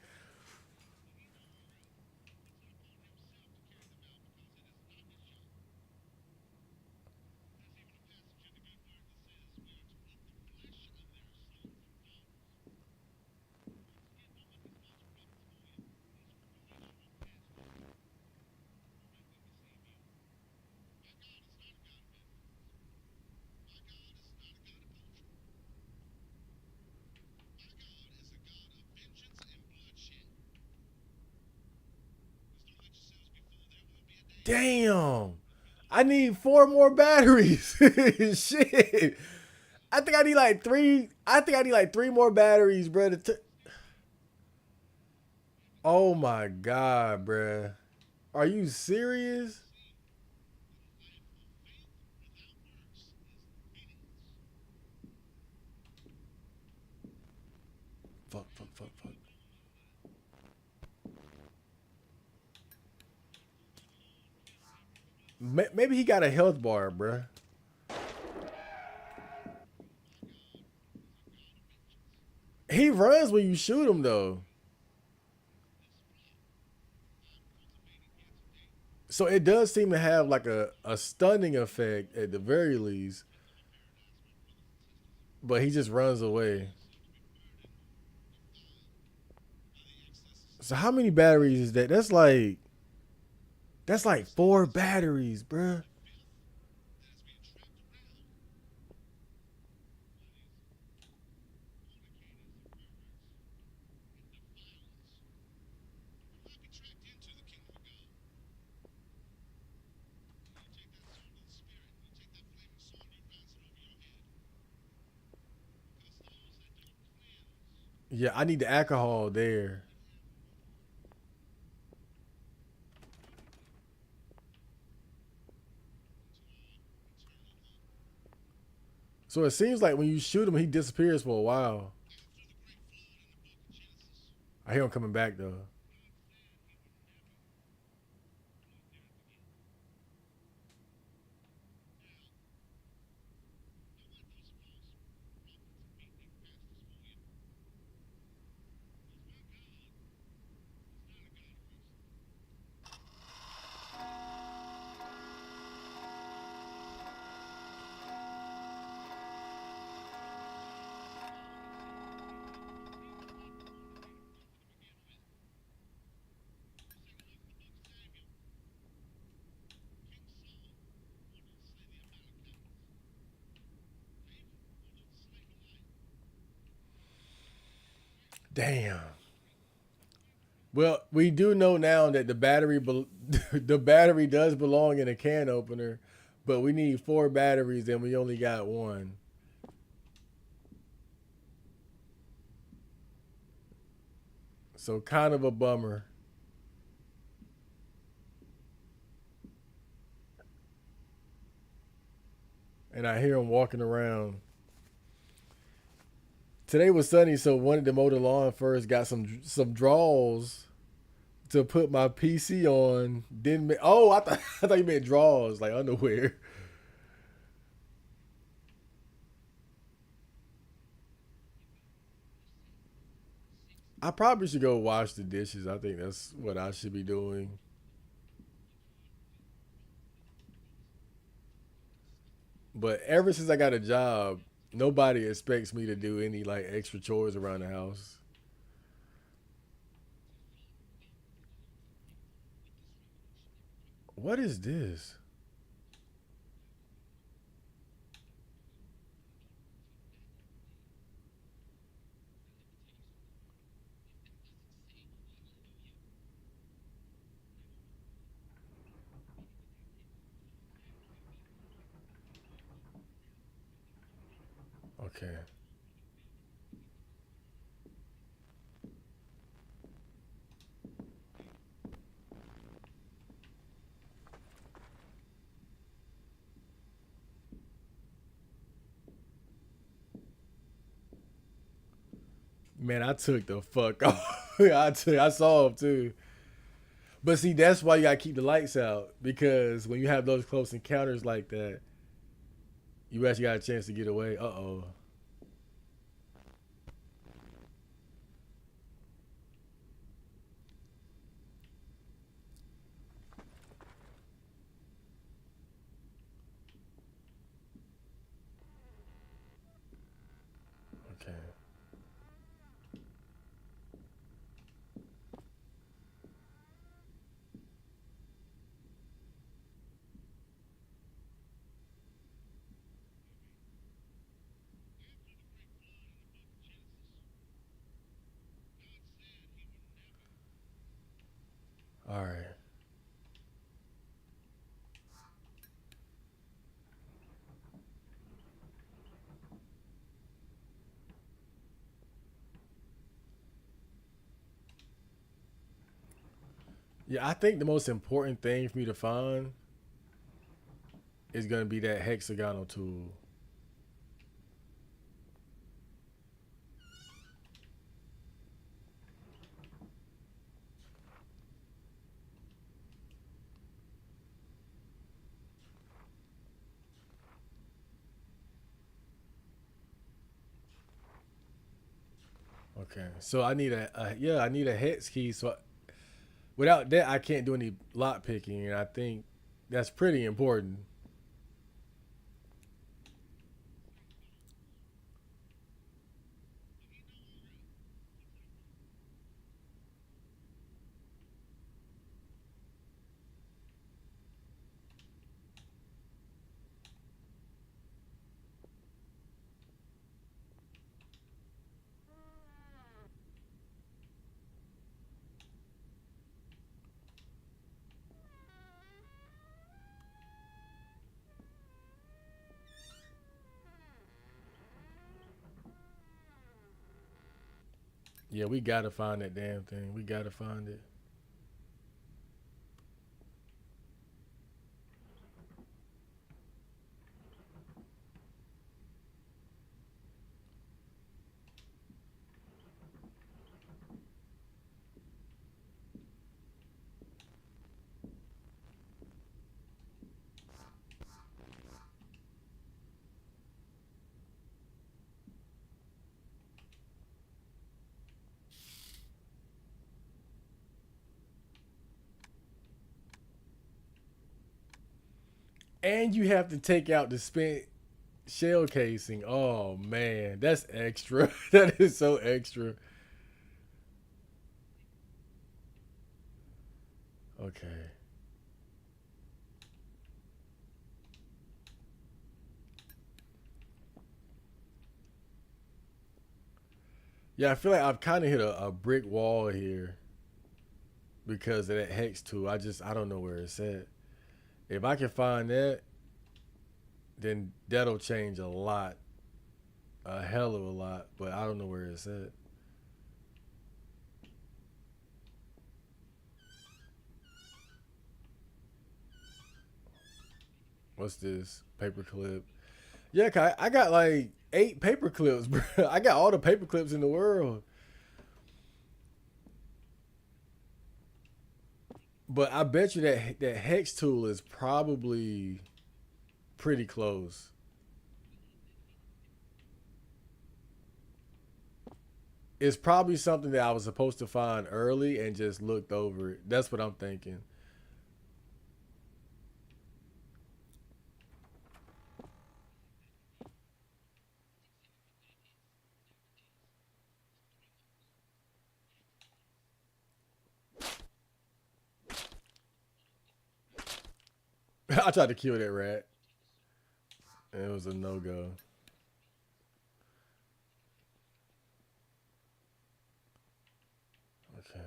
Speaker 1: Damn. I need 4 more batteries. Shit. I think I need like three. I think I need like 3 more batteries, bro. Oh my god, bro. Are you serious? Fuck, fuck, fuck, fuck. Maybe he got a health bar, bro. He runs when you shoot him, though. So it does seem to have like a stunning effect at the very least, but he just runs away. So how many batteries is that? That's like 4 batteries, bruh. Yeah, I need the alcohol there. So it seems like when you shoot him, he disappears for a while. I hear him coming back though. Damn. Well, we do know now that the battery does belong in a can opener, but we need four batteries and we only got one. So kind of a bummer. And I hear him walking around. Today was sunny, so wanted to mow the lawn first. Got some draws to put my PC on. Oh, I thought you meant drawers like underwear. I probably should go wash the dishes. I think that's what I should be doing. But ever since I got a job, nobody expects me to do any like extra chores around the house. What is this? Okay. Man, I took the fuck off. I saw him too. But see, that's why you gotta keep the lights out because when you have those close encounters like that, you actually got a chance to get away. Uh-oh. Okay. All right. Yeah, I think the most important thing for me to find is gonna be that hexagonal tool. Okay. So I need I need a hex key. So without that, I can't do any lock picking, and I think that's pretty important. Yeah, we gotta find that damn thing. We gotta find it. And you have to take out the spent shell casing. Oh man, that's extra. That is so extra. Okay. Yeah, I feel like I've kind of hit a brick wall here because of that hex tool. I don't know where it's at. If I can find that, then that'll change a lot, a hell of a lot. But I don't know where it's at. What's this? Paperclip. Yeah, I got like 8 paper clips, bro. I got all the paper clips in the world. But I bet you that hex tool is probably pretty close. It's probably something that I was supposed to find early and just looked over it. That's what I'm thinking. I tried to kill that rat, and it was a no go. Okay.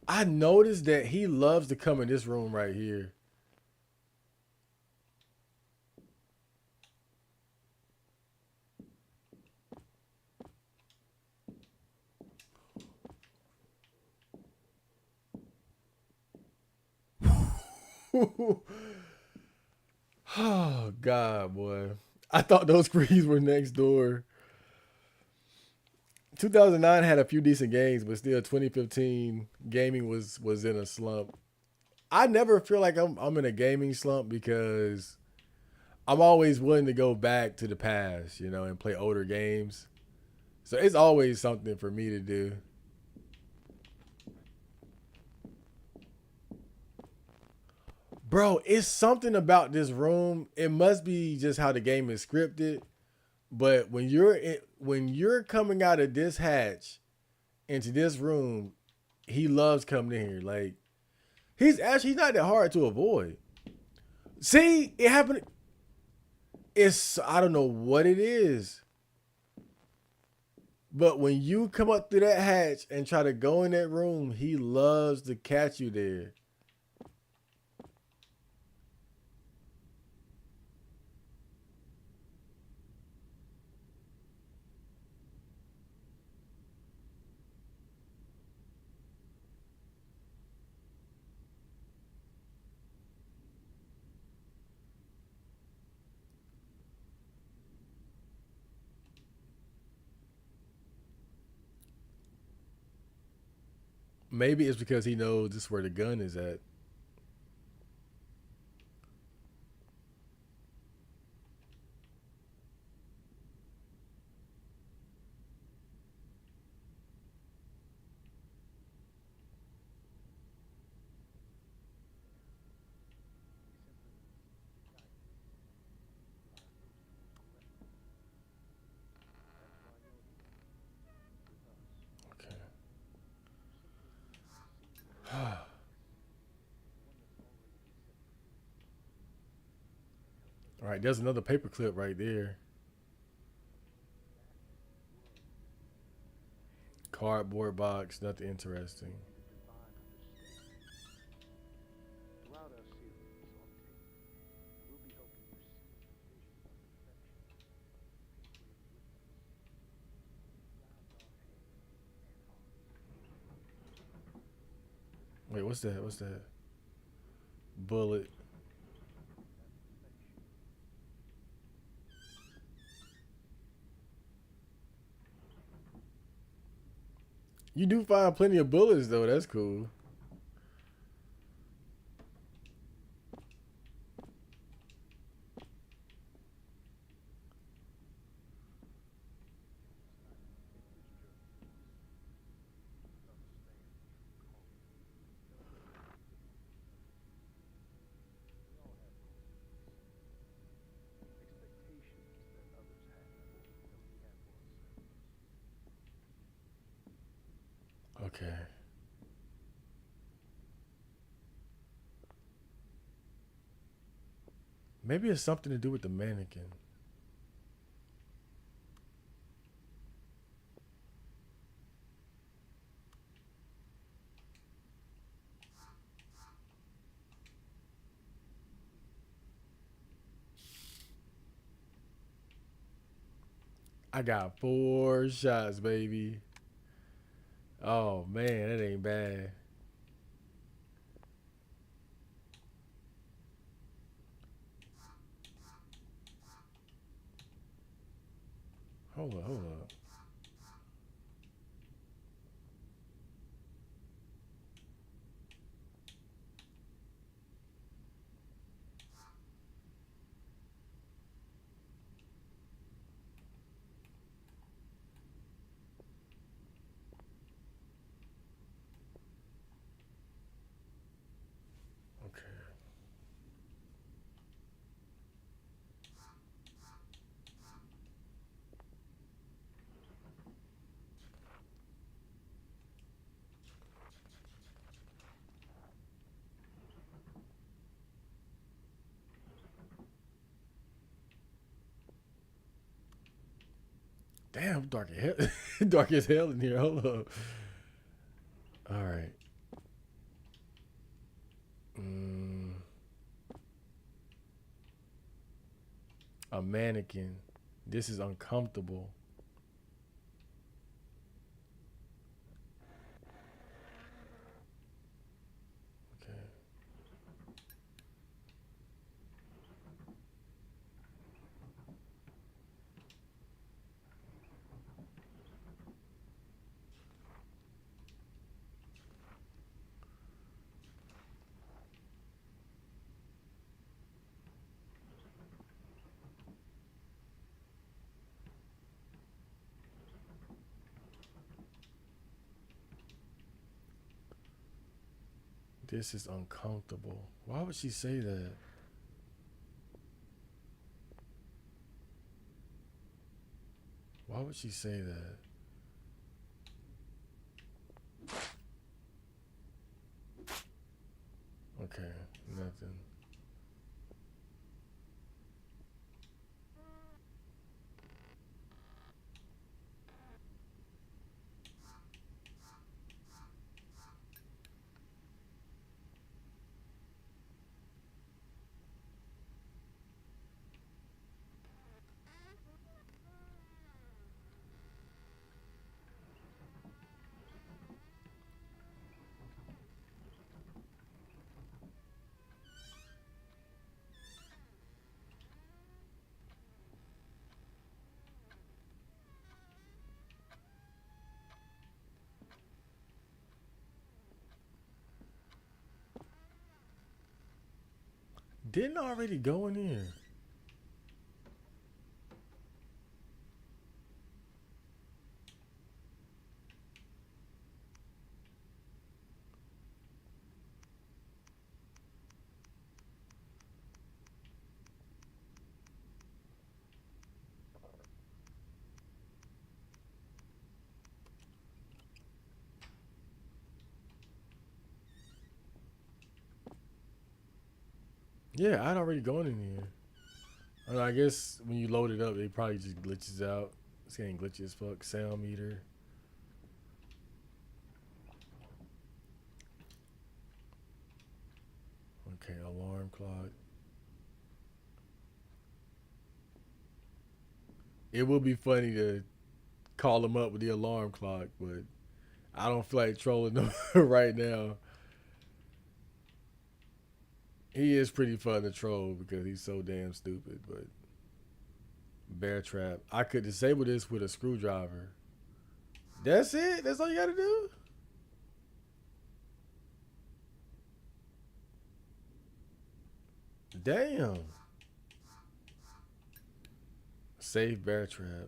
Speaker 1: I noticed that he loves to come in this room right here. Oh God, boy! I thought those screens were next door. 2009 had a few decent games, but still, 2015 gaming was in a slump. I never feel like I'm in a gaming slump because I'm always willing to go back to the past, and play older games. So it's always something for me to do. Bro, it's something about this room. It must be just how the game is scripted. But when you're coming out of this hatch into this room, he loves coming in here. Like he's not that hard to avoid. See, it happened. It's I don't know what it is, but when you come up through that hatch and try to go in that room, he loves to catch you there. Maybe it's because he knows this is where the gun is at. Okay. All right, there's another paperclip right there. Cardboard box, nothing interesting. Wait, what's that? What's that? Bullet. You do find plenty of bullets though. That's cool. Okay. Maybe it's something to do with the mannequin. I got 4 shots, baby. Oh man, that ain't bad. Hold up, hold up. Okay. Damn, dark as hell. Dark as hell in here. Hold up. All right. Mm, a mannequin. This is uncomfortable. Okay. This is uncomfortable. Why would she say that? Why would she say that? Okay, nothing. Didn't I already go in here? Yeah, I'd already gone in here. I guess when you load it up, it probably just glitches out. It's getting glitchy as fuck. Sound meter. Okay, alarm clock. It would be funny to call him up with the alarm clock, but I don't feel like trolling him right now. He is pretty fun to troll because he's so damn stupid. But bear trap, I could disable this with a screwdriver. That's it. That's all you got to do. Damn. Save bear trap.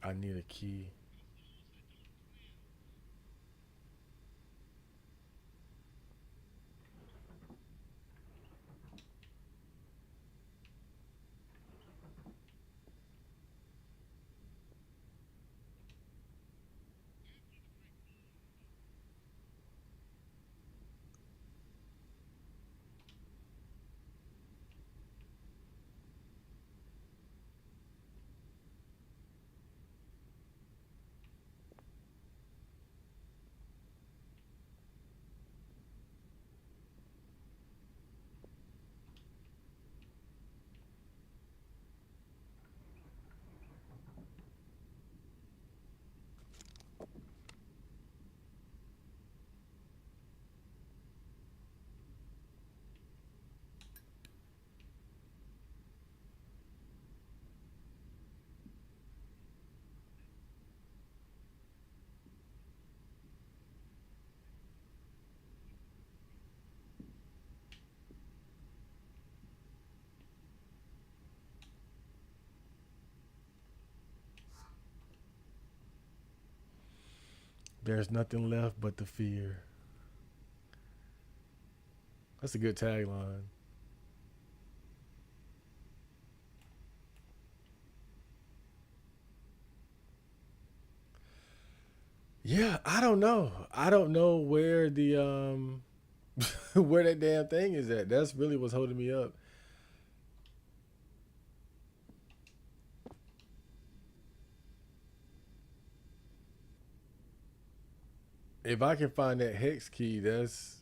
Speaker 1: I need a key. There's nothing left but the fear. That's a good tagline. Yeah, I don't know. I don't know where the where that damn thing is at. That's really what's holding me up. If I can find that hex key, that's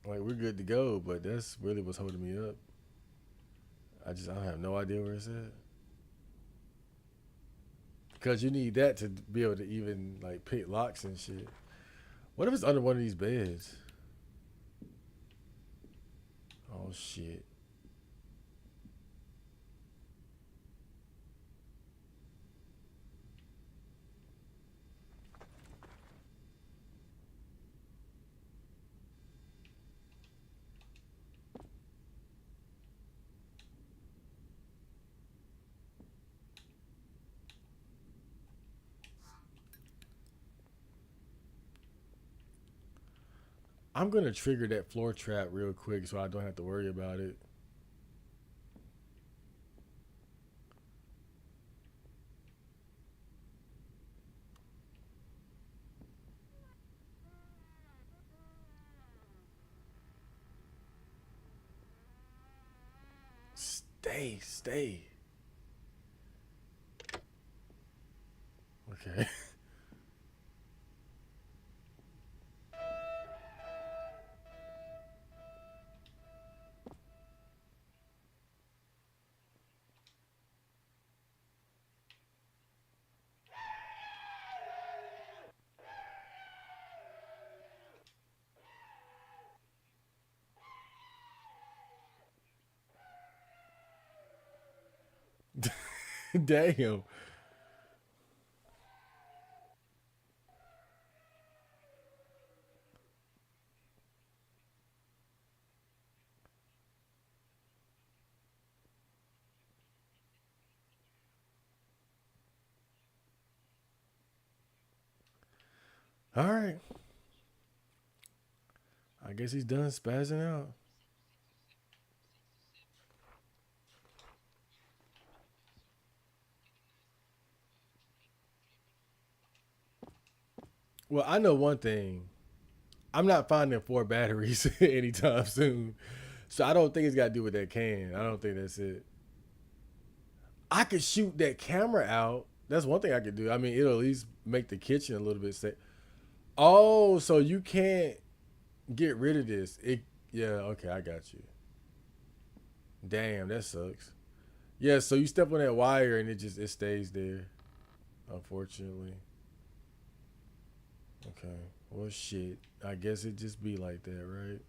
Speaker 1: like we're good to go. But that's really what's holding me up. I have no idea where it's at. Because you need that to be able to even like pick locks and shit. What if it's under one of these beds? Oh shit. I'm gonna trigger that floor trap real quick so I don't have to worry about it. Stay, stay. Okay. Damn. All right. I guess he's done spazzing out. Well, I know one thing. I'm not finding four batteries anytime soon. So I don't think it's got to do with that can. I don't think that's it. I could shoot that camera out. That's one thing I could do. I mean, it'll at least make the kitchen a little bit safe. Oh, so you can't get rid of this. It yeah, okay, I got you. Damn, that sucks. Yeah, so you step on that wire and it stays there, unfortunately. Okay. Well shit. I guess it just be like that, right?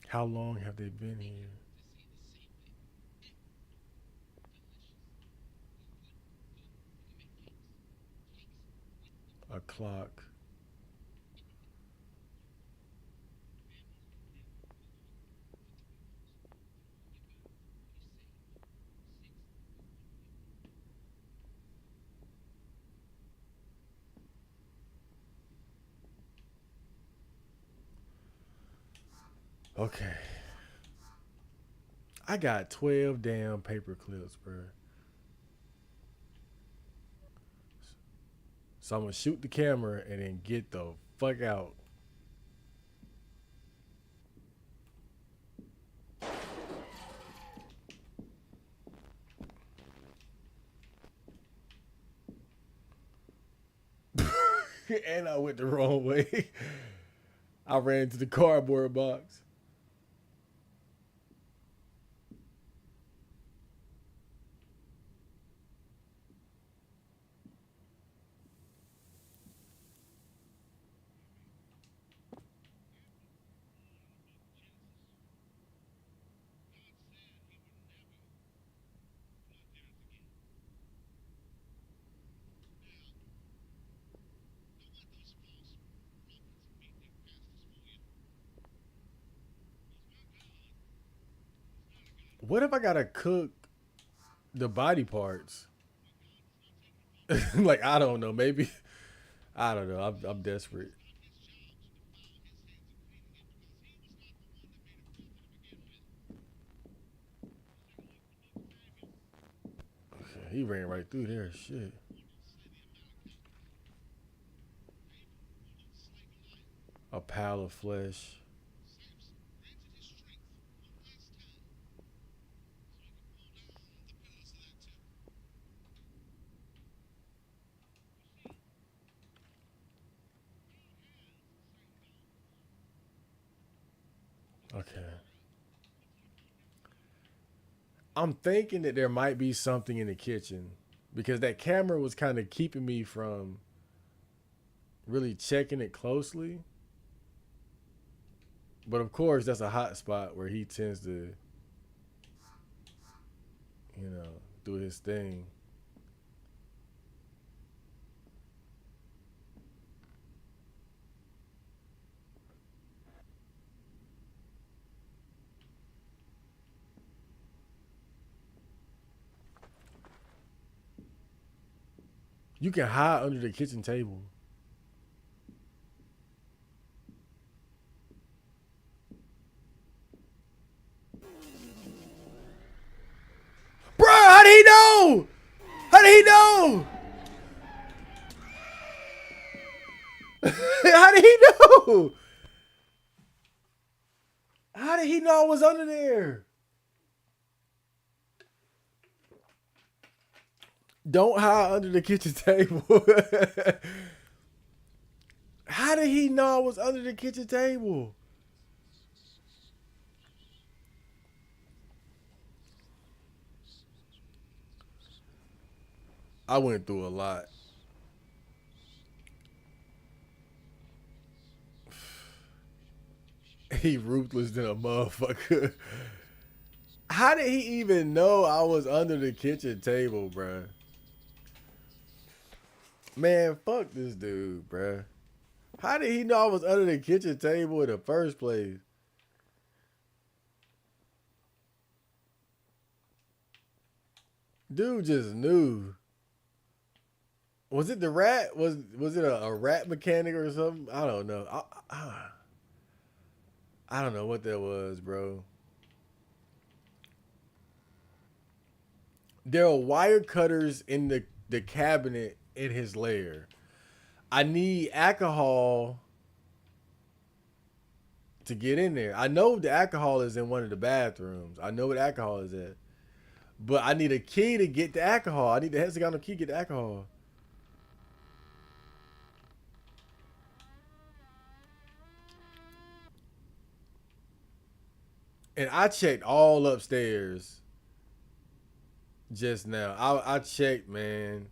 Speaker 1: How long have they been here? A clock. Okay. I got 12 damn paper clips, bro. So I'm gonna shoot the camera and then get the fuck out. And I went the wrong way. I ran into the cardboard box. What if I gotta cook the body parts? Like I don't know. Maybe I don't know. I'm desperate. He ran right through there. Shit. A pile of flesh. Okay. I'm thinking that there might be something in the kitchen because that camera was kind of keeping me from really checking it closely. But of course, that's a hot spot where he tends to, you know, do his thing. You can hide under the kitchen table. Bro, how did he know? How did he know? How did he know? How did he know I was under there? Don't hide under the kitchen table. How did he know I was under the kitchen table? I went through a lot. He ruthless than a motherfucker. How did he even know I was under the kitchen table, bruh? Man, fuck this dude, bruh. How did he know I was under the kitchen table in the first place? Dude just knew. Was it the rat? Was it a rat mechanic or something? I don't know. I don't know what that was, bro. There are wire cutters in the cabinet in his lair. I need alcohol to get in there. I know the alcohol is in one of the bathrooms. I know what alcohol is at. But I need a key to get the alcohol. I need the hexagonal key to get the alcohol. And I checked all upstairs just now. I checked, man.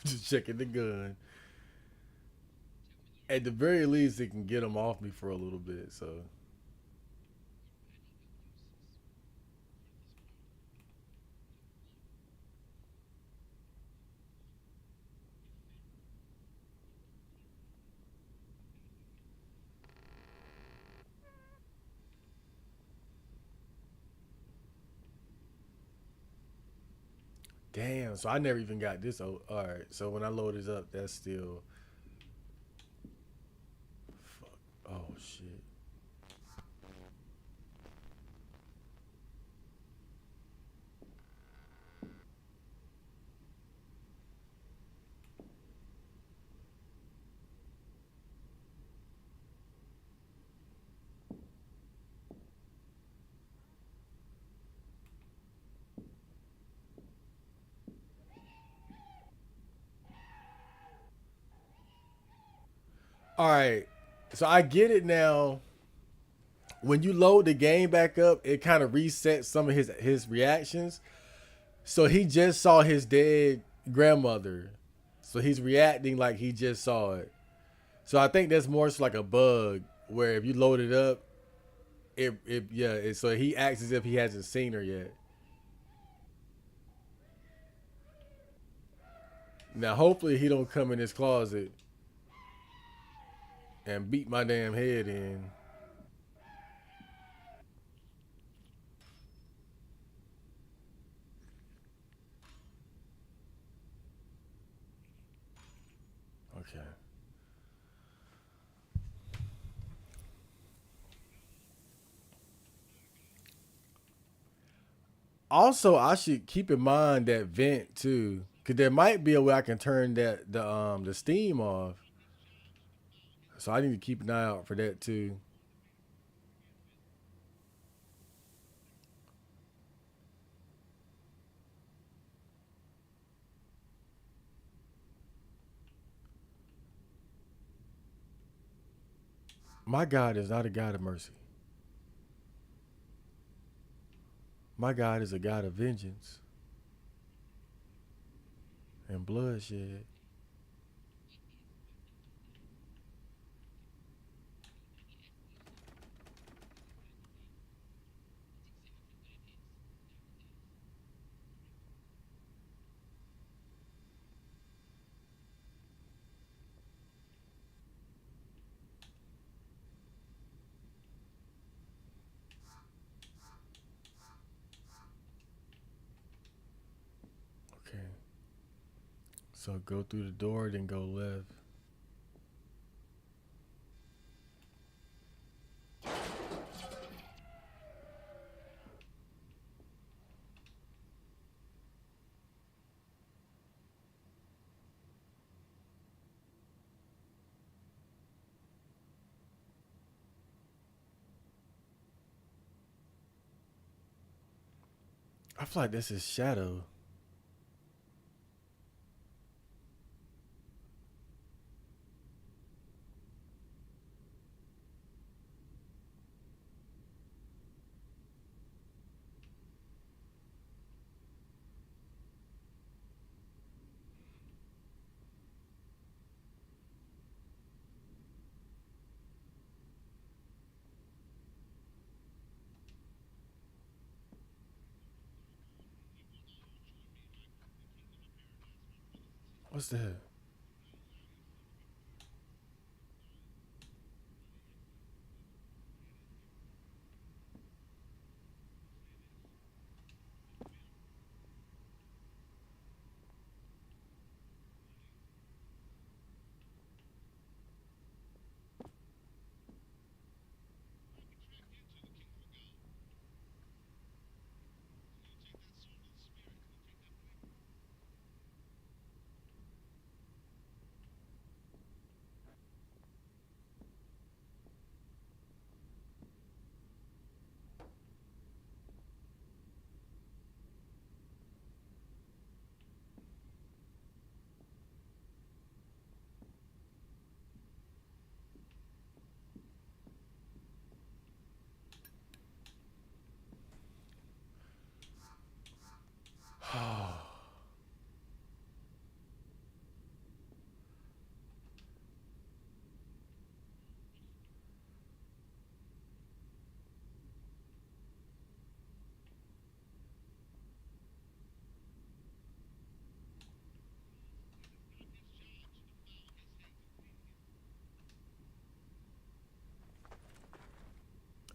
Speaker 1: Just checking the gun. At the very least, it can get him off me for a little bit. So Damn. So I never even got this. Oh, all right. So when I load this up, that's still. Fuck. Oh shit. All right. So I get it now. When you load the game back up, it kind of resets some of his reactions. So he just saw his dead grandmother. So he's reacting like he just saw it. So I think that's more so like a bug where if you load it up, so he acts as if he hasn't seen her yet. Now hopefully he don't come in his closet and beat my damn head in. Okay. Also, I should keep in mind that vent too, cause there might be a way I can turn the steam off. So I need to keep an eye out for that too. My God is not a God of mercy. My God is a God of vengeance and bloodshed. Okay. So go through the door, then go left. I feel like this is shadow. What's that?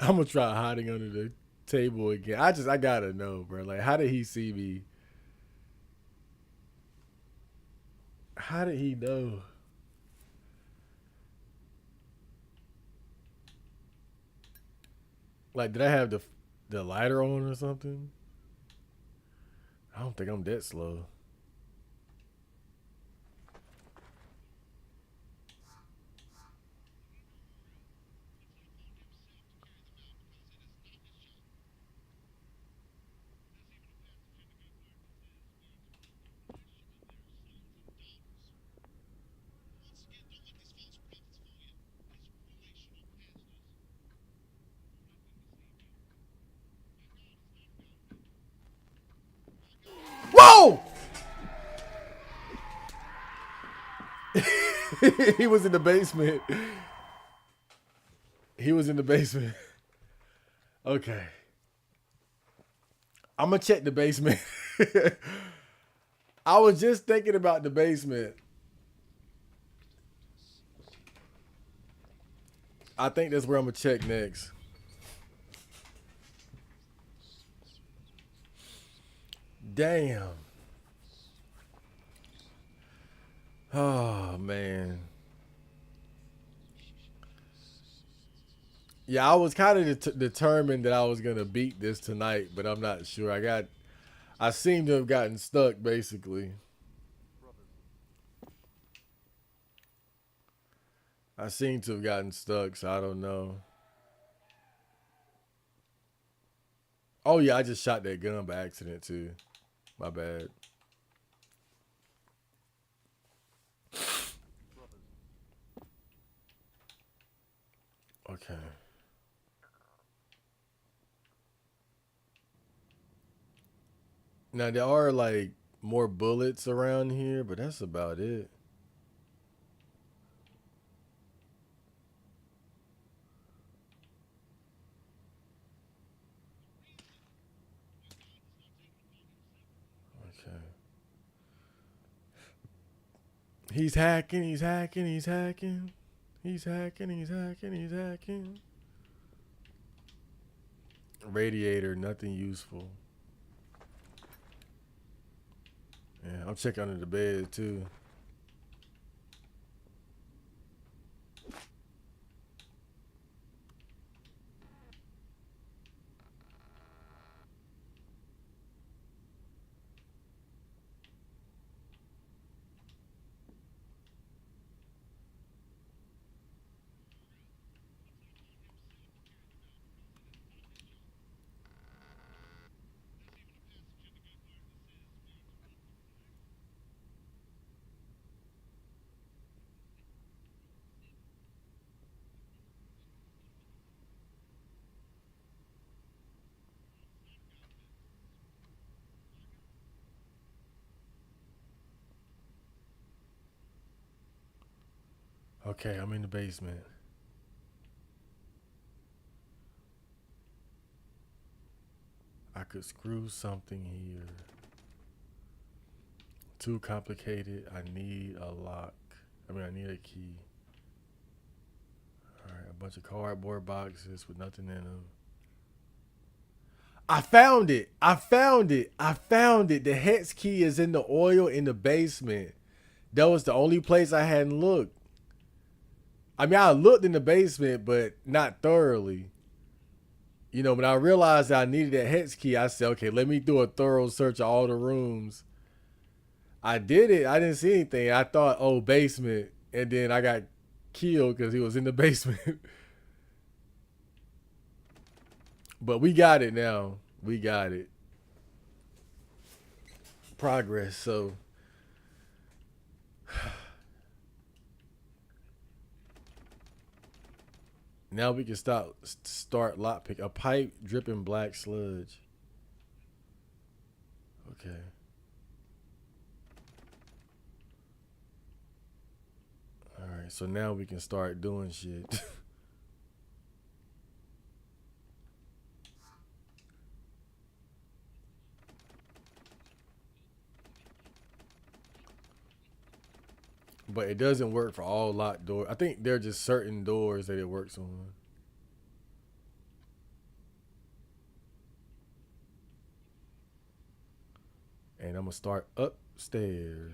Speaker 1: I'm gonna try hiding under the table again. I gotta know, bro. Like, how did he see me? How did he know? Like, did I have the lighter on or something? I don't think I'm that slow. Whoa! He was in the basement. He was in the basement. Okay. I'm gonna check the basement. I was just thinking about the basement. I think that's where I'm gonna check next. Damn. Oh man. Yeah, I was kind of determined that I was gonna beat this tonight, but I'm not sure. I seem to have gotten stuck basically. I seem to have gotten stuck, so I don't know. Oh yeah, I just shot that gun by accident too. My bad. Okay. Now there are like more bullets around here, but that's about it. Okay. He's hacking, he's hacking, he's hacking. He's hacking, he's hacking, he's hacking. Radiator, nothing useful. Yeah, I'm checking under the bed too. Okay, I'm in the basement. I could screw something here. Too complicated. I need a lock. I need a key. All right, a bunch of cardboard boxes with nothing in them. I found it. I found it. I found it. The hex key is in the oil in the basement. That was the only place I hadn't looked. I looked in the basement, but not thoroughly. When I realized that I needed that hex key, I said, okay, let me do a thorough search of all the rooms. I did it. I didn't see anything. I thought, oh, basement. And then I got killed because he was in the basement. But we got it now. We got it. Progress. So now we can start lockpick. A pipe dripping black sludge. Okay. All right. So now we can start doing shit. But it doesn't work for all locked doors. I think there are just certain doors that it works on. And I'm gonna start upstairs.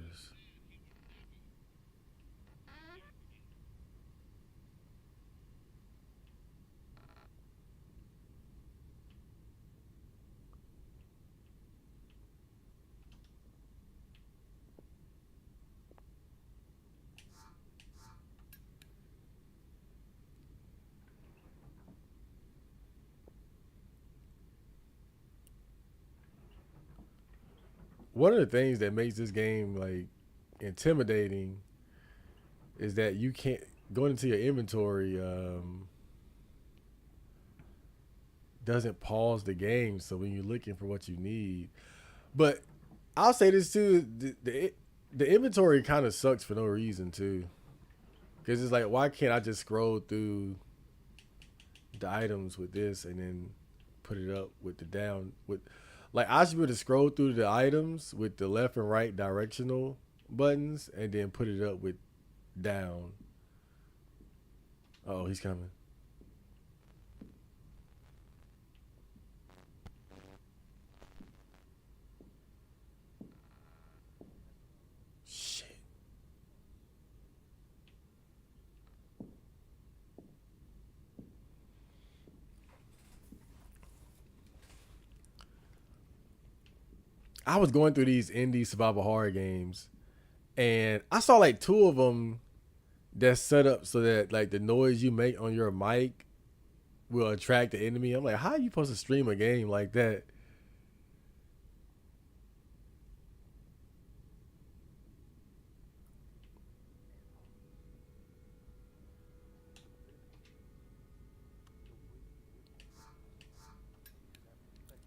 Speaker 1: one of the things that makes this game like intimidating is that you can't going into your inventory doesn't pause the game. So when you're looking for what you need, but I'll say this too: the inventory kind of sucks for no reason too, because it's like why can't I just scroll through the items with this and then put it up with the down with like I should be able to scroll through the items with the left and right directional buttons and then put it up with down. Oh, he's coming. Shit. I was going through these indie survival horror games and I saw like two of them that's set up so that like the noise you make on your mic will attract the enemy. I'm like, how are you supposed to stream a game like that?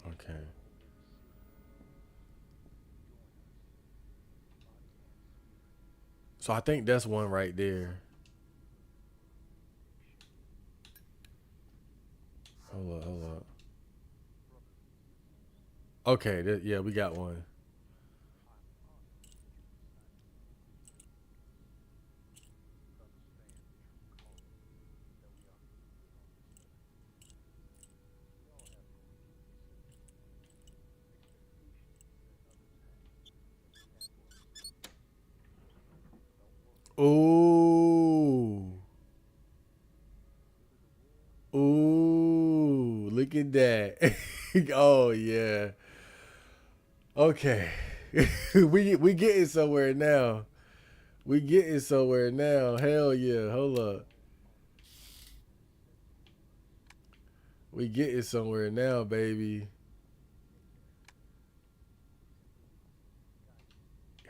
Speaker 1: Okay. So I think that's one right there. Hold up, hold up. Okay, yeah, we got one. Ooh. Ooh. Look at that. Oh yeah. Okay. we getting somewhere now. We getting somewhere now. Hell yeah. Hold up. We getting somewhere now, baby.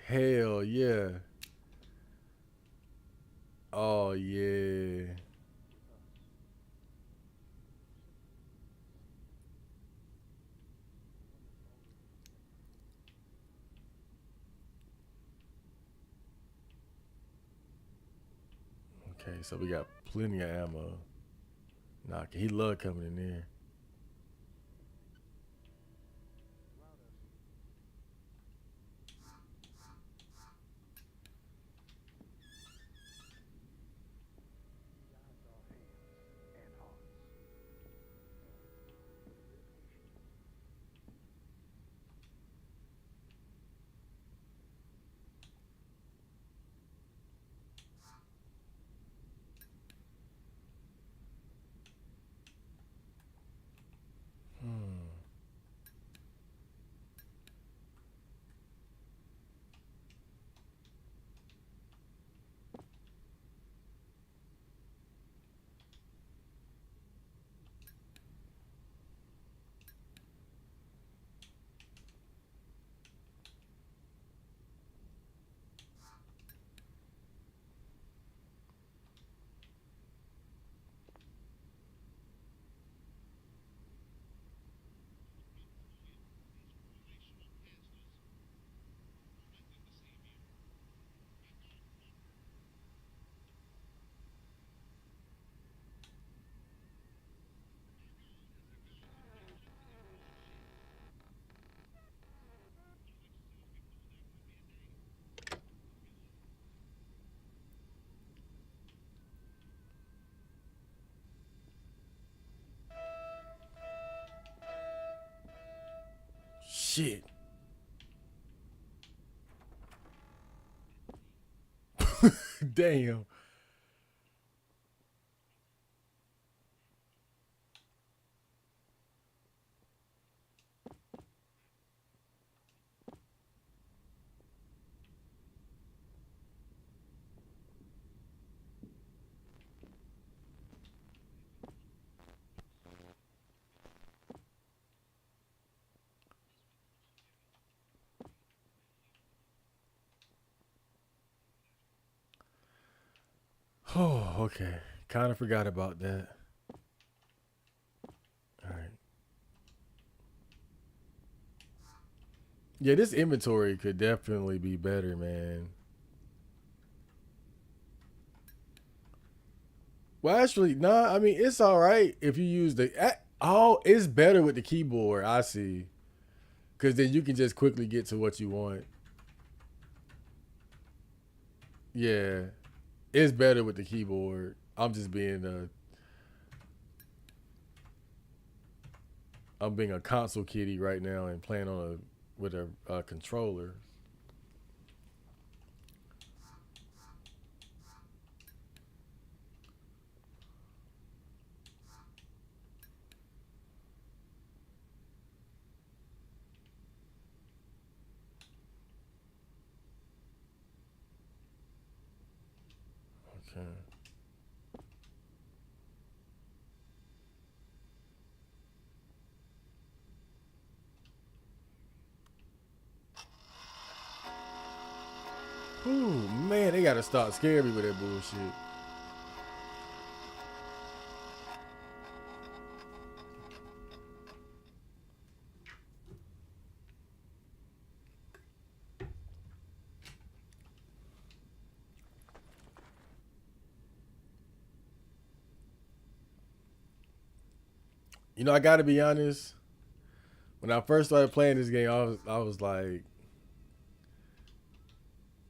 Speaker 1: Hell yeah. Oh yeah. Okay, so we got plenty of ammo. Nah, he love coming in there. Hmm. Shit. Damn. Oh, okay. Kind of forgot about that. All right. Yeah, this inventory could definitely be better, man. Well, actually, nah. I mean, it's all right if you use the. Oh, it's better with the keyboard. I see, because then you can just quickly get to what you want. Yeah, it's better with the keyboard. I'm just being I'm being a console kitty right now and playing on a with a controller. Okay. Ooh, man, they gotta stop scaring me with that bullshit. You know, I gotta be honest. When I first started playing this game, I was like,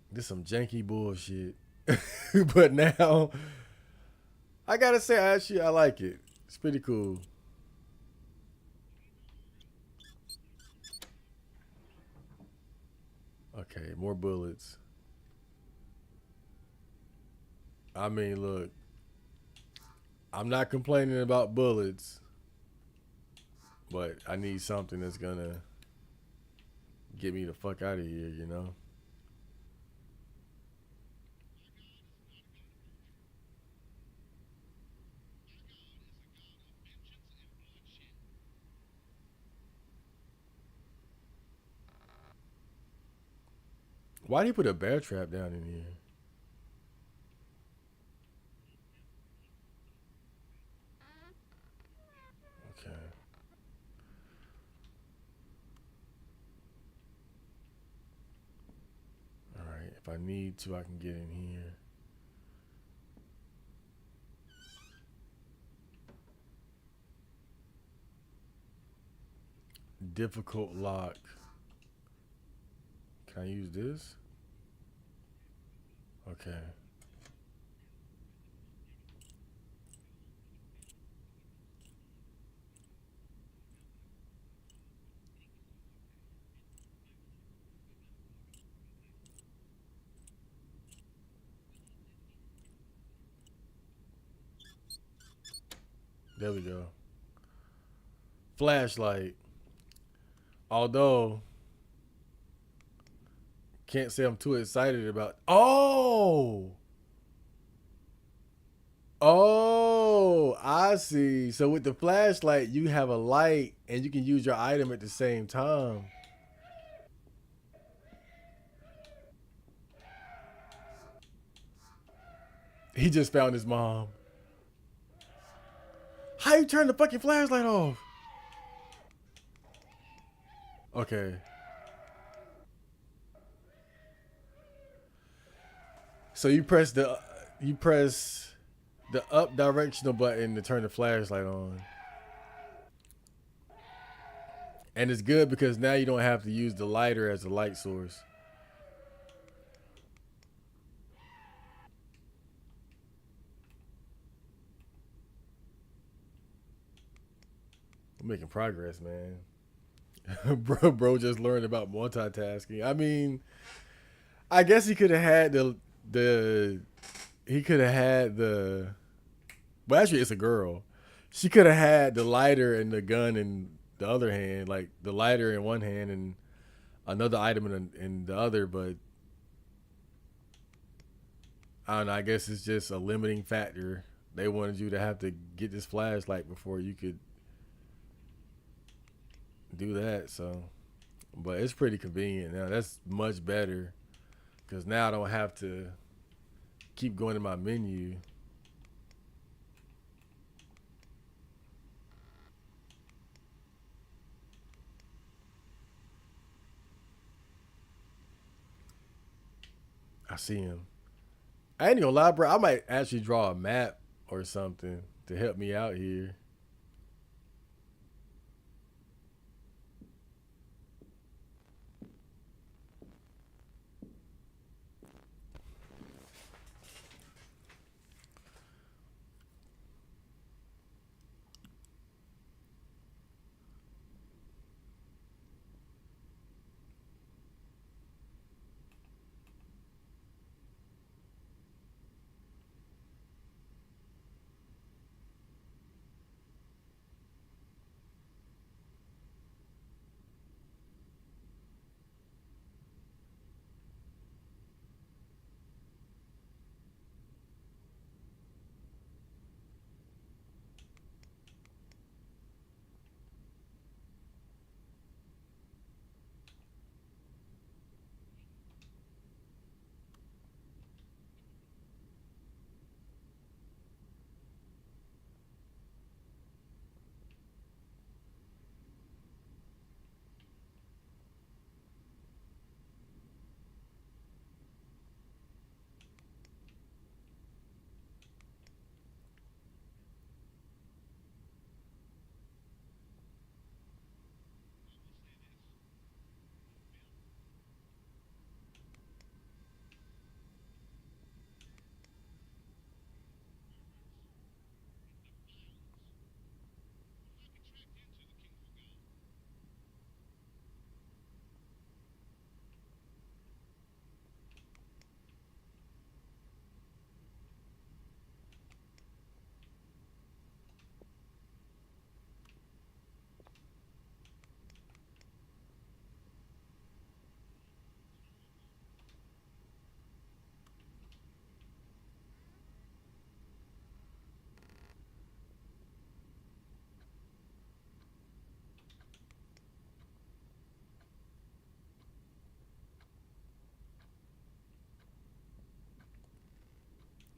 Speaker 1: this some janky bullshit. But now I gotta say, actually, I like it. It's pretty cool. Okay, more bullets. I mean, look, I'm not complaining about bullets, but I need something that's gonna get me the fuck out of here, you know? Why do you put a bear trap down in here? Okay. All right. If I need to, I can get in here. Difficult lock. Can I use this? Okay. There we go. Flashlight. Although, can't say I'm too excited about. Oh! Oh, I see. So with the flashlight, you have a light and you can use your item at the same time. He just found his mom. How you turn the fucking flashlight off? Okay. So you press the up directional button to turn the flashlight on. And it's good because now you don't have to use the lighter as a light source. We're making progress, man. Bro just learned about multitasking. I mean, I guess he could have had the he could have had the well actually it's a girl. She could have had the lighter and the gun in the other hand, like the lighter in one hand and another item in the other, but I don't know, I guess it's just a limiting factor. They wanted you to have to get this flashlight before you could do that, so but it's pretty convenient now. That's much better because now I don't have to keep going to my menu. I see him. I ain't gonna lie, bro. I might actually draw a map or something to help me out here.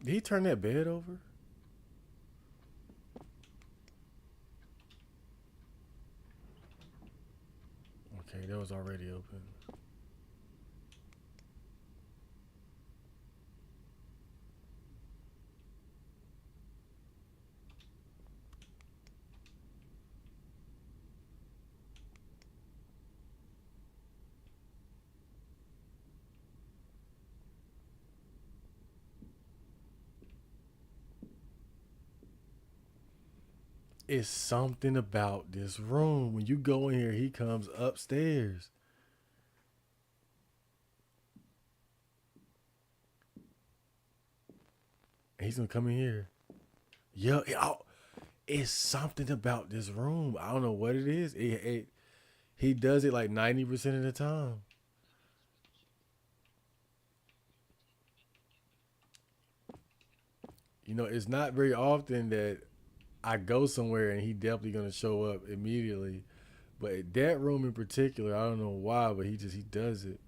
Speaker 1: Did he turn that bed over? Okay, that was already open. It's something about this room. When you go in here, he comes upstairs. And he's gonna come in here. Yeah, it's something about this room. I don't know what it is. He does it like 90% of the time. It's not very often that I go somewhere and he definitely gonna show up immediately. But that room in particular, I don't know why, but he does it.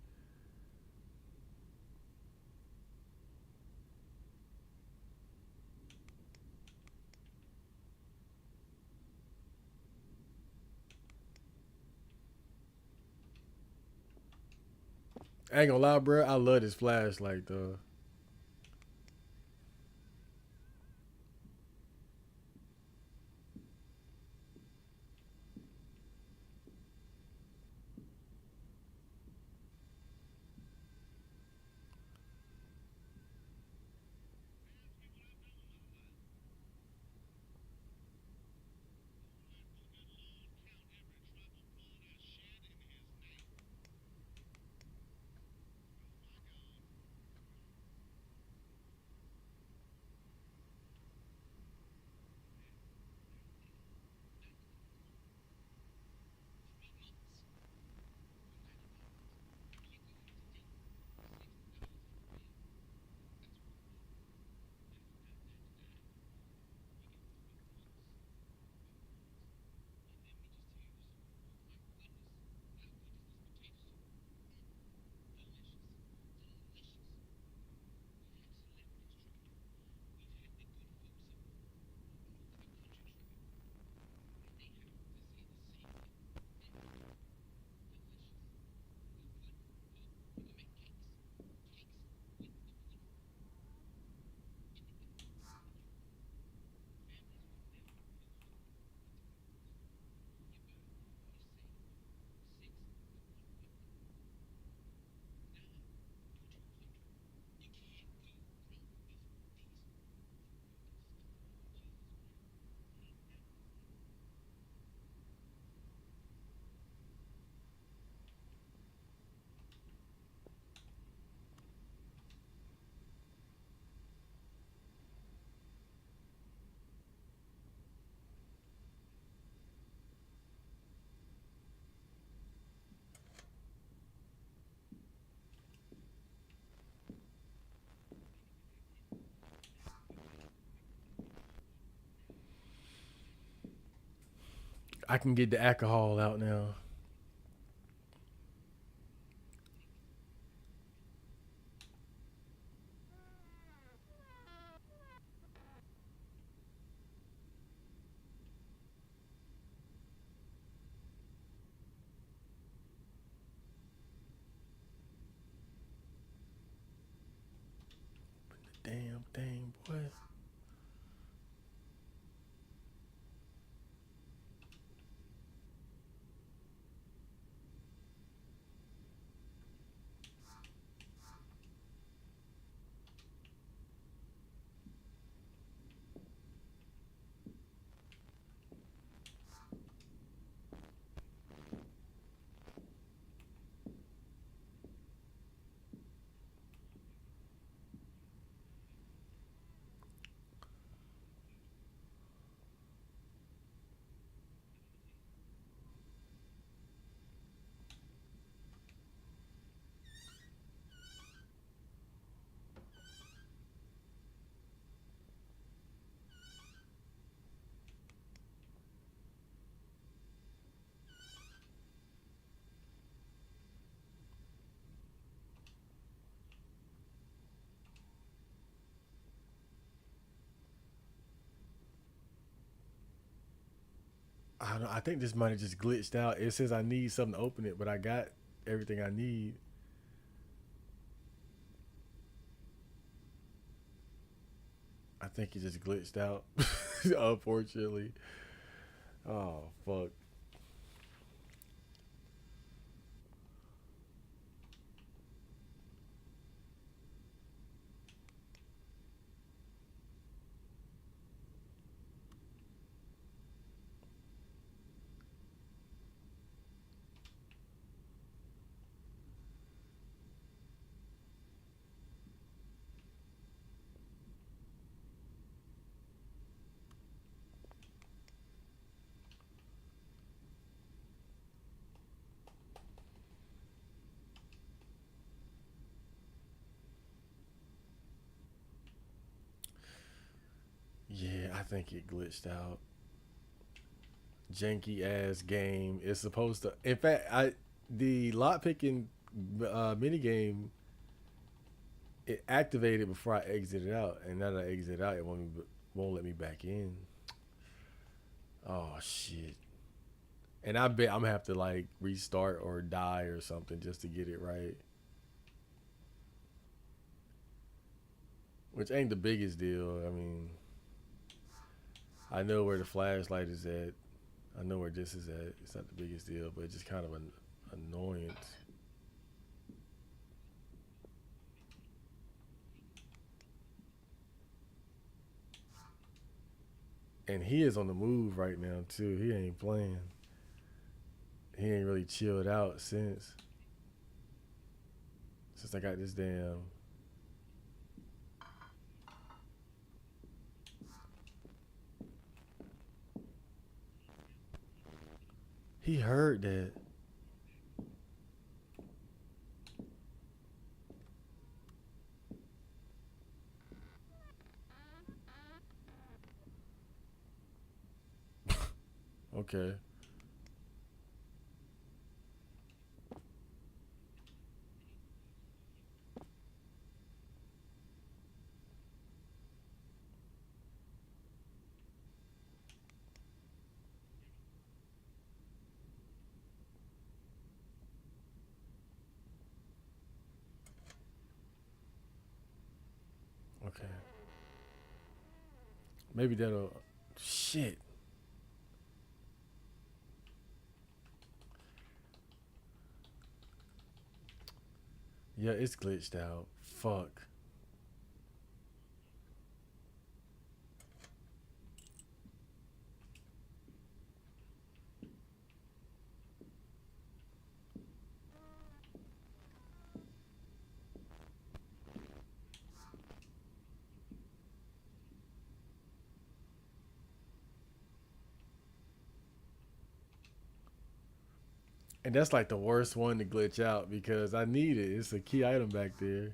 Speaker 1: I ain't gonna lie, bro. I love this flashlight though. I can get the alcohol out now. Damn thing, boy. I don't know. I think this might have just glitched out. It says I need something to open it, but I got everything I need. I think it just glitched out. Unfortunately. Oh fuck. Yeah, I think it glitched out. Janky ass game. It's supposed to. In fact, I the lock picking mini game it activated before I exited out, and now that I exit out, it won't let me back in. Oh shit! And I bet I'm gonna have to like restart or die or something just to get it right, which ain't the biggest deal. I mean, I know where the flashlight is at. I know where this is at. It's not the biggest deal, but it's just kind of an annoyance. And he is on the move right now too. He ain't playing. He ain't really chilled out since I got this damn. He heard that. Okay. Okay. Maybe that'll. Shit. Yeah, it's glitched out. Fuck. And that's like the worst one to glitch out because I need it. It's a key item back there.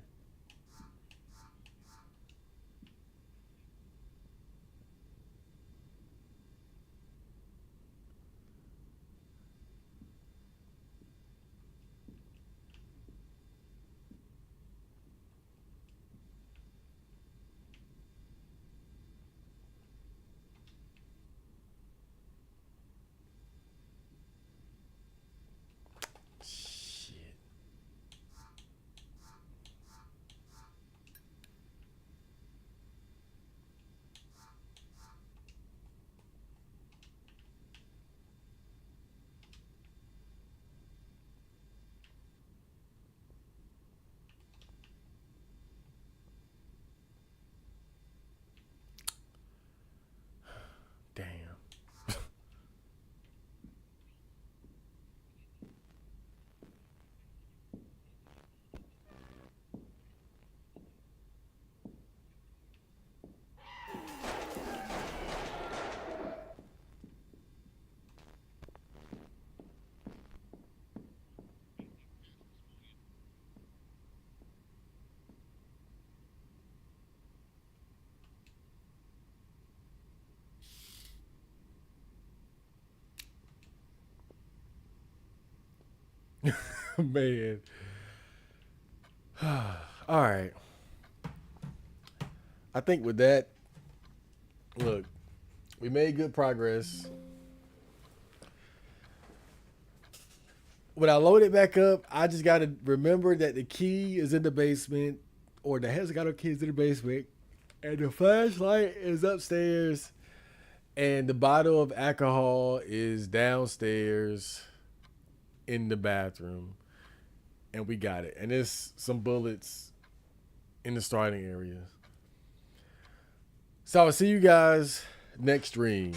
Speaker 1: Man. All right. I think with that, look, we made good progress. When I load it back up, I just got to remember that the key is in the basement, or the Hexagon key is in the basement, and the flashlight is upstairs, and the bottle of alcohol is downstairs in the bathroom, and we got it. And there's some bullets in the starting area. So I'll see you guys next stream.